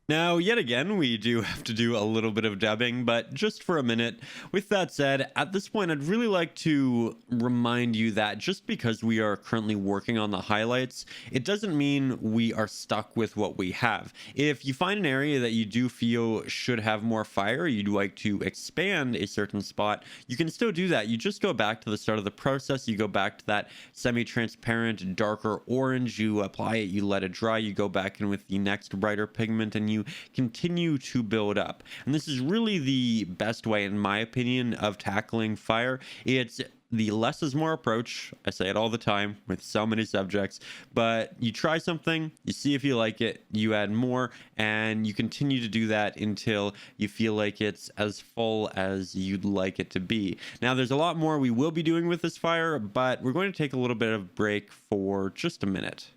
Now, yet again, we do have to do a little bit of dubbing, but just for a minute. With that said, at this point, I'd really like to remind you that just because we are currently working on the highlights, it doesn't mean we are stuck with what we have. If you find an area that you do feel should have more fire, you'd like to expand a certain spot, you can still do that. You just go back to the start of the process, you go back to that semi-transparent, darker orange, you apply it, you let it dry, you go back in with the next brighter pigment, and you continue to build up. And this is really the best way, in my opinion, of tackling fire. It's the less is more approach. I say it all the time with so many subjects, but you try something, you see if you like it, you add more, and you continue to do that until you feel like it's as full as you'd like it to be. Now, there's a lot more we will be doing with this fire, but we're going to take a little bit of break for just a minute.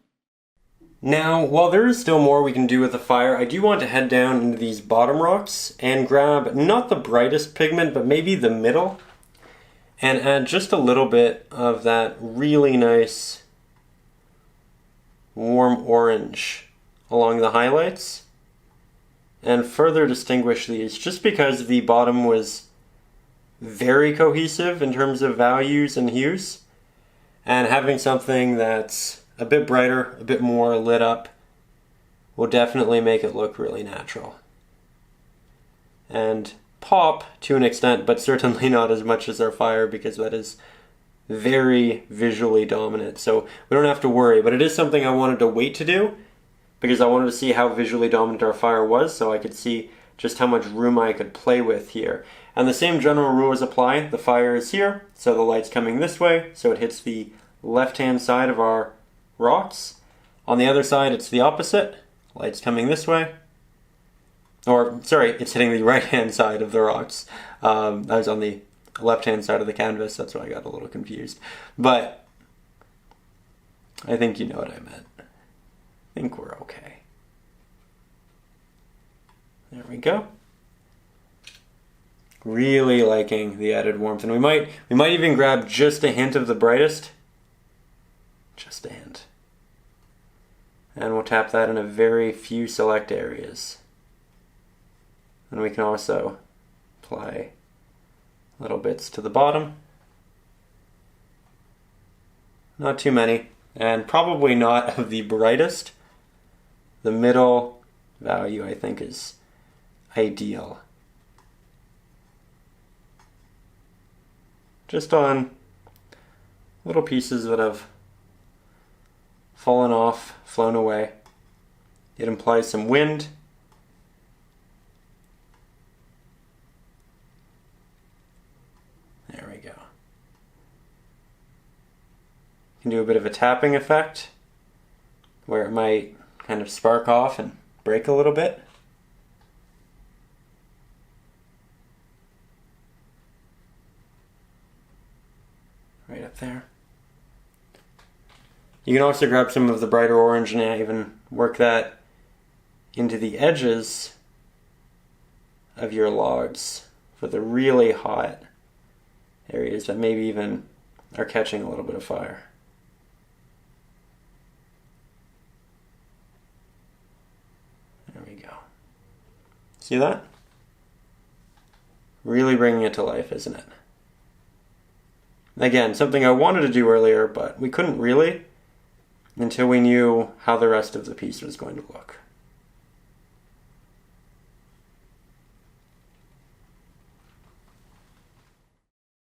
Now, while there is still more we can do with the fire, I do want to head down into these bottom rocks and grab not the brightest pigment, but maybe the middle, and add just a little bit of that really nice warm orange along the highlights, and further distinguish these, just because the bottom was very cohesive in terms of values and hues, and having something that's a bit brighter, a bit more lit up, will definitely make it look really natural. And pop to an extent, but certainly not as much as our fire, because that is very visually dominant. So we don't have to worry, but it is something I wanted to wait to do, because I wanted to see how visually dominant our fire was, so I could see just how much room I could play with here. And the same general rules apply. The fire is here, so the light's coming this way, so it hits the left-hand side of our rocks. On the other side, it's the opposite. Light's coming this way. Or, sorry, it's hitting the right-hand side of the rocks. I was on the left-hand side of the canvas, that's why I got a little confused. But I think you know what I meant. I think we're okay. There we go. Really liking the added warmth, and we might even grab just a hint of the brightest. Just a hint. And we'll tap that in a very few select areas. And we can also apply little bits to the bottom. Not too many, and probably not of the brightest. The middle value, I think, is ideal. Just on little pieces that have fallen off, flown away. It implies some wind. There we go. You can do a bit of a tapping effect where it might kind of spark off and break a little bit. Right up there. You can also grab some of the brighter orange and even work that into the edges of your logs for the really hot areas that maybe even are catching a little bit of fire. There we go. See that? Really bringing it to life, isn't it? Again, something I wanted to do earlier, but we couldn't really until we knew how the rest of the piece was going to look.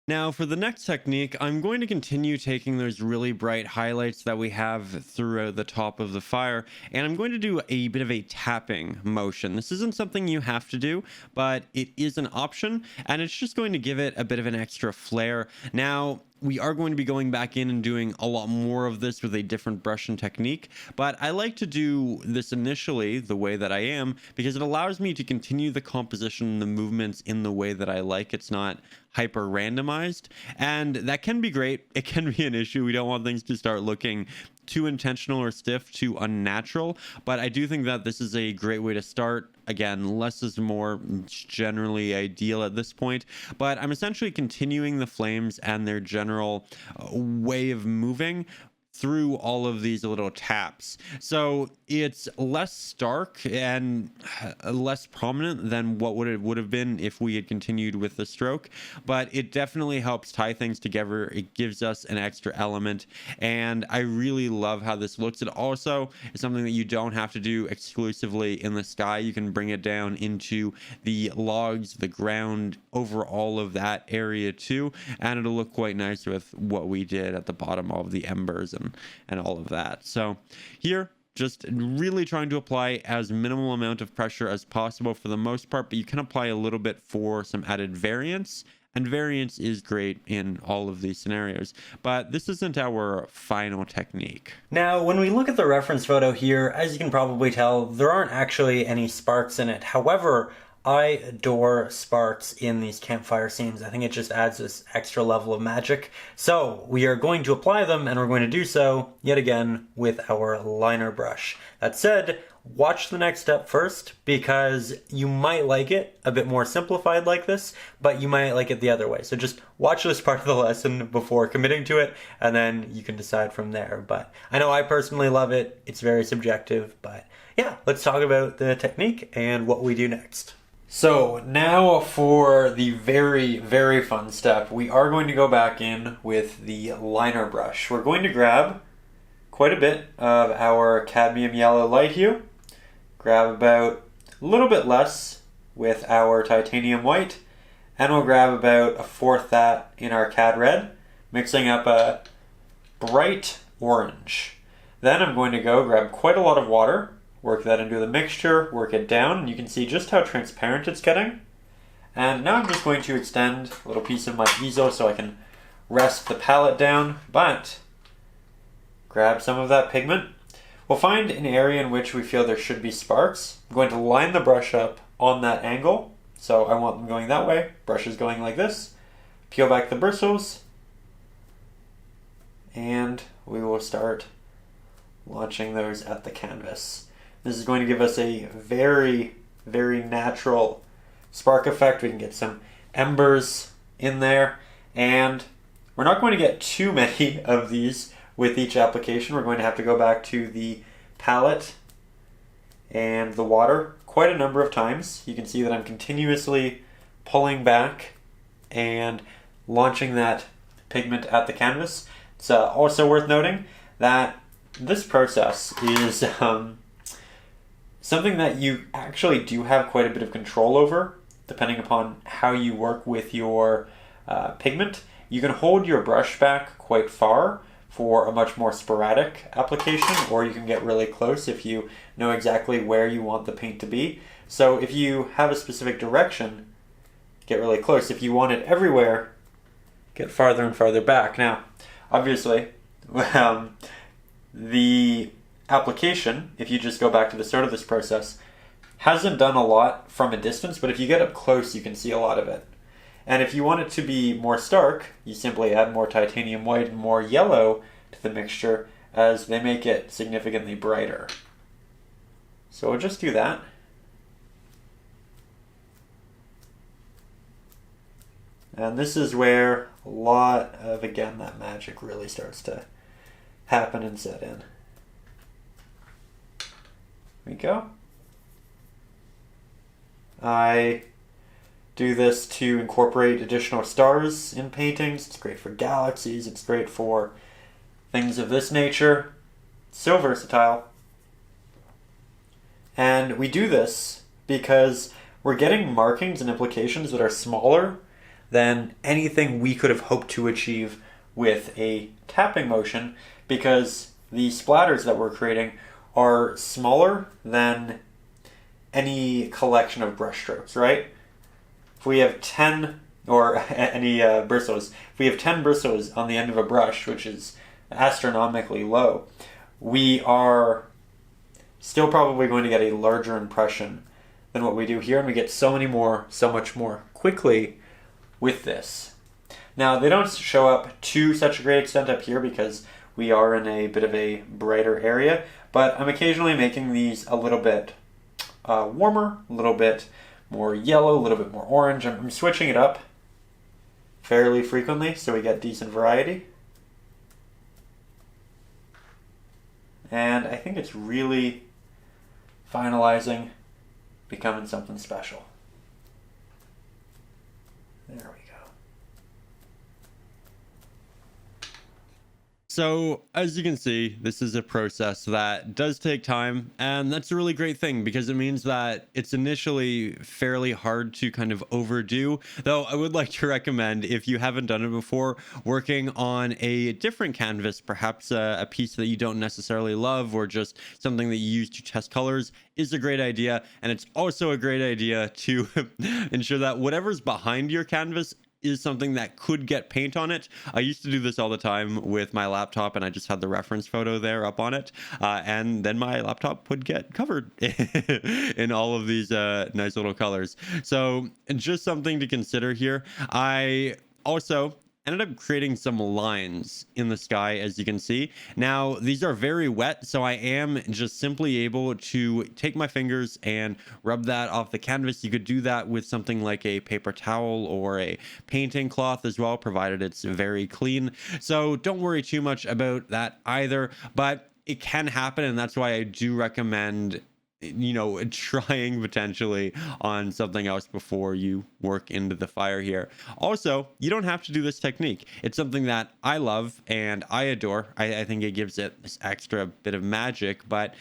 Now for the next technique, I'm going to continue taking those really bright highlights that we have throughout the top of the fire, and I'm going to do a bit of a tapping motion. This isn't something you have to do, but it is an option, and it's just going to give it a bit of an extra flair. Now, we are going to be going back in and doing a lot more of this with a different brush and technique, but I like to do this initially the way that I am because it allows me to continue the composition, the movements in the way that I like. It's not hyper randomized, and that can be great. It can be an issue. We don't want things to start looking too intentional or stiff, too unnatural, but I do think that this is a great way to start. Again, less is more, generally ideal at this point, but I'm essentially continuing the flames and their general way of moving through all of these little taps. So it's less stark and less prominent than what it would have been if we had continued with the stroke, but it definitely helps tie things together. It gives us an extra element, and I really love how this looks. It also is something that you don't have to do exclusively in the sky. You can bring it down into the logs, the ground, over all of that area too, and it'll look quite nice with what we did at the bottom of the embers and all of that. So here, just really trying to apply as minimal amount of pressure as possible for the most part, but you can apply a little bit for some added variance, and variance is great in all of these scenarios, but this isn't our final technique. Now, when we look at the reference photo here, as you can probably tell, there aren't actually any sparks in it. However, I adore sparks in these campfire scenes. I think it just adds this extra level of magic. So we are going to apply them, and we're going to do so yet again with our liner brush. That said, watch the next step first, because you might like it a bit more simplified like this, but you might like it the other way. So just watch this part of the lesson before committing to it, and then you can decide from there. But I know I personally love it. It's very subjective, but yeah, let's talk about the technique and what we do next. So now for the very, very fun step, we are going to go back in with the liner brush. We're going to grab quite a bit of our cadmium yellow light hue, grab about a little bit less with our titanium white, and we'll grab about a fourth that in our cad red, mixing up a bright orange. Then I'm going to go grab quite a lot of water, work that into the mixture, work it down, and you can see just how transparent it's getting. And now I'm just going to extend a little piece of my easel so I can rest the palette down, but grab some of that pigment. We'll find an area in which we feel there should be sparks. I'm going to line the brush up on that angle, so I want them going that way. Brush is going like this. Peel back the bristles, and we will start launching those at the canvas. This is going to give us a very, very natural spark effect. We can get some embers in there, and we're not going to get too many of these with each application. We're going to have to go back to the palette and the water quite a number of times. You can see that I'm continuously pulling back and launching that pigment at the canvas. It's also worth noting that this process is something that you actually do have quite a bit of control over, depending upon how you work with your pigment. You can hold your brush back quite far for a much more sporadic application, or you can get really close if you know exactly where you want the paint to be. So if you have a specific direction, get really close. If you want it everywhere, get farther and farther back. Now, obviously, the application, if you just go back to the start of this process, hasn't done a lot from a distance, but if you get up close, you can see a lot of it. And if you want it to be more stark, you simply add more titanium white and more yellow to the mixture as they make it significantly brighter. So we'll just do that. And this is where a lot of, again, that magic really starts to happen and set in. There we go. I do this to incorporate additional stars in paintings. It's great for galaxies. It's great for things of this nature. It's so versatile. And we do this because we're getting markings and implications that are smaller than anything we could have hoped to achieve with a tapping motion, because the splatters that we're creating are smaller than any collection of brush strokes, right? If we have 10, or any bristles, if we have 10 bristles on the end of a brush, which is astronomically low, we are still probably going to get a larger impression than what we do here, and we get so much more quickly with this. Now, they don't show up to such a great extent up here because we are in a bit of a brighter area, but I'm occasionally making these a little bit warmer, a little bit more yellow, a little bit more orange. I'm switching it up fairly frequently so we get decent variety. And I think it's really finalizing, becoming something special. There we go. So as you can see, this is a process that does take time, and that's a really great thing because it means that it's initially fairly hard to kind of overdo. Though I would like to recommend, if you haven't done it before, working on a different canvas, perhaps a piece that you don't necessarily love or just something that you use to test colors, is a great idea. And it's also a great idea to ensure that whatever's behind your canvas is something that could get paint on it. I used to do this all the time with my laptop, and I just had the reference photo there up on it, and then my laptop would get covered in all of these nice little colors. So just something to consider here. I also ended up creating some lines in the sky, as you can see. Now, these are very wet, so I am just simply able to take my fingers and rub that off the canvas. You could do that with something like a paper towel or a painting cloth as well, provided it's very clean. So don't worry too much about that either, but it can happen, and that's why I do recommend, you know, trying potentially on something else before you work into the fire here. Also, you don't have to do this technique. It's something that I love and I adore. I think it gives it this extra bit of magic, but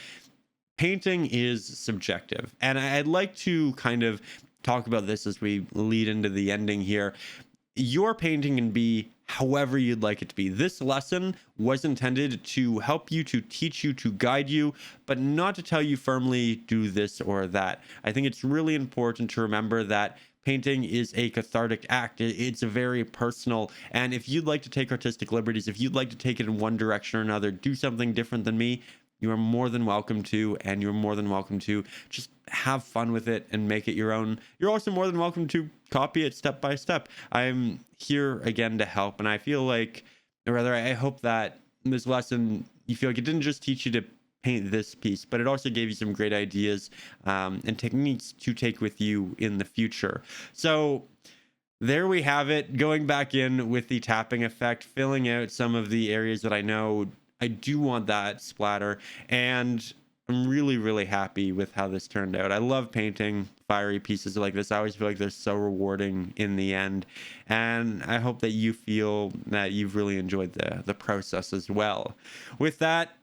painting is subjective. And I'd like to kind of talk about this as we lead into the ending here. Your painting can be however you'd like it to be. This lesson was intended to help you, to teach you, to guide you, but not to tell you firmly do this or that. I think it's really important to remember that painting is a cathartic act. It's a very personal, and if you'd like to take artistic liberties, if you'd like to take it in one direction or another, do something different than me, you are more than welcome to, and you're more than welcome to just have fun with it and make it your own. You're also more than welcome to copy it step by step. I'm here again to help, and I feel like, or rather, I hope that this lesson, you feel like it didn't just teach you to paint this piece, but it also gave you some great ideas and techniques to take with you in the future. So there we have it, going back in with the tapping effect, filling out some of the areas that I know I do want that splatter, and I'm really, really happy with how this turned out. I love painting fiery pieces like this. I always feel like they're so rewarding in the end, and I hope that you feel that you've really enjoyed the process as well. With that,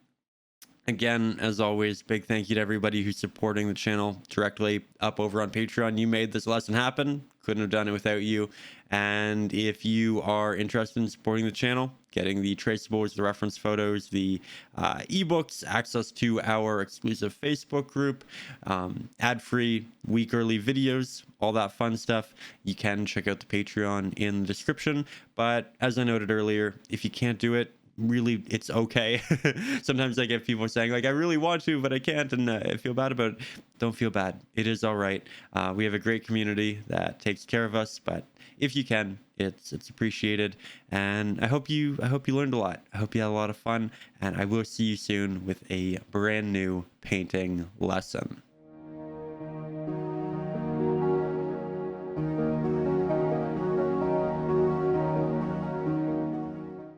again, as always, big thank you to everybody who's supporting the channel directly up over on Patreon. You made this lesson happen. Couldn't have done it without you. And if you are interested in supporting the channel, getting the traceables, the reference photos, the ebooks, access to our exclusive Facebook group, ad-free week early videos, all that fun stuff, you can check out the Patreon in the description. But as I noted earlier, if you can't do it, really, it's okay. Sometimes I get people saying like, I really want to, but I can't, and I feel bad about it. Don't feel bad. It is all right. We have a great community that takes care of us, but if you can, it's appreciated. And I hope you learned a lot. I hope you had a lot of fun, and I will see you soon with a brand new painting lesson.